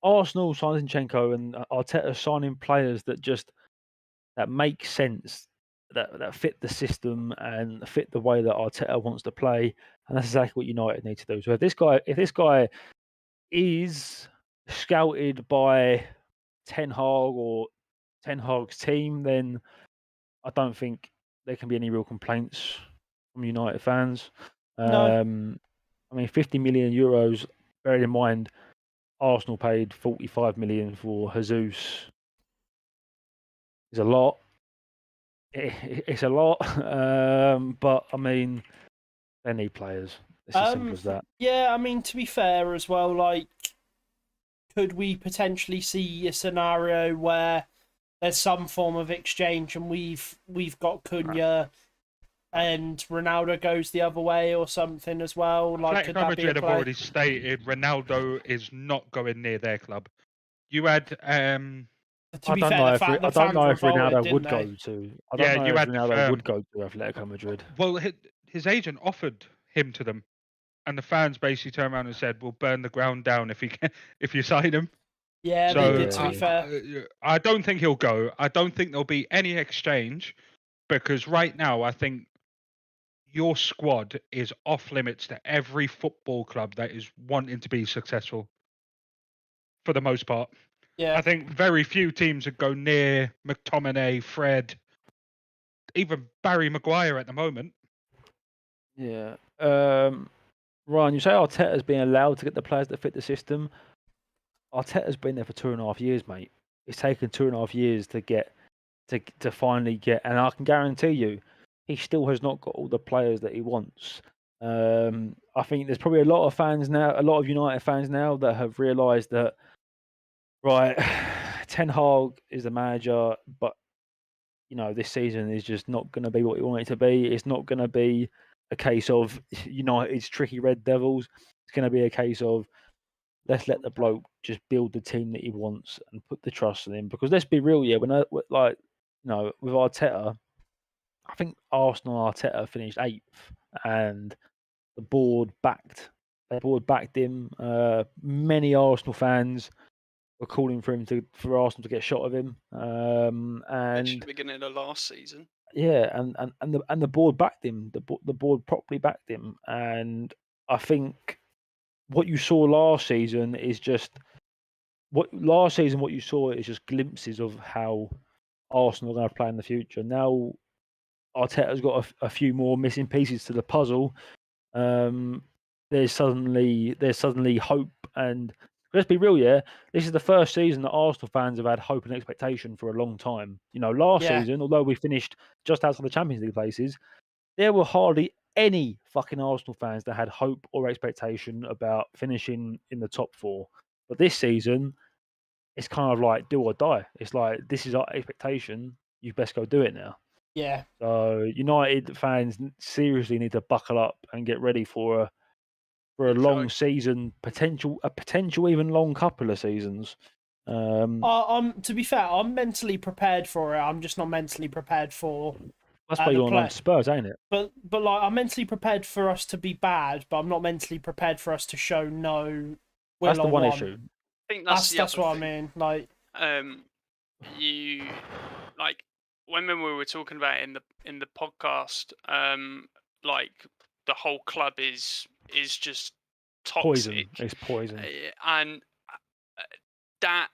Arsenal signed Zinchenko, and Arteta signing players that make sense, that fit the system and fit the way that Arteta wants to play, and that's exactly what United need to do. So if this guy is scouted by Ten Hag or Ten Hag's team, then I don't think there can be any real complaints from United fans. No. I mean, 50 million euros. Bearing in mind, Arsenal paid 45 million for Jesus. It's a lot. It's a lot. But I mean, they need players. It's as simple as that. Yeah, I mean, to be fair as well, like, could we potentially see a scenario where there's some form of exchange and we've got Cunha and Ronaldo goes the other way or something as well? Like, Atletico Madrid have already stated Ronaldo is not going near their club. You had I don't know if Ronaldo would go to. I don't know if Ronaldo would go to Atletico Madrid. Well, his agent offered him to them, and the fans basically turned around and said, "We'll burn the ground down if you sign him." Yeah, so, they did, to be fair. I don't think he'll go. I don't think there'll be any exchange, because right now I think your squad is off limits to every football club that is wanting to be successful, for the most part. Yeah. I think very few teams would go near McTominay, Fred, even Barry Maguire at the moment. Yeah. Ryan, you say Arteta's being allowed to get the players that fit the system. Arteta's been there for 2.5 years, mate. It's taken 2.5 years to finally get, and I can guarantee you, he still has not got all the players that he wants. I think there's probably a lot of United fans now that have realised that, right, Ten Hag is the manager, but this season is just not going to be what he wanted it to be. It's not going to be a case of United's tricky Red Devils. It's going to be a case of, let's let the bloke just build the team that he wants and put the trust in him. Because let's be real, with Arteta, I think Arsenal and Arteta finished 8th, and the board backed him. Many Arsenal fans were calling for Arsenal to get a shot of him. And at the beginning of last season. Yeah, and the board backed him. The board properly backed him, and I think what you saw last season is just what you saw is just glimpses of how Arsenal are going to play in the future. Now Arteta's got a few more missing pieces to the puzzle. There's suddenly hope, and let's be real, yeah. This is the first season that Arsenal fans have had hope and expectation for a long time. Last season, although we finished just outside the Champions League places, there were hardly any fucking Arsenal fans that had hope or expectation about finishing in the top 4. But this season, it's kind of like do or die. It's like, this is our expectation. You best go do it now. Yeah. So United fans seriously need to buckle up and get ready for a long season, a potential even long couple of seasons. To be fair, I'm mentally prepared for it. I'm just not mentally prepared for. That's why you're on Spurs, ain't it? But like, I'm mentally prepared for us to be bad, but I'm not mentally prepared for us to show no. That's the one issue. I think that's what I mean. Like, you like when we were talking about it in the podcast, like the whole club is just toxic. Poison. It's poison. And that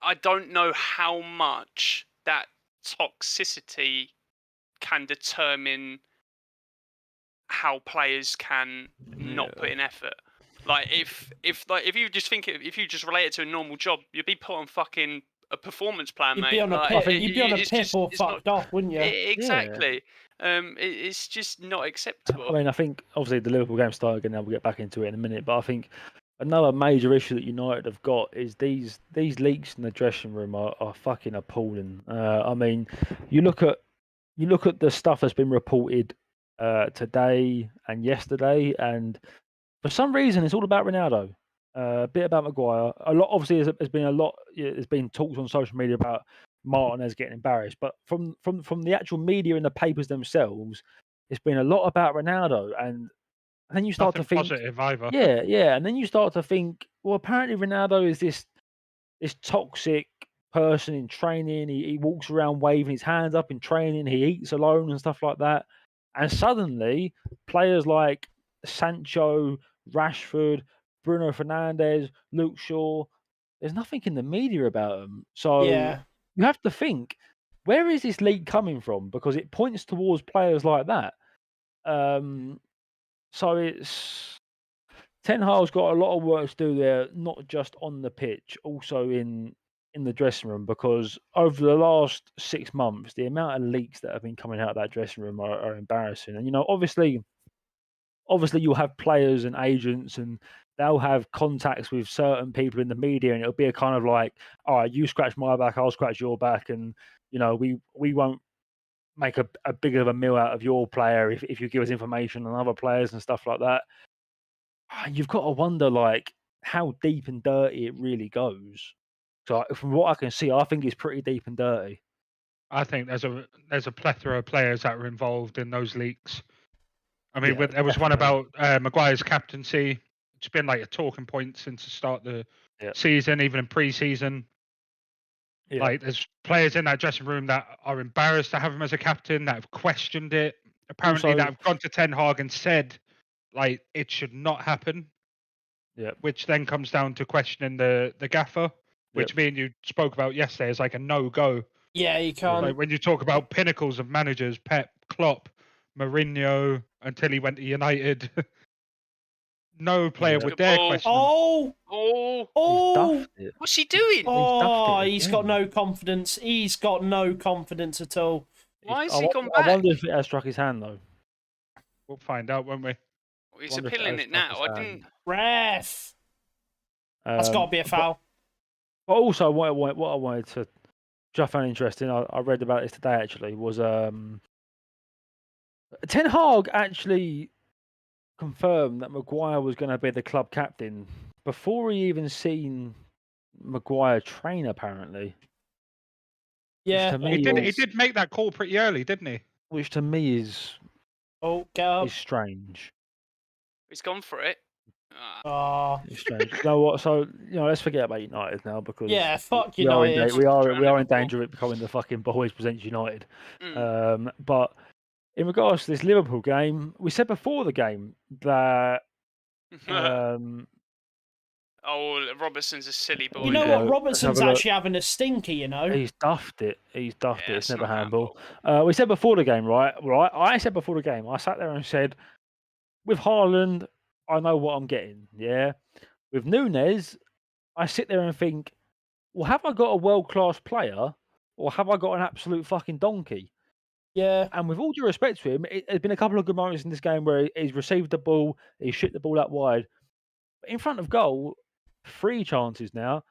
I don't know how much that toxicity can determine how players can not put in effort. Like if you just if you just relate it to a normal job, you'd be put on fucking a performance plan, mate. You'd be on a pip. You'd be on a pip or fucked off, wouldn't you? Exactly. Yeah. It's just not acceptable. I mean, I think obviously the Liverpool game started again. Now we'll get back into it in a minute. But I think another major issue that United have got is these leaks in the dressing room are fucking appalling. I mean, you look at the stuff that's been reported today and yesterday, and for some reason it's all about Ronaldo. A bit about Maguire. A lot, obviously, there's been a lot. There's been talks on social media about Martinez getting embarrassed, but from the actual media and the papers themselves, it's been a lot about Ronaldo. And then you start to think positive either. Yeah, and then you start to think, well, apparently Ronaldo is this toxic person in training. He walks around waving his hands up in training. He eats alone and stuff like that. And suddenly, players like Sancho, Rashford, Bruno Fernandes, Luke Shaw, there's nothing in the media about them. So you have to think, where is this league coming from? Because it points towards players like that. So it's Ten Hag's got a lot of work to do there, not just on the pitch, also in the dressing room, because over the last 6 months, the amount of leaks that have been coming out of that dressing room are embarrassing. And obviously you'll have players and agents, and they'll have contacts with certain people in the media, and it'll be a kind of like, all right, you scratch my back, I'll scratch your back, and we won't make a bigger of a meal out of your player if you give us information on other players and stuff like that. You've got to wonder, like, how deep and dirty it really goes. So from what I can see, I think it's pretty deep and dirty. I think there's a plethora of players that are involved in those leaks. I mean, there was one about Maguire's captaincy. It's been like a talking point since the start of the season, even in pre-season. Yeah. Like, there's players in that dressing room that are embarrassed to have him as a captain, that have questioned it. Apparently, that have gone to Ten Hag and said, like, it should not happen. Yeah. Which then comes down to questioning the gaffer, which me and you spoke about yesterday as like a no-go. Yeah, you can't. Like, when you talk about pinnacles of managers, Pep, Klopp, Mourinho, until he went to United, no player would dare question. What's he doing? He's got no confidence. He's got no confidence at all. Why has he gone back? I wonder if it has struck his hand, though. We'll find out, won't we? He's appealing it now. I didn't. Ref. That's got to be a foul. But also, what I wanted to, which I found interesting, I read about this today actually, was Ten Hag actually confirmed that Maguire was going to be the club captain before he even seen Maguire train, apparently. Yeah, he did make that call pretty early, didn't he? Which to me is strange. He's gone for it. It's strange. You know what? So let's forget about United now, because fuck United. We are in danger of it becoming the fucking Bhoys presents United. But in regards to this Liverpool game, we said before the game that Robertson's a silly boy. You know what? Robertson's actually having a stinker, He's duffed it. It's never handball. We said before the game, right? I said before the game, I sat there and said, with Haaland, I know what I'm getting. Yeah. With Núñez, I sit there and think, well, have I got a world-class player or have I got an absolute fucking donkey? Yeah. And with all due respect to him, there's been a couple of good moments in this game where he's received the ball, he's shit the ball out wide. But in front of goal, 3 chances now,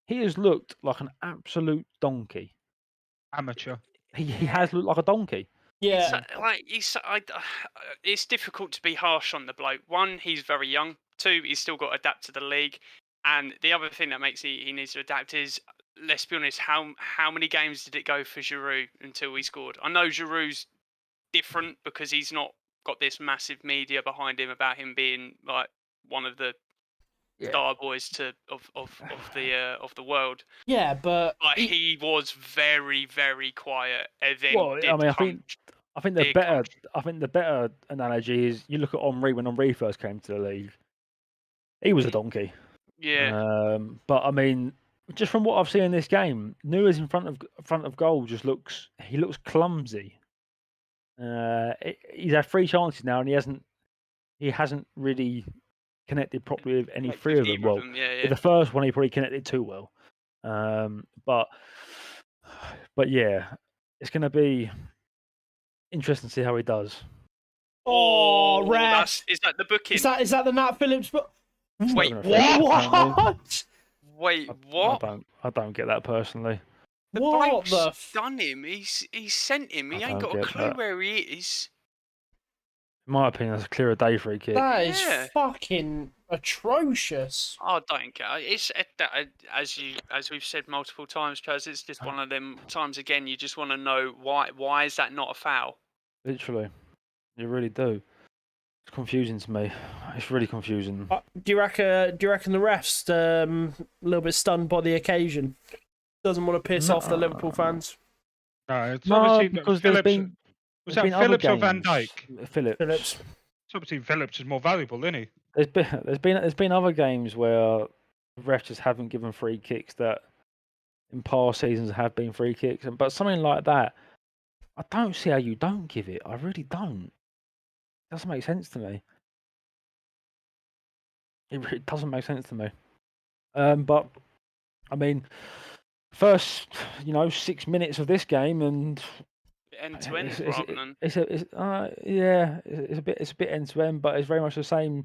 he has looked like an absolute donkey. Amateur. He has looked like a donkey. Yeah. It's difficult to be harsh on the bloke. One, he's very young. 2, he's still got to adapt to the league. And the other thing that makes he needs to adapt is, let's be honest, how many games did it go for Giroud until he scored? I know Giroud's different because he's not got this massive media behind him about him being like one of the star boys of the world. Yeah, but he was very, very quiet. And then I think the better analogy is you look at Henry when Henry first came to the league. He was a donkey. Yeah. But I mean, just from what I've seen in this game, Neuer's in front of goal just looks clumsy. He's had 3 chances now, and he hasn't really connected properly with any 3 of them. Well, the first one he probably connected too well. But yeah, it's going to be interesting to see how he does. Oh, ref! Is that the booking? Is that the Nat Phillips book? Wait, what? Wait, what? I don't get that personally. What the done him? He's sent him. He ain't got a clue where he is. In my opinion, that's a clear day free kick. That is fucking atrocious. I don't care. It's as we've said multiple times, Chaz. It's just one of them times again. You just want to know why is that not a foul? Literally, you really do. It's confusing to me. It's really confusing. Do you reckon the refs a little bit stunned by the occasion? Doesn't want to piss off the Liverpool fans. No, it's obviously because Phillips. Was that Phillips or Van Dijk? Phillips. It's obviously Phillips is more valuable, isn't he? There's been other games where refs just haven't given free kicks that in past seasons have been free kicks, but something like that, I don't see how you don't give it. I really don't. It doesn't make sense to me. It really doesn't make sense to me. But I mean, first 6 minutes of this game and end to end rather than it's a bit end to end, but it's very much the same.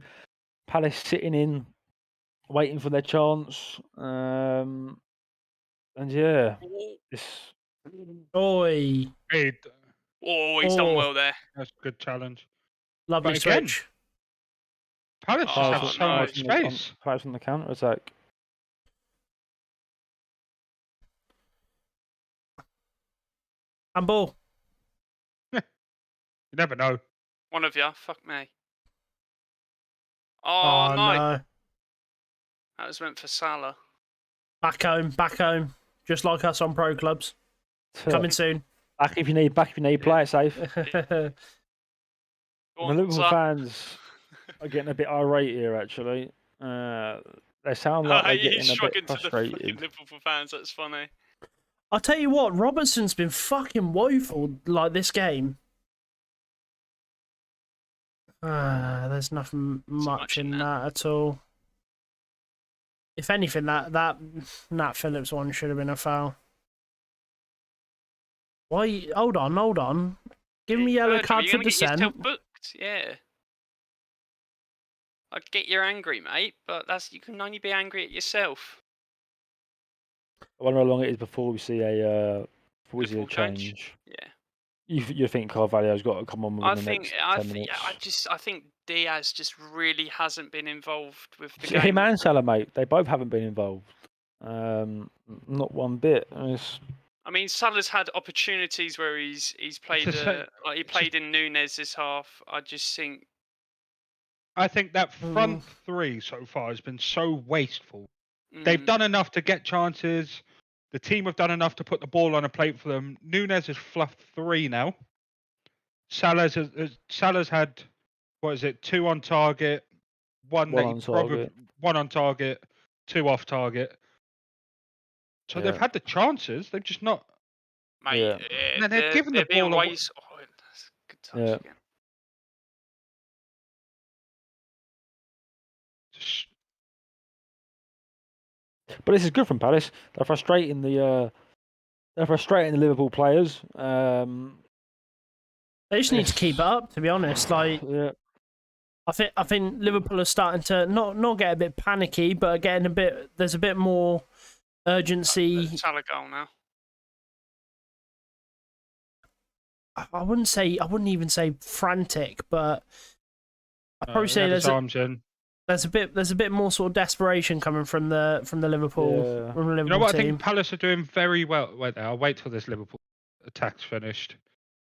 Palace sitting in, waiting for their chance, and yeah, it's oi. He's done well there. That's a good challenge. Lovely switch. Palace just have so much space. Palace on the counter attack. Handball. You never know. One of you, fuck me. Oh no. That was meant for Salah. Back home. Just like us on pro clubs. Coming soon. Back if you need, play it safe. The Liverpool fans are getting a bit irate here, actually. They sound like they're getting a bit frustrated. To the Liverpool fans, that's funny. I'll tell you what, Robertson's been fucking woeful like this game. There's nothing much in that at all. If anything, that Nat Phillips one should have been a foul. Why? Hold on. Give me yellow card for dissent. You're booked, yeah. I get you're angry, mate, but you can only be angry at yourself. I wonder how long it is before we see a change. Yeah. You think Carvalho's got to come on within the next 10 minutes? I think Diaz just really hasn't been involved with the game. Him and Salah, mate, they both haven't been involved. Not one bit. I mean, Salah's had opportunities where he's played he played in Núñez this half. I think that front three so far has been so wasteful. They've done enough to get chances. The team have done enough to put the ball on a plate for them. Núñez has fluffed 3 now. Salah's had, 2 on target, one on target, 2 off target. So they've had the chances. They've just not. Mate, and they've given the ball away. That's a good touch again. But this is good from Palace. They're frustrating the Liverpool players. They just need to keep it up, to be honest. Like, Yeah. I think Liverpool are starting to not get a bit panicky, but getting a bit. There's a bit more urgency. Salah goal now. I wouldn't even say frantic, but I'd probably say there's a bit more sort of desperation coming from the Liverpool from the Liverpool You know what? team. I think Palace are doing very well. Wait, I'll wait till this Liverpool attack's finished.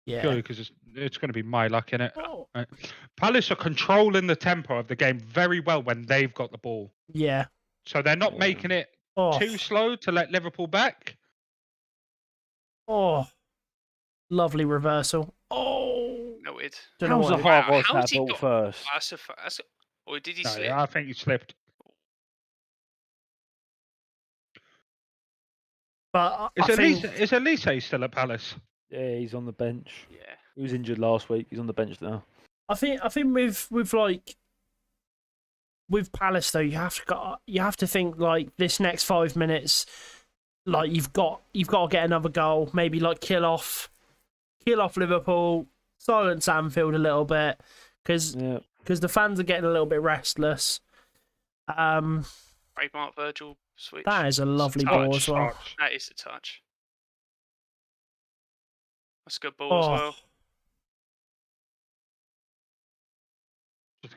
Yeah. Purely because it's going to be my luck in it. Oh. Right. Palace are controlling the tempo of the game very well when they've got the ball. Yeah. So they're not making it too slow to let Liverpool back. Oh, lovely reversal. Oh, no, it. How's the hard watch that ball first? Or did he No, slip? yeah, I think he slipped. But Is Elise still at Palace? Yeah, he's on the bench. Yeah. He was injured last week. He's on the bench now. I think with Palace though, you have to think like this next 5 minutes, like you've got to get another goal, maybe like kill off Liverpool, silence Anfield a little bit, because the fans are getting a little bit restless. Trademark Virgil switch. That is a lovely ball as well. That is a touch. That's a good ball as well.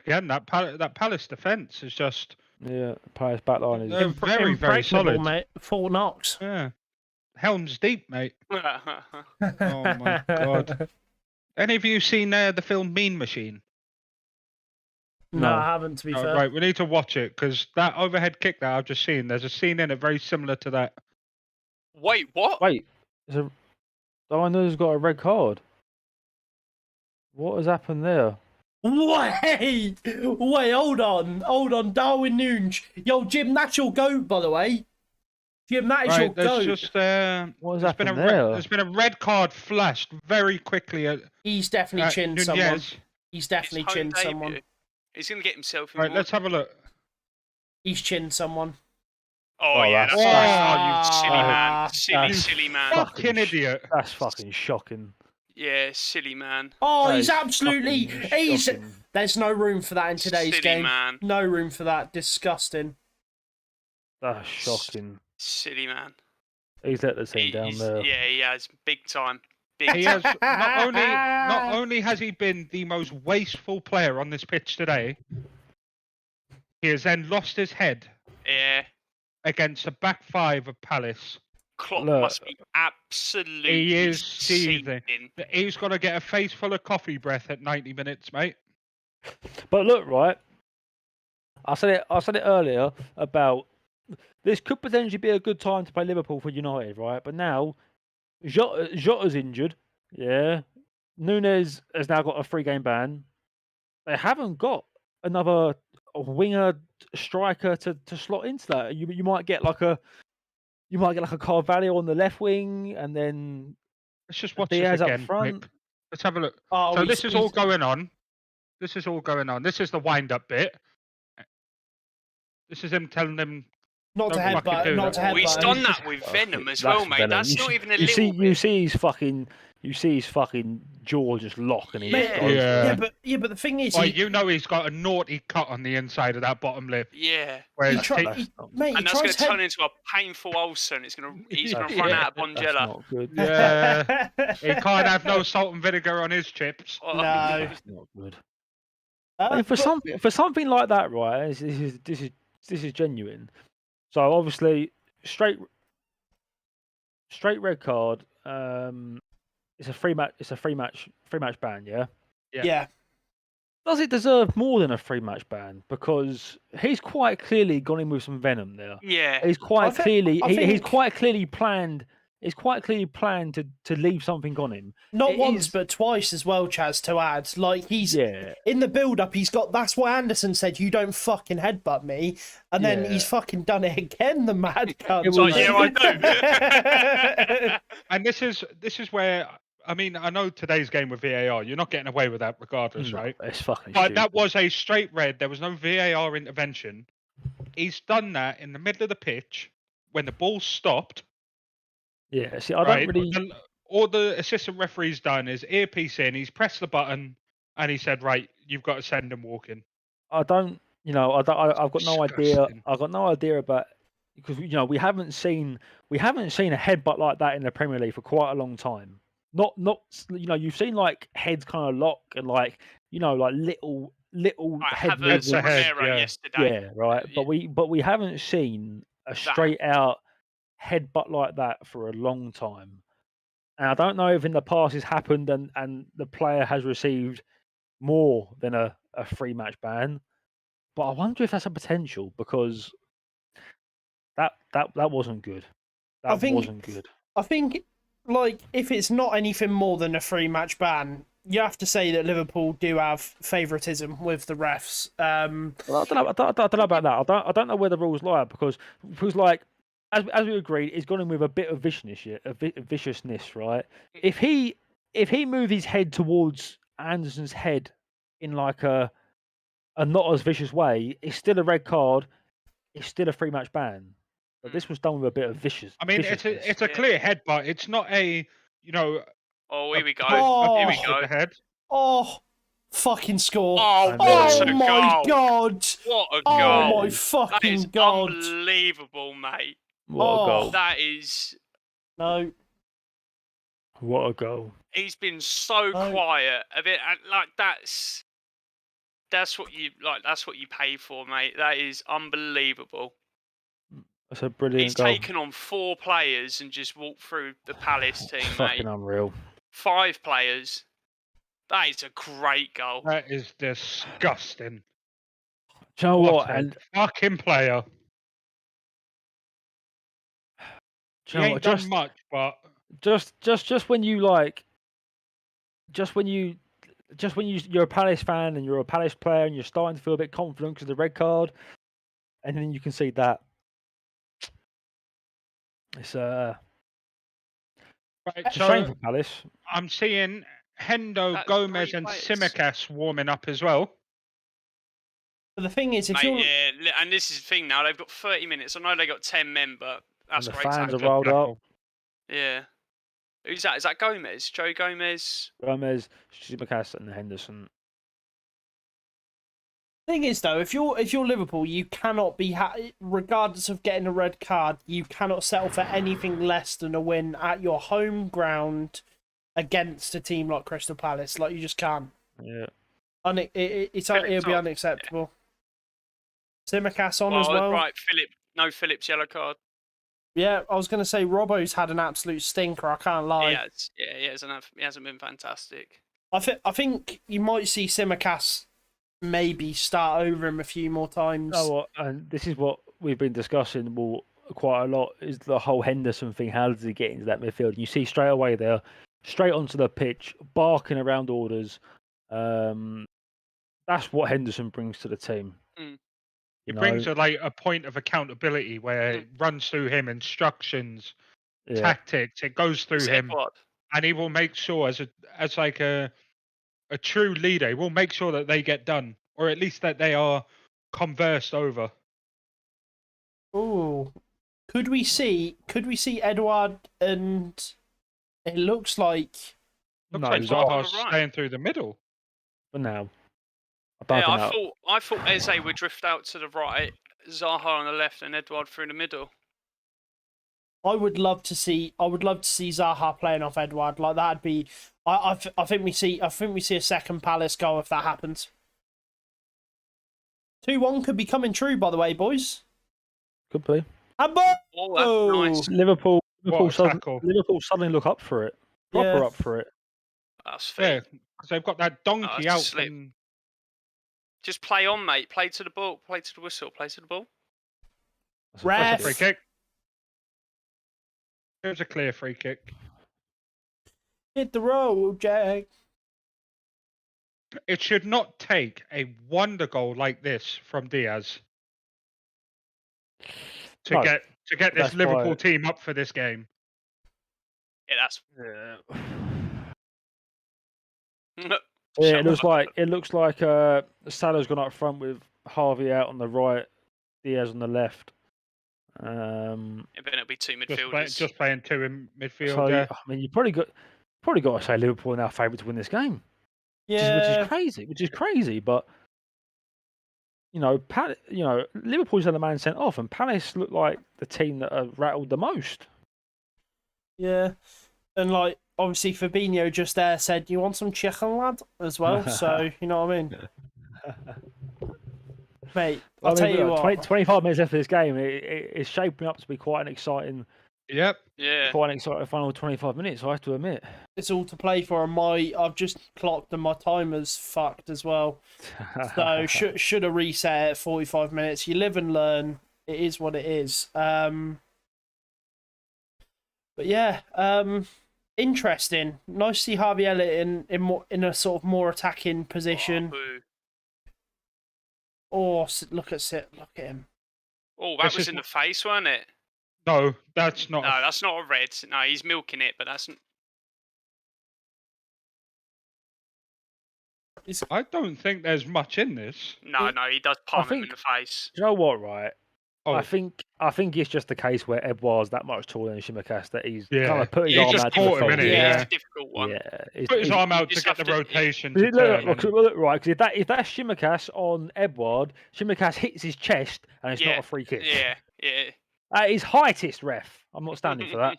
Again, that Palace defence is just Palace backline is very, very solid, mate. 4 knocks. Yeah, Helm's Deep, mate. Oh my god! Any of you seen the film Mean Machine? No, I haven't. To be fair, right, we need to watch it because that overhead kick that I've just seen. There's a scene in it very similar to that. Wait, what? Wait, Dino's got a red card. What has happened there? Wait, hold on, Darwin Nunes. Yo, Jim, that's your goat, by the way. Jim, that is your goat. Just, what has happened there? There's been a red card flashed very quickly. He's definitely chinned someone. He's definitely chinned someone. He's going to get himself in. Right, let's have a look. He's chinned someone. Oh, yeah, that's right. You silly man. Fucking idiot. That's fucking shocking. Yeah, silly man. Oh, he's absolutely... There's no room for that in today's game. Man. No room for that. Disgusting. That's shocking. Silly man. He's let the team down there. Yeah, he has. Big time. He has not only has he been the most wasteful player on this pitch today, he has then lost his head. Yeah. Against the back 5 of Palace. Klopp must be absolutely He is seething. seething. He's got to get a face full of coffee breath at 90 minutes, mate. But look, right. I said it earlier about this could potentially be a good time to play Liverpool for United, right? But now Jota's injured. Yeah. Nunes has now got a 3-game ban. They haven't got another winger striker to slot into that. You might get like a Carvalho on the left wing, and then let's just watch Diaz this again. up front. Nick. Let's have a look. Oh, so this is all going on. This is the wind-up bit. This is him telling them not to headbutt. Not to headbutt. He's done that with Venom as well, mate. Venom. That's not even a little bit. You see his fucking jaw just lock, and but the thing is, he's got a naughty cut on the inside of that bottom lip. Yeah. And that's going to turn into a painful ulcer, and he's going to run out of Bonjela. Yeah. He can't have no salt and vinegar on his chips. No, that's not good. For something like that, right? This is genuine. So obviously, straight red card. It's a free match ban. Yeah. Does it deserve more than a 3-match ban? Because he's quite clearly gone in with some venom there. Yeah. He's quite clearly planned. It's quite clearly planned to leave something on him. Not once, but twice as well, Chaz, to add. Like, he's in the build-up, he's got... That's why Anderson said, you don't fucking headbutt me. And then he's fucking done it again, the mad cunt. I do. And this is where... I mean, I know today's game with VAR, you're not getting away with that regardless, right? It's fucking But that was a straight red. There was no VAR intervention. He's done that in the middle of the pitch. when the ball stopped. Yeah, see, I don't really. All the assistant referee's done is earpiece in. He's pressed the button and he said, "Right, you've got to send him walking." I don't. I've got no idea. Disgusting. I've got no idea about because we haven't seen a headbutt like that in the Premier League for quite a long time. Not you've seen like heads kind of lock and like little head Havertz and head, Romero yesterday. Yeah, right. But we haven't seen a straight out headbutt like that for a long time. And I don't know if in the past it's happened and the player has received more than a 3-match ban. But I wonder if that's a potential because that wasn't good. Wasn't good. I think like if it's not anything more than a 3-match ban, you have to say that Liverpool do have favouritism with the refs. Well, I don't know about that. I don't know where the rules lie because like as we agreed, he's gone in with a bit of viciousness, right? If he moved his head towards Anderson's head in like a not as vicious way, it's still a red card. It's still a 3-match ban. But this was done with a bit of vicious. I mean, it's a clear headbutt. It's not a Oh, here we go. Oh, here we go. The head. Oh, fucking score! Oh, oh what a my goal. god! What a Oh goal! my fucking that is god! Unbelievable, mate. What a goal! That is. No. What a goal! He's been so quiet. A bit like that's what you like. That's what you pay for, mate. That is unbelievable. That's a brilliant He's goal. taken on 4 players and just walked through the Palace team, Fucking mate. unreal. 5 players. That is a great goal. That is disgusting. Do you know what? And fucking player. Do you know ain't done much, but just when you like, you're a Palace fan and you're a Palace player and you're starting to feel a bit confident because of the red card, and then you can see that. It's right, a shame for Palace. I'm seeing Hendo, Gomez, and Tsimikas warming up as well. But the thing is, if Mate, yeah, and this is the thing now, they've got 30 minutes. I know they got 10 men, but that's and the great. fans are rolled up. Yeah. Who's that? Is that Gomez? Joe Gomez? Gomez, Tsimikas, and Henderson. Thing is, though, if you're Liverpool, you cannot be regardless of getting a red card, you cannot settle for anything less than a win at your home ground against a team like Crystal Palace. Like, you just can't. Yeah. It'll be unacceptable. Yeah. Tsimikas on as well. Right, Phillips yellow card. Yeah, I was going to say Robbo's had an absolute stinker. I can't lie. He hasn't been fantastic. I think you might see Tsimikas maybe start over him a few more times. Oh, what? And this is what we've been discussing quite a lot, is the whole Henderson thing. How does he get into that midfield? You see straight away there, straight onto the pitch, barking around orders. That's what Henderson brings to the team. He brings a point of accountability where it runs through him, instructions, tactics. It goes through him, and he will make sure, as a true leader, he will make sure that they get done, or at least that they are conversed over. Oh, could we see Edouard, and it looks like Zaha's staying through the middle. For now. I thought Eze would drift out to the right, Zaha on the left, and Edouard through the middle. I would love to see Zaha playing off Edouard. Like, that'd be. I think we see a second Palace goal if that happens. 2-1 could be coming true, by the way, boys. Could be. Oh, that's nice. Liverpool suddenly look up for it. Proper up for it. That's fair. Yeah, because they've got that donkey out. Just play on, mate. Play to the ball. Play to the whistle. Play to the ball. Ref. Free kick. Here's a clear free kick. Hit the road, Jack. It should not take a wonder goal like this from Diaz to get this Liverpool team up for this game. Yeah, Yeah, it looks like Salah's gone up front with Harvey out on the right, Diaz on the left. Yeah, but it'll be two Just, midfielders. just playing two in midfield. So Yeah. I mean, you probably got to say Liverpool are now favourite to win this game. Yeah, Which is crazy. But Liverpool's had a man sent off, and Palace look like the team that have rattled the most. yeah, and like obviously Fabinho just there said, "You want some chicken, lad?" as well. So you know what I mean, mate. I'll tell you what. 25 minutes left of this game, it's shaping up to be quite an exciting. Yep. Yeah. Quite an exciting final 25 minutes, I have to admit. It's all to play for, and I've just clocked and my timer's fucked as well. So should have reset at 45 minutes. You live and learn. It is what it is. But yeah, interesting. Nice to see Harvey Elliott in a sort of more attacking position. Look at him. Oh, that was in the face, wasn't it? No, that's not. No, that's not a red. No, he's milking it, but that's. I don't think there's much in this. No, he does palm him in the face. Do you know what, right? Oh. I think it's just the case where Edouard's that much taller than Shimikas that he's kind of put his arm out to the front. It's a difficult one. Yeah, put his arm out to get the rotation. Look, right, because if that's Shimikas on Edouard, Shimikas hits his chest and it's not a free kick. Yeah. At his heightest, ref. I'm not standing for that.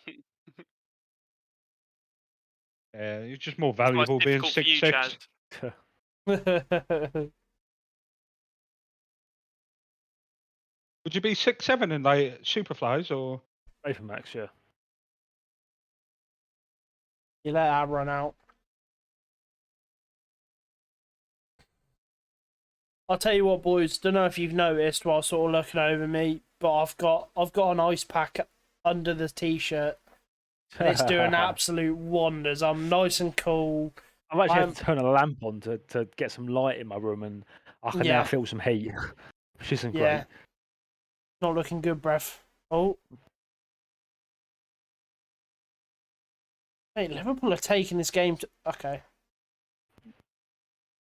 Yeah, he's just more valuable being 6'6". Would you be 6'7" in like Superflies or? Paper Max, yeah. You let that run out. I'll tell you what, boys. Don't know if you've noticed while sort of looking over me, but I've got an ice pack under the t-shirt. And it's doing absolute wonders. I'm nice and cool. I've actually had to turn a lamp on to get some light in my room, and I can now feel some heat, which isn't great. Not looking good, bruv. Oh. Hey, Liverpool are taking this game to... Okay.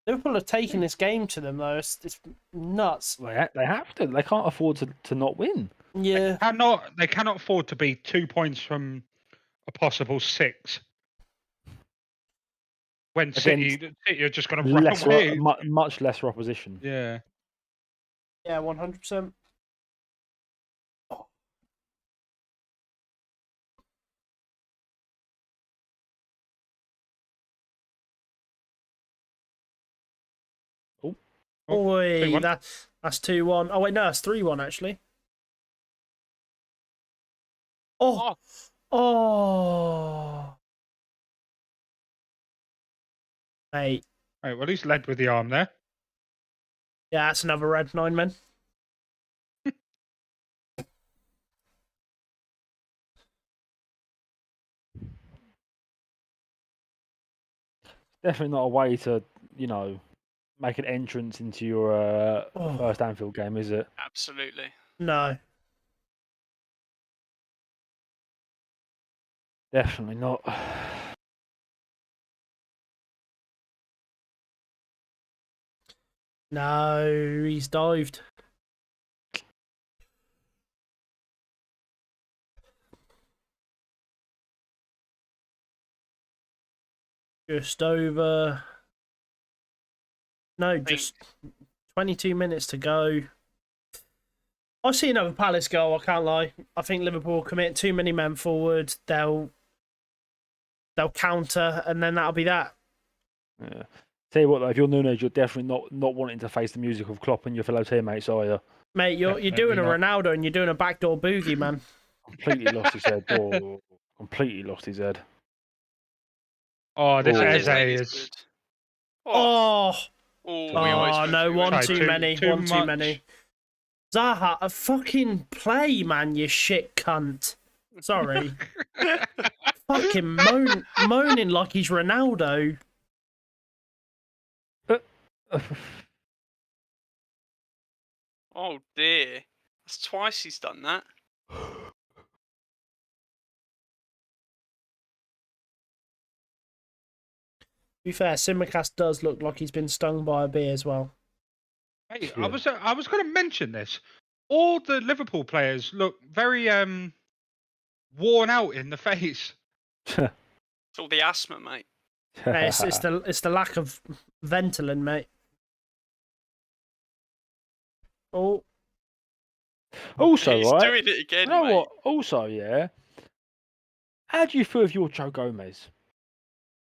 Liverpool are taking this game to them, though. It's nuts. They have to. They can't afford to not win. Yeah. They cannot afford to be 2 points from a possible 6. When City are just going to run away. Much less opposition. Yeah. Yeah, 100%. Oi, that's 2-1. Oh wait, no, that's 3-1 actually. Oh. Mate. Right, well, he's led with the arm there. Yeah, that's another red 9 men. Definitely not a way to, make an entrance into your first Anfield game, is it? Absolutely. No. Definitely not. No, he's dived. Just over. No, just 22 minutes to go. I see another Palace goal, I can't lie. I think Liverpool commit too many men forward. They'll counter, and then that'll be that. Yeah. Tell you what, though, if you're Nunes, you're definitely not wanting to face the music of Klopp and your fellow teammates, are you? Mate, you're doing a Ronaldo and you're doing a backdoor boogie, man. Completely lost his head. Oh, completely lost his head. Oh, this Eze is... Oh, no, one too many. One too many. Zaha, a fucking play, man, you shit cunt. Sorry. Fucking moaning like he's Ronaldo. Oh dear. That's twice he's done that. To be fair, Simicast does look like he's been stung by a bee as well. Hey, I was going to mention this. all the Liverpool players look very worn out in the face. It's all the asthma, mate. Mate, it's the lack of Ventolin, mate. Oh, Also, He's right? doing it again, You know mate. what? Also, yeah. How do you feel if you're Joe Gomez?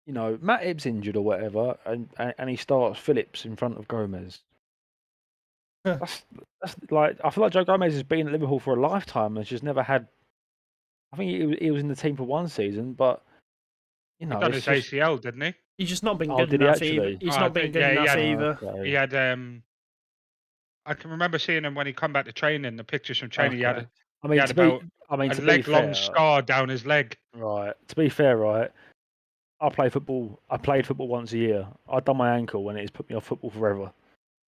You know, Matip's injured or whatever, and he starts Phillips in front of Gomez. That's like, I feel like Joe Gomez has been at Liverpool for a lifetime and has just never had. I think he was in the team for one season, but you know, He done it's his just, ACL, didn't he? he's just not been Oh, good did he enough either. actually? He's Oh, I not been think- good yeah, he enough had- either. Okay. He had I can remember seeing him when he come back to training. The pictures from training, he had Okay. he had about a to be leg-long fair, scar down his leg. right? To be fair, right? I played football once a year. I'd done my ankle and it's put me off football forever.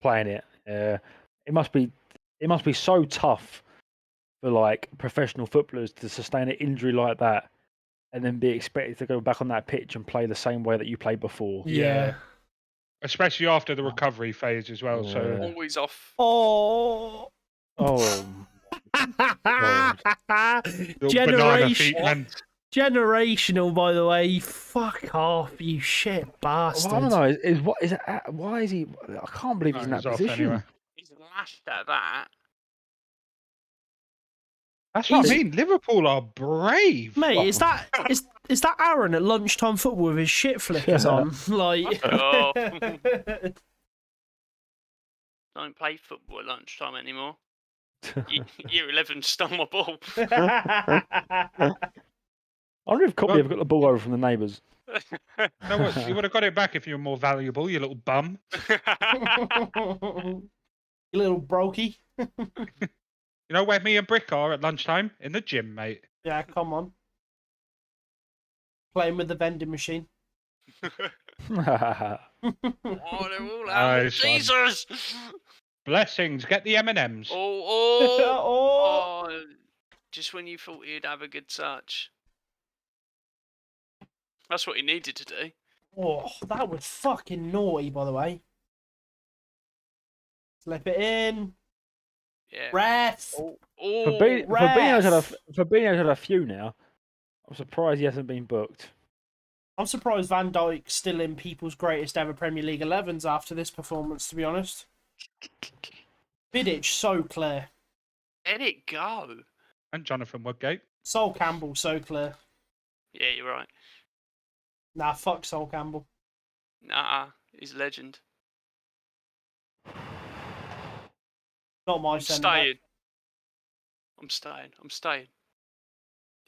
Playing it, it must be so tough for like professional footballers to sustain an injury like that and then be expected to go back on that pitch and play the same way that you played before. Yeah. Especially after the recovery phase as well. So Yeah. Always off. Oh. Oh, God. little banana feet, Generation, man. generational, by the way. Fuck off, you shit bastard. Well, I don't know. Is what is it? Why is he? I can't believe he's in that He's off position. anyway. He's lashed at that. That's what I He's- mean. Liverpool are brave. Mate, is that Aaron at lunchtime football with his shit flickers on? Like, Oh. Don't play football at lunchtime anymore. Year 11 stole my ball. I wonder if Copley have got the ball over from the neighbours. You know what? You would have got it back if you were more valuable, you little bum. you little brokey. You know where me and Brick are at lunchtime? In the gym, mate. Yeah, come on. Playing with the vending machine. Oh, they're all out. Nice one. Jesus! Blessings. Get the M&Ms. Oh. Just when you thought you'd have a good touch. That's what he needed to do. Oh, that was fucking naughty, by the way. Slip it in. Yeah. Ref. Fabinho's had a few now. I'm surprised he hasn't been booked. I'm surprised Van Dijk's still in people's greatest ever Premier League 11s after this performance, to be honest. Vidic, so clear. Let it go. And Jonathan Woodgate. Sol Campbell, so clear. Yeah, you're right. Nah, fuck Sol Campbell. Nah, he's a legend. Not my I'm centre-back. staying. I'm staying.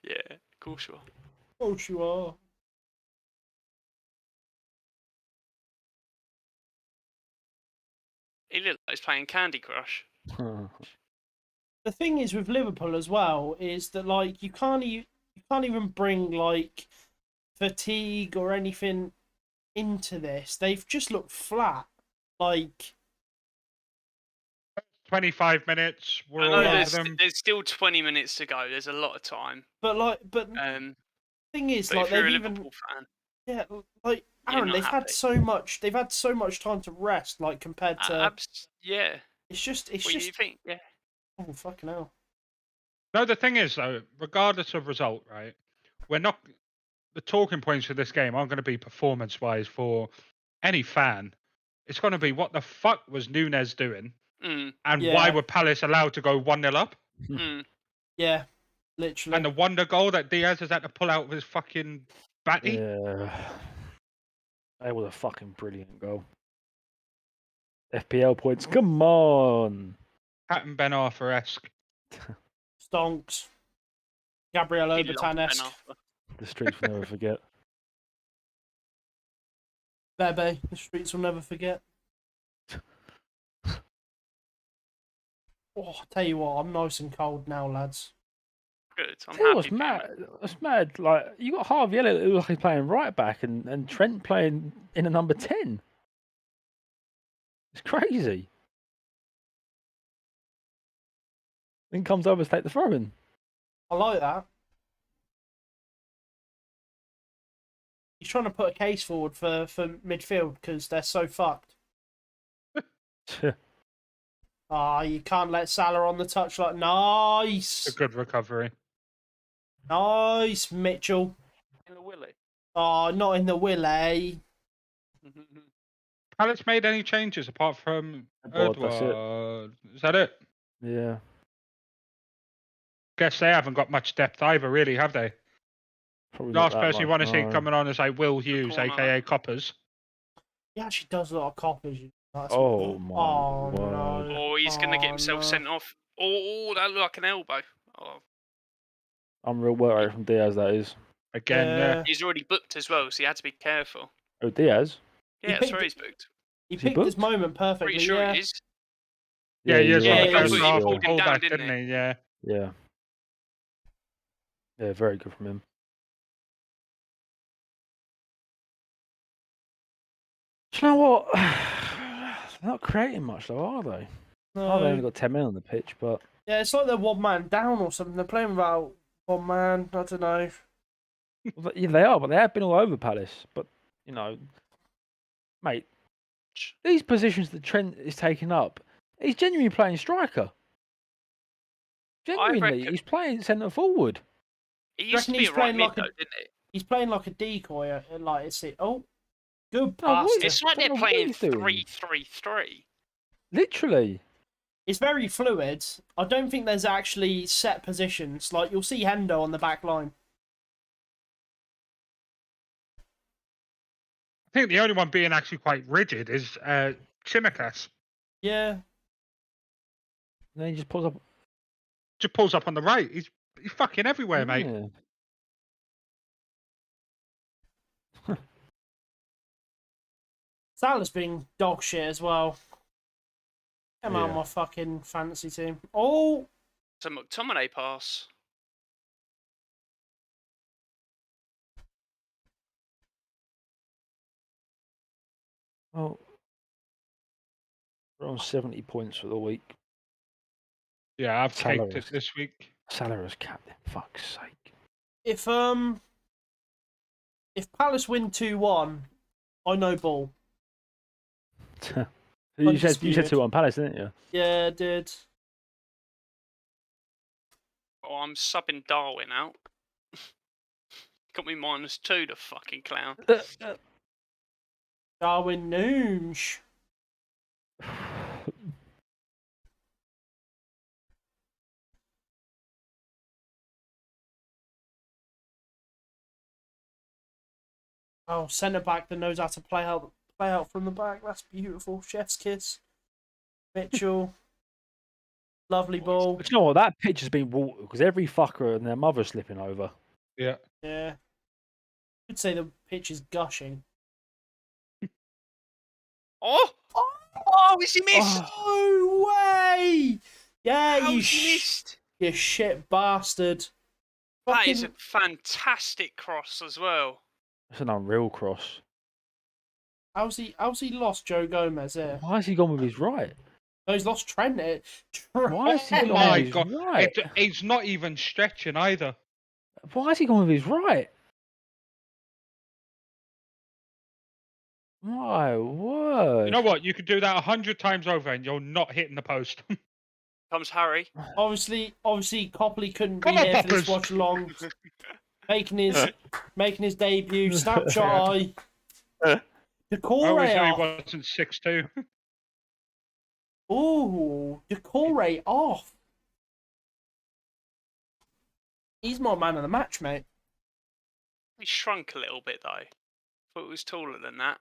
Yeah, of course you are. Oh, you are. He looked like he's playing Candy Crush. The thing is with Liverpool as well is that like you can't even bring like fatigue or anything into this. They've just looked flat. Like 25 minutes. We're I all know over there's, them. there's still 20 minutes to go. There's a lot of time. but thing is But like if you're a they've Liverpool fan, yeah, like You're Aaron, not they've had happy. so much time to rest, like compared to yeah. it's just What do you think? Yeah. oh fucking hell. No, the thing is, though, regardless of result, right, we're not. The talking points for this game aren't going to be performance-wise for any fan. It's going to be what the fuck was Nunes doing, Mm, and Yeah. why were Palace allowed to go 1-0 up, mm. Yeah, literally. and the wonder goal that Diaz has had to pull out of his fucking batty. Yeah. That was a fucking brilliant goal. FPL points. Come on. Patton Ben Arthur-esque. Stonks. Gabriel He loved Ben Obertan-esque. The streets will never forget. Bebe, the streets will never forget. Oh, I tell you what, I'm nice and cold now, lads. Good. I'm Tell you what's happy. mad. It's mad. Like you got Harvey Elliott who looks like he's playing right back, and Trent playing in a number 10. It's crazy. Then comes over to take the throw in. I like that. He's trying to put a case forward for midfield because they're so fucked. Ah, you can't let Salah on the touchline. Nice. A good recovery. Nice, Mitchell. In the Willie. Oh, not in the Willie. Palace made any changes apart from Board, that's it. Edouard? Is that it? Yeah. Guess they haven't got much depth either, really, have they? Probably not Last that person you much, want to see no. coming on is like Will Hughes, corner. aka Coppers. He actually does a lot of coppers. Oh, my Oh, word. no. Oh, he's going to get Oh, himself no. sent off. Oh, that looked like an elbow. Oh, Unreal work rate from Diaz, that is. Again, Yeah. he's already booked as well, so you had to be careful. Oh, Diaz? Yeah, that's picked where it- he's booked. He Is he picked his booked? moment perfectly. Pretty sure Yeah. he is. yeah, he you're is Yeah, on he the got first put- half pulled him down, fullback, didn't didn't he? Yeah. Yeah. Yeah, very good from him. Do you know what? They're not creating much, though, are they? Oh, they only No. got 10 men on the pitch, but Yeah, it's like they're one man down or something. They're playing without one man. I don't know. yeah, they are. But they have been all over Palace. But you know, mate, these positions that Trent is taking up, he's genuinely playing striker. Genuinely, reckon- he's playing centre forward. He used to reckon be he's a right playing mid, like a- though, didn't he? He's playing like a decoy. Like it's it. Oh, good No, what pass. is- It's like don't they're know what playing he's doing. 3-3-3. Literally. It's very fluid. I don't think there's actually set positions. Like you'll see Hendo on the back line. I think the only one being actually quite rigid is Tsimikas. Yeah. And then he just pulls up. Just pulls up on the right. He's fucking everywhere, mate. Yeah. Salah's been dog shit as well. Come on, Yeah. my fucking fantasy team. Oh, It's a McTominay pass. Oh, we're on 70 points for the week. Yeah, I've Salah caked it is- this week. Salah as captain. Fuck's sake. if Palace win 2-1, I know ball. you said Undisputed. 2 on Palace, didn't you? Yeah, dude. Oh, I'm subbing Darwin out. Got me -2, the fucking clown. Darwin Nunes. Oh, centre back that knows how to play out from the back. That's beautiful. Chef's kiss. Mitchell. Lovely ball. But you know what? That pitch has been watered because every fucker and their mother's slipping over. Yeah. Yeah. Could say the pitch is gushing. Oh! Oh, is he missed? No way! Yeah, How's you he missed? you shit bastard. That is a Fucking- fantastic cross as well. That's an unreal cross. How's he lost Joe Gomez here? Why has he gone with his right? No, he's lost Trent here. Why has he Trent. gone My with his God. right? He's not even stretching either. Why has he gone with his right? My word. You know what? You could do that 100 times over and you're not hitting the post. Comes Harry. Obviously, Copley couldn't Come be on, here for this Poppers. watch along. making his debut. Snapshot eye. I Decore always knew he off. wasn't 6'2". Ooh, Decore off. He's my man of the match, mate. He shrunk a little bit though. Thought it was taller than that.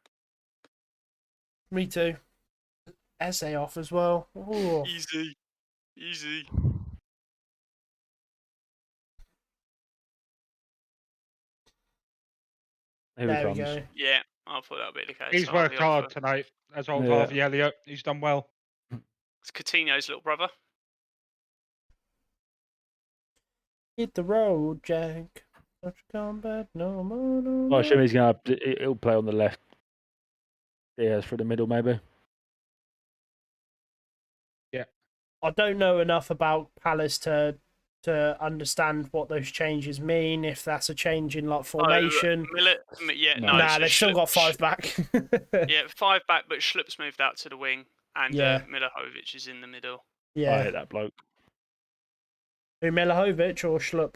Me too. Essay off as well. Ooh. Easy. Easy. Here There he we comes. go. Yeah, I thought that would be the case. He's I'll worked be hard honest. tonight, as old Yeah. Harvey Elliott. He's done well. It's Coutinho's little brother. Hit the road, Jack. Such combat, no more, no Well, I more. assume he'll play on the left. Diaz for the middle, maybe. I don't know enough about Palace to understand what those changes mean. If that's a change in like formation. Yeah, No. no. Nah, so they've still got Schlupp- 5 back. Yeah, 5 back, but Schlupp's moved out to the wing. And Yeah. Milivojevic is in the middle. I Yeah. hate that bloke. Who, Milivojevic or Schlupp?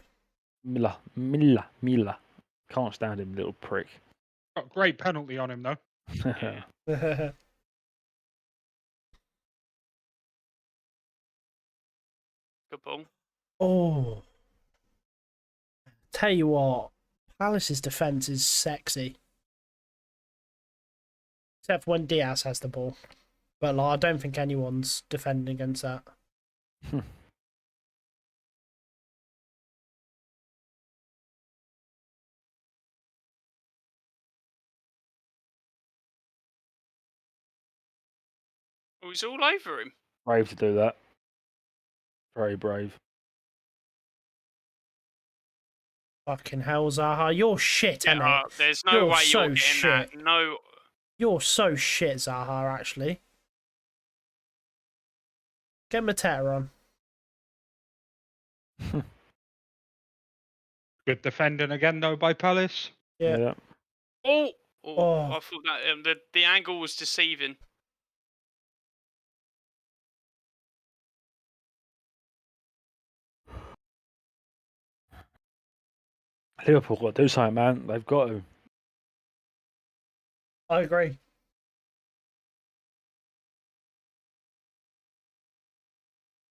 Mila. Can't stand him, little prick. Got great penalty on him though. Yeah. Good ball. Oh. Tell you what, Palace's defence is sexy. Except for when Diaz has the ball. But like, I don't think anyone's defending against that. Oh, he's all over him. Brave to do that. Very brave. Fucking hell, Zaha. You're shit, innit? There's no You're way so you're getting shit. that. No. You're so shit, Zaha, actually. Get Mateta on. Good defending again though by Palace. Yeah. Oh, Oh. I thought that the angle was deceiving. Liverpool got to do something, man. They've got to. I agree.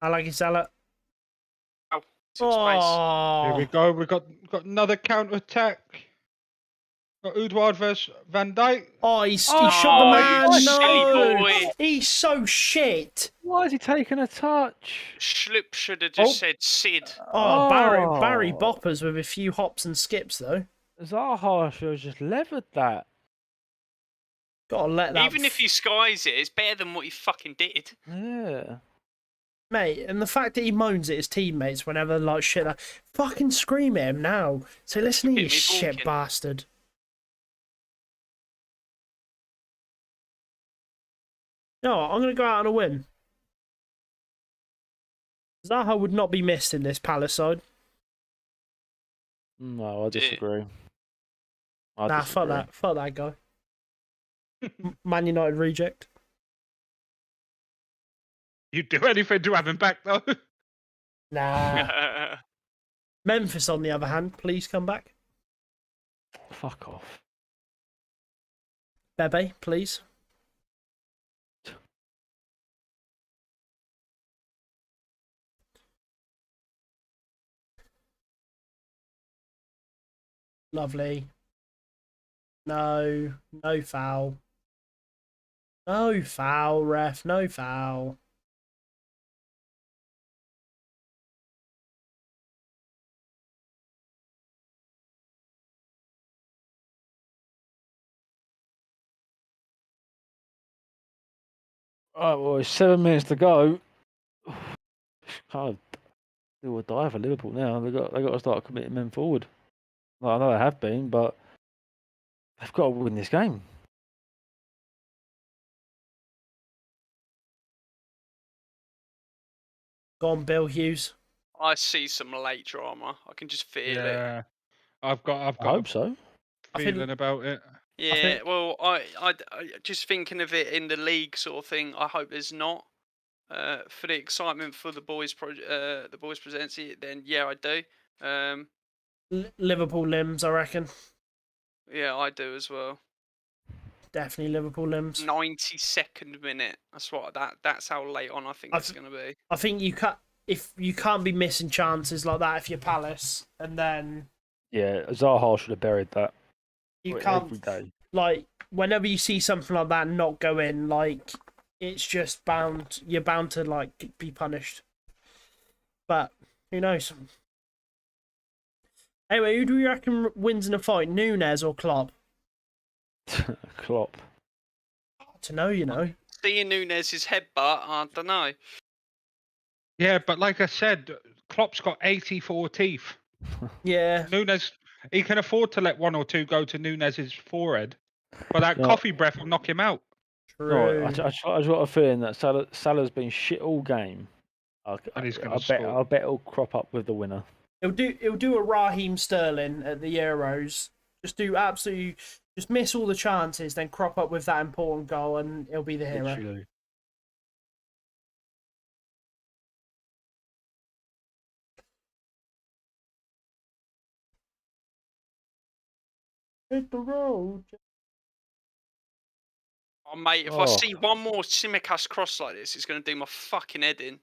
I like his salad. Oh, took space. Here we go. We've got another counter attack. Got Udward versus Van Dijk. Oh, he shot the man. you silly No, boy. he's so shit. Why is he taking a touch? Schlupp should have just said Sid. Oh, Barry Boppers with a few hops and skips though. Zaha should have just levered that. Gotta let that. Even if he skies it, it's better than what he fucking did. Yeah. Mate, and the fact that he moans at his teammates whenever like shit, like, fucking scream at him now. So listen, you Hit me shit talking. bastard. No, I'm gonna go out on a win. Zaha would not be missed in this Palace side. No, I disagree. Nah, fuck that. Fuck that guy. Man United reject. You'd do anything to have him back though. Nah. Memphis, on the other hand, please come back. Fuck off. Bebe, please. Lovely. No foul. No foul, ref. No foul. Alright, well, it's 7 minutes to go. Kind of do or die for Liverpool now. They got to start committing men forward. Well, I know they have been, but they've got to win this game. Go on, Bill Hughes. I see some late drama. I can just feel it. Yeah, I've got I hope so. a feeling about it. Yeah, well, I just thinking of it in the league sort of thing. I hope there's not. For the excitement for the boys presents it, then yeah, I do. Liverpool limbs, I reckon. Yeah, I do as well. Definitely Liverpool limbs. 92nd minute. That's how late on I think it's going to be. I think you can't be missing chances like that if you're Palace, and then Yeah, Zaha should have buried that. you every can't day. like whenever you see something like that not go in, like it's just bound. You're bound to like be punished. But who knows? Anyway, who do you reckon wins in a fight, Nunes or Klopp? Klopp. To know, you know. Seeing Nunes' headbutt, I don't know. Yeah, but like I said, Klopp's got 84 teeth. Yeah. Nunes, he can afford to let one or two go to Nunes' forehead, but that No. coffee breath will knock him out. True. No, I just got a feeling that Salah's been shit all game. And he's gonna I score. bet he'll crop up with the winner. He'll do a Raheem Sterling at the Euros. Just miss all the chances, then crop up with that important goal, and he'll be the hero. Literally. Hit the road. Oh, mate, if I see one more Simicast cross like this, it's going to do my fucking head in.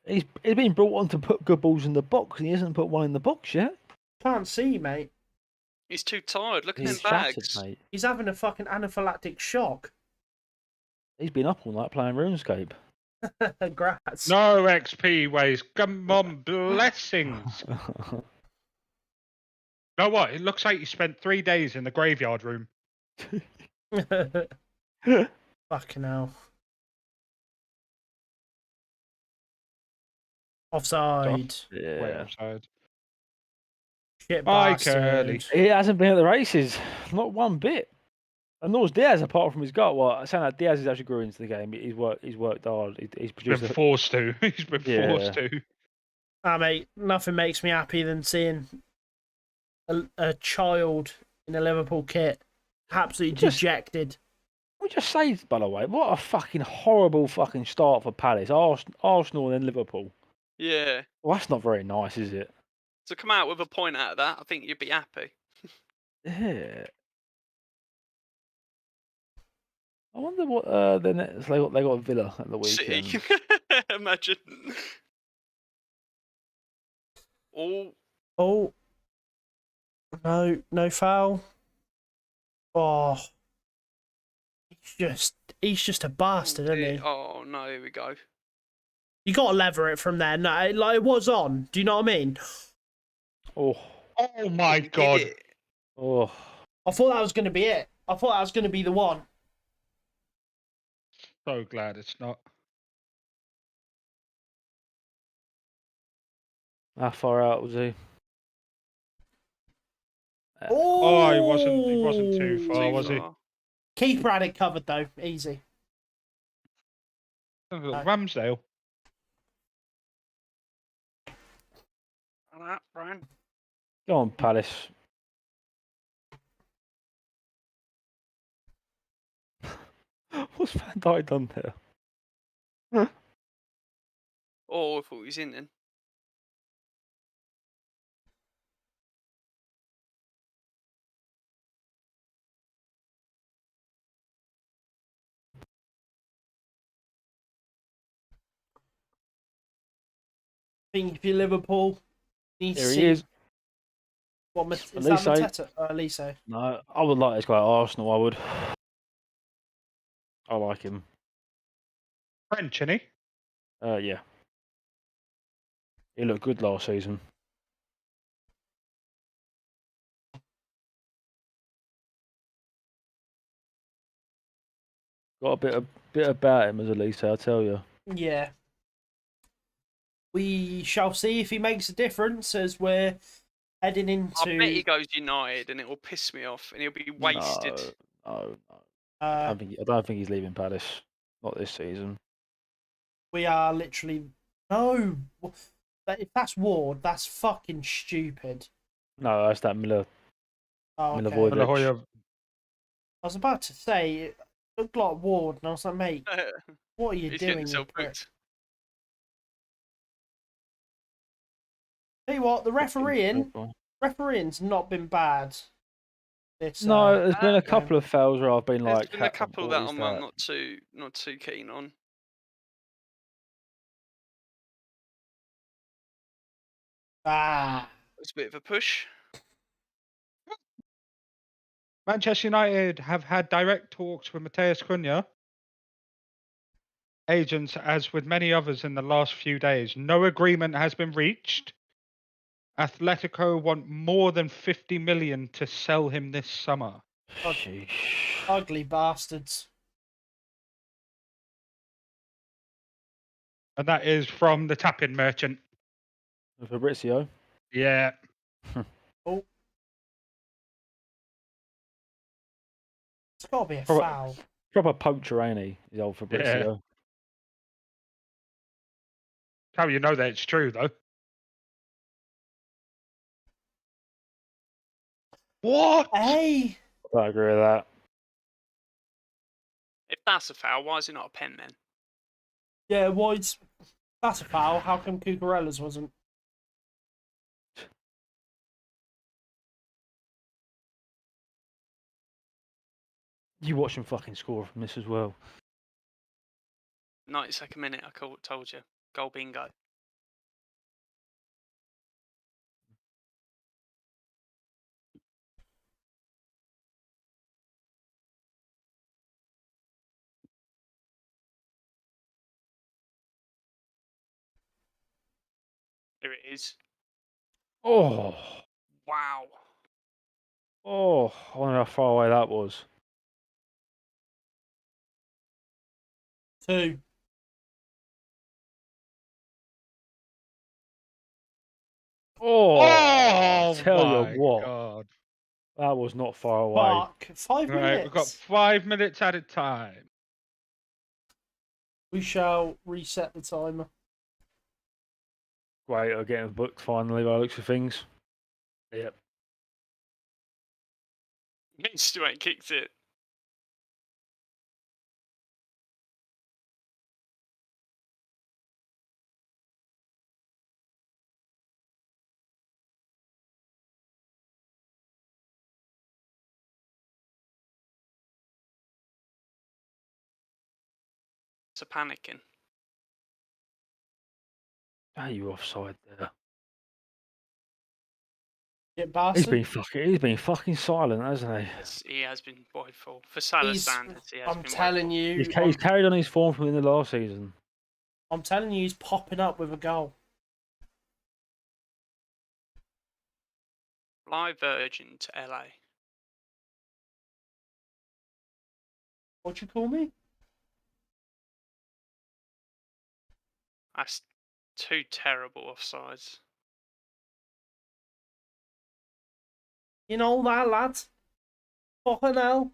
He's been brought on to put good balls in the box, and he hasn't put one in the box yet. Can't see, mate. He's too tired. Look at He's them bags. shattered, mate. He's having a fucking anaphylactic shock. He's been up all night playing RuneScape. Grats. No XP ways. Come on, blessings. You know what? It looks like you spent 3 days in the graveyard room. Fucking hell. Offside. Yeah. Way offside. Shit Bye, bastard. Curly. He hasn't been at the races, not one bit. And nor Diaz, apart from his gut. Well, saying that Diaz has actually grew into the game. He's worked hard. He's He's produced. been forced to. He's been forced to. Ah, mate, nothing makes me happy than seeing a child in a Liverpool kit absolutely dejected. We just say, by the way, what a fucking horrible fucking start for Palace. Arsenal and then Liverpool. Yeah. Well, that's not very nice, is it? To come out with a point out of that, I think you'd be happy. Yeah. I wonder what the next they got Villa at the weekend. City. Imagine. Oh. No foul. Oh. He's just a bastard, isn't he? Oh no, here we go. You got to lever it from there. No, like it was on. Do you know what I mean? Oh My God. Oh. I thought that was going to be it. I thought that was going to be the one. So glad it's not. How far out was he? Oh, he wasn't too far, was he? Keeper had it covered though, easy. Ramsdale. All right, Bran. Go on, Palace. What's Van Dijk done there? Oh, I thought he was in then. I think if you're Liverpool, you need to Here see. he is. What, is that Elise. Mateta? Elise. No, I would like this guy at Arsenal. I would. I like him. French, isn't he? Yeah. He looked good last season. Got a bit about him as Elise, I tell you. Yeah. We shall see if he makes a difference as we're heading into. I bet he goes United and it will piss me off and he'll be wasted. No. I don't think he's leaving Palace. Not this season. We are literally no. If that's Ward, that's fucking stupid. No, that's that Miller. Oh, okay. Milivojevic. I was about to say it looked like Ward, and I was like, mate, what are you He's doing? getting himself booked. Tell you what, the refereeing's not been bad. No, there's been a couple of fouls where I've been like. There's been a couple that I'm not too keen on. It's a bit of a push. Manchester United have had direct talks with Mateus Cunha. Agents, as with many others in the last few days, no agreement has been reached. Atletico want more than 50 million to sell him this summer. Sheesh. Ugly bastards. And that is from the tap-in merchant. Fabrizio. Yeah. Oh. It's got to be a foul. Proper poacher, ain't he? The old Fabrizio. Yeah. How you know that it's true, though? What? Hey! I agree with that. If that's a foul, why is it not a pen then? Yeah, that's a foul. How come Cucurella's wasn't? You watch him fucking score from this as well. 92nd minute, I told you. Goal bingo. Here it is. Oh. Wow. Oh, I wonder how far away that was. 2. Oh, tell you my what, God. that was not far away. Fuck. 5 All right, we've got minutes. 5 minutes at a time. We shall reset the timer. Great, I'm getting booked finally by the looks of things. Yep. He still ain't kicked it. It's a panicking. Are you offside there? Get bastard. He's been fucking silent, hasn't he? Yes, he has been woeful. For Salah standards, he has I'm been telling woeful. you. He's carried on his form from in the last season. I'm telling you, he's popping up with a goal. Fly Virgin to LA. What you call me? That's 2 terrible offsides. You know that, lad? Fucking hell.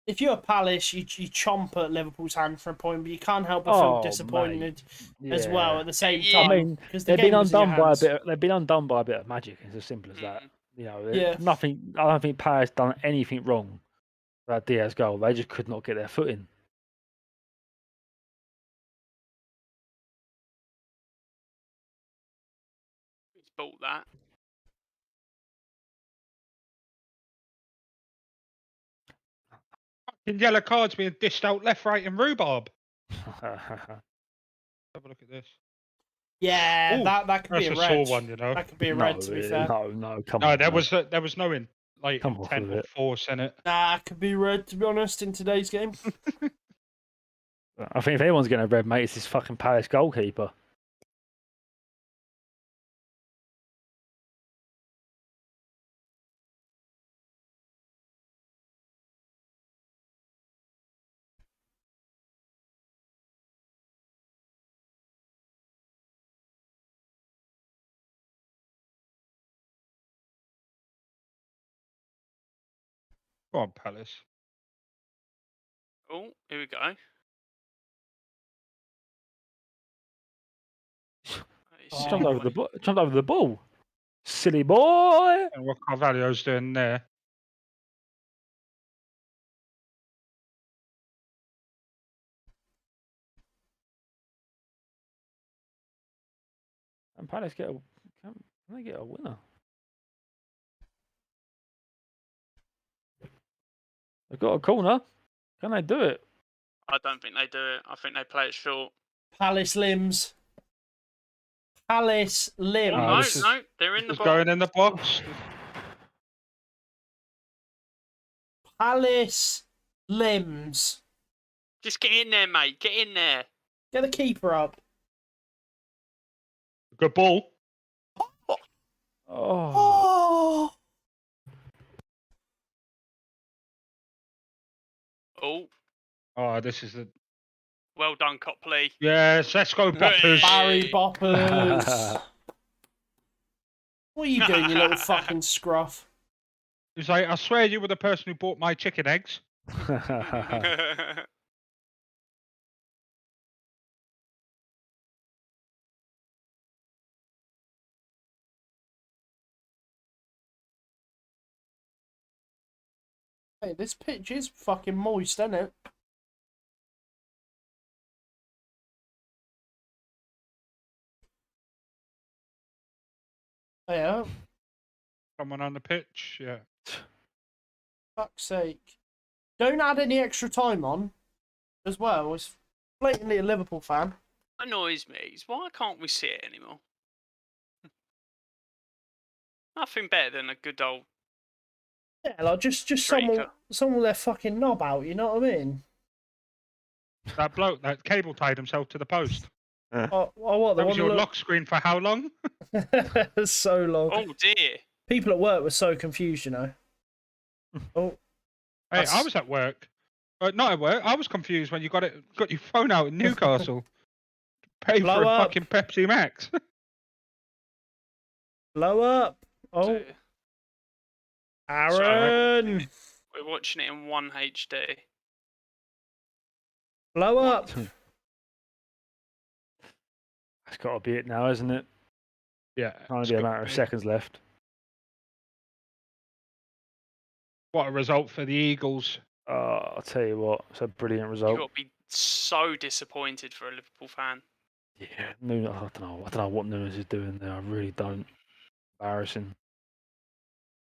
If you're a Palace, you chomp at Liverpool's hand for a point, but you can't help but feel disappointed as well at the same time. I mean, because they've been undone by a bit. They've been undone by a bit of magic. It's as simple as that. You know, nothing. I don't think Palace done anything wrong. That Diaz goal, they just could not get their foot in. He's bought that. Fucking yellow cards being dished out left, right, and rhubarb. Have a look at this. Yeah, Ooh, that could be a that's red. sore one, you know. That could be a red, to be fair. No, come No, on. there was no Come off intent with or it. force in it. Nah, it could be red, to be honest, in today's game. I think if anyone's getting a red, mate, it's this fucking Palace goalkeeper. Go on, Palace. Oh, here we go. Jumped over the ball. Silly boy. And what Carvalho's doing there. And Palace can they get a winner? They've got a corner. Can they do it? I don't think they do it. I think they play it short. Palace limbs. Palace limbs. Oh, no, they're in the box. Going in the box. Palace limbs. Just get in there, mate. Get in there. Get the keeper up. Good ball. Oh. Oh, this is the. Well done, Copley. Yes, let's go, Boppers. Barry Boppers. What are you doing, you little fucking scruff? He's like, I swear you were the person who bought my chicken eggs. Hey, this pitch is fucking moist, isn't it? Yeah. Someone on the pitch, yeah. Fuck's sake. Don't add any extra time on as well. It's blatantly a Liverpool fan. Annoys me is why can't we see it anymore? Nothing better than a good old. Yeah, like just someone with their fucking knob out, you know what I mean? That bloke, that cable tied himself to the post. Oh, what? That was your lock screen for how long? So long. Oh dear. People at work were so confused, you know. Oh. Hey, I was at work. Not at work. I was confused when you got your phone out in Newcastle. Pay for a fucking Pepsi Max. Blow up. Oh. Dear. Aaron. We're watching it in 1 HD. Blow up. That's got to be it now, isn't it? Yeah. Only be a matter of seconds left. What a result for the Eagles. I'll tell you what, it's a brilliant result. You've got to be so disappointed for a Liverpool fan. Yeah, Nunes, I don't know what Nunes is doing there. I really don't. Embarrassing.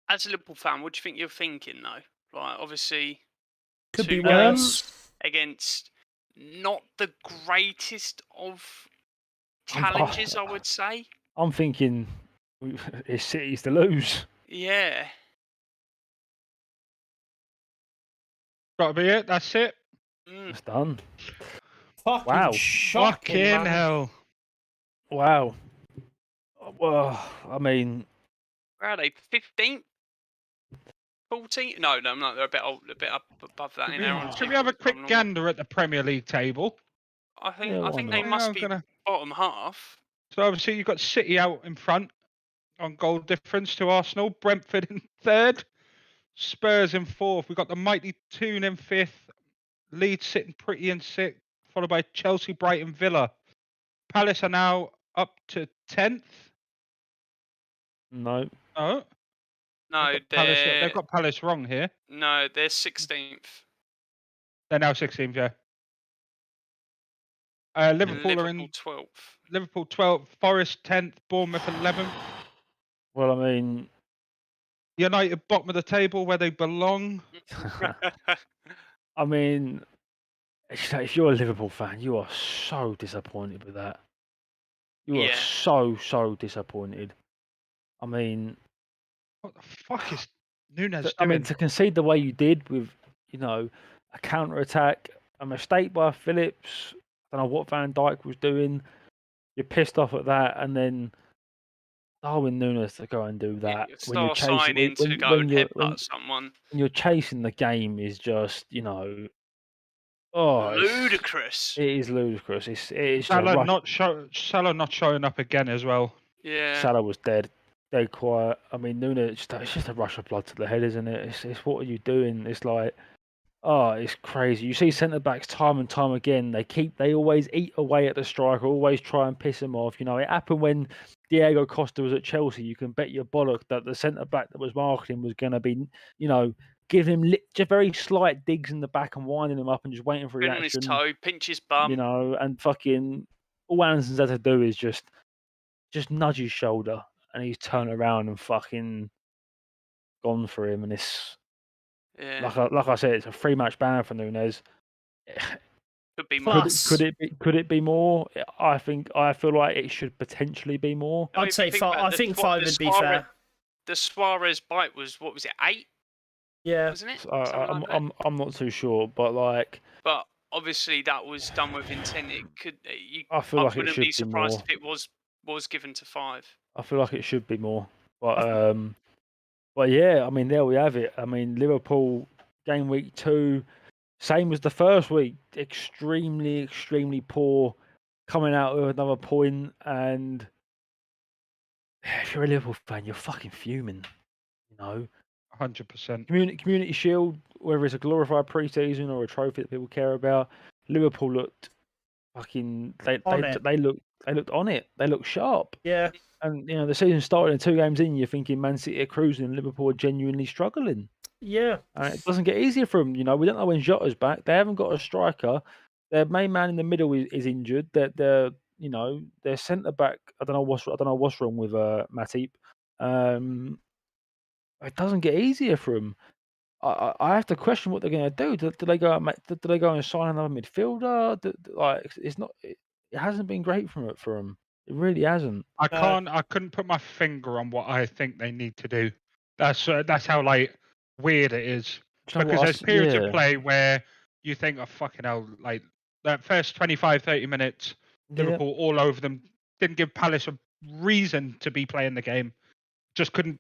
As a Liverpool fan, what do you think you're thinking though? Like, obviously, Could be 2 games worse. against not the greatest of challenges, I would say. I'm thinking it's City's to lose. Yeah. Got to be it. That's it. It's done. Fucking Wow. shocking, man. Hell. Wow. Well, I mean, Where are they? 15th? 14th? No, they're a bit up above that. Should we have a quick gander at the Premier League table? I think they must be bottom half. So obviously you've got City out in front on goal difference to Arsenal. Brentford in third. Spurs in fourth. We've got the mighty Toon in fifth. Leeds sitting pretty in sixth, followed by Chelsea, Brighton, Villa. Palace are now up to 10th. no. Oh. No, They've got Palace wrong here. No, they're 16th. They're now 16th, yeah. Liverpool are in 12th. Liverpool 12th, Forest 10th, Bournemouth 11th. Well, I mean, United bottom of the table where they belong. I mean, if you're a Liverpool fan, you are so disappointed with that. You are so disappointed. I mean, what the fuck is Nunes doing? I mean, to concede the way you did with, a counter attack, a mistake by Phillips. I don't know what Van Dijk was doing. You're pissed off at that, and then Darwin Nunes to go and do that. When you're chasing to go and headbutt someone. When you're chasing the game is just, ludicrous. It is ludicrous. It's Salah not showing up again as well. Yeah. Salah was dead quiet. I mean, Nunes, it's just a rush of blood to the head, isn't it? It's what are you doing? It's like, it's crazy. You see centre backs time and time again. They always eat away at the striker, always try and piss him off. It happened when Diego Costa was at Chelsea. You can bet your bollock that the centre back that was marking him was going to be, giving him just very slight digs in the back and winding him up and just waiting for reaction. On his toe, pinch his bum. And fucking all Anderson's had to do is just nudge his shoulder, and he's turned around and fucking gone for him. And it's like I said, it's a 3-match ban for Nunes. Could be more. Could it be more? I feel like it should potentially be more. I'd say 5. I think 5 would be fair. The Suarez bite was, what was it, 8? Yeah, wasn't it? I'm not too sure, but But obviously that was done with intent. I feel like it should be more. I wouldn't be surprised if it was given to 5. I feel like it should be more, but yeah, I mean, there we have it. I mean, Liverpool game week 2, same as the first week, extremely poor, coming out with another point, and if you're a Liverpool fan, you're fucking fuming, 100%. Community Shield, whether it's a glorified pre-season or a trophy that people care about, Liverpool looked fucking. They looked on it. They looked sharp. Yeah. And the season started and 2 games in, you're thinking Man City are cruising and Liverpool are genuinely struggling. Yeah. And it doesn't get easier for them. We don't know when Jota's back. They haven't got a striker. Their main man in the middle is injured. Their centre back. I don't know what's wrong with Matip. it doesn't get easier for them. I have to question what they're going to do. Do they go and sign another midfielder? It's not. It hasn't been great from it for them. It really hasn't. I couldn't put my finger on what I think they need to do. That's how like weird it is. Do you know Because what there's periods of play where you think, oh fucking hell, like that first 25, 30 minutes, Yeah. Liverpool all over them, didn't give Palace a reason to be playing the game. Just couldn't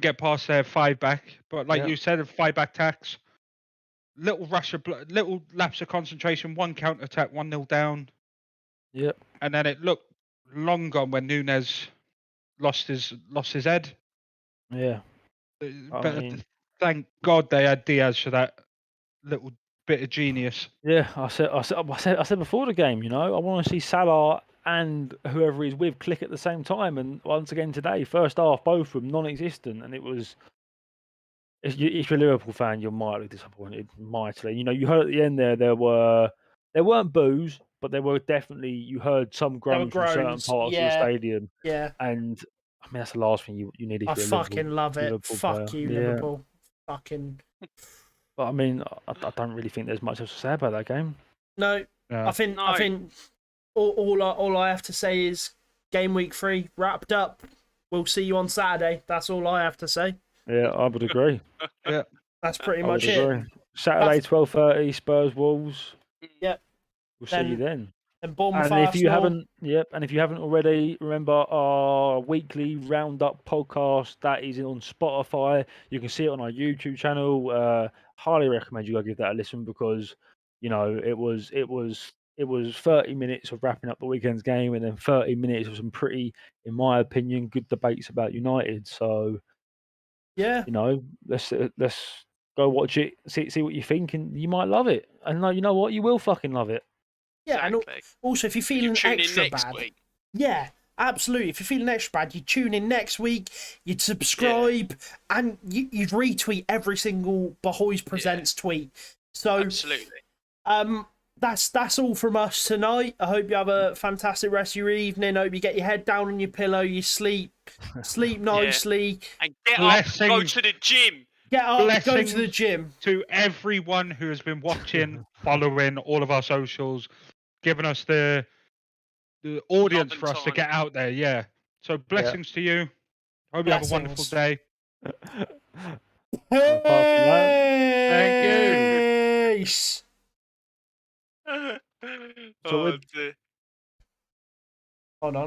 get past their 5 back. But like you said, 5 back tacks, little lapse of concentration, one counter attack, 1-0 down. Yep. And then it looked long gone when Nunes lost his head. Yeah. But thank God they had Diaz for that little bit of genius. Yeah, I said before the game, you know, I want to see Salah and whoever he's with click at the same time. And once again today, first half, both of them non-existent, and it was. If you're a Liverpool fan, you're mightily disappointed, mightily. You know, you heard at the end there weren't boos, but there were definitely, you heard some groans from certain parts of the stadium. Yeah. And I mean, that's the last thing you need if I you're a fucking love it. Liverpool Fuck player. you, Liverpool. Fucking. But I mean, I don't really think there's much else to say about that game. No, I think all I have to say is game week 3 wrapped up. We'll see you on Saturday. That's all I have to say. Yeah, I would agree. Yeah, that's pretty much it. Saturday, 12:30, Spurs Wolves. Yep. We'll see you then. And Bournemouth, and if you haven't, and if you haven't already, remember our weekly roundup podcast that is on Spotify. You can see it on our YouTube channel. Highly recommend you go give that a listen because you know it was 30 minutes of wrapping up the weekend's game and then 30 minutes of some pretty, in my opinion, good debates about United. So yeah, you know, let's go watch it, see what you think, and you might love it. And you know what, you will fucking love it. Yeah, exactly. And also if you're feeling extra bad, yeah, absolutely. If you're feeling extra bad, you tune in next week, you'd subscribe, and you'd retweet every single BhoysPresents tweet. So absolutely. That's all from us tonight. I hope you have a fantastic rest of your evening. I hope you get your head down on your pillow, you sleep nicely, and get up, go to the gym. Get up, go to the gym. To everyone who has been watching, following all of our socials, giving us the audience for us to get out there. Yeah. So blessings to you. Hope you have a wonderful day. Thank you. Oh, dear. Hold on.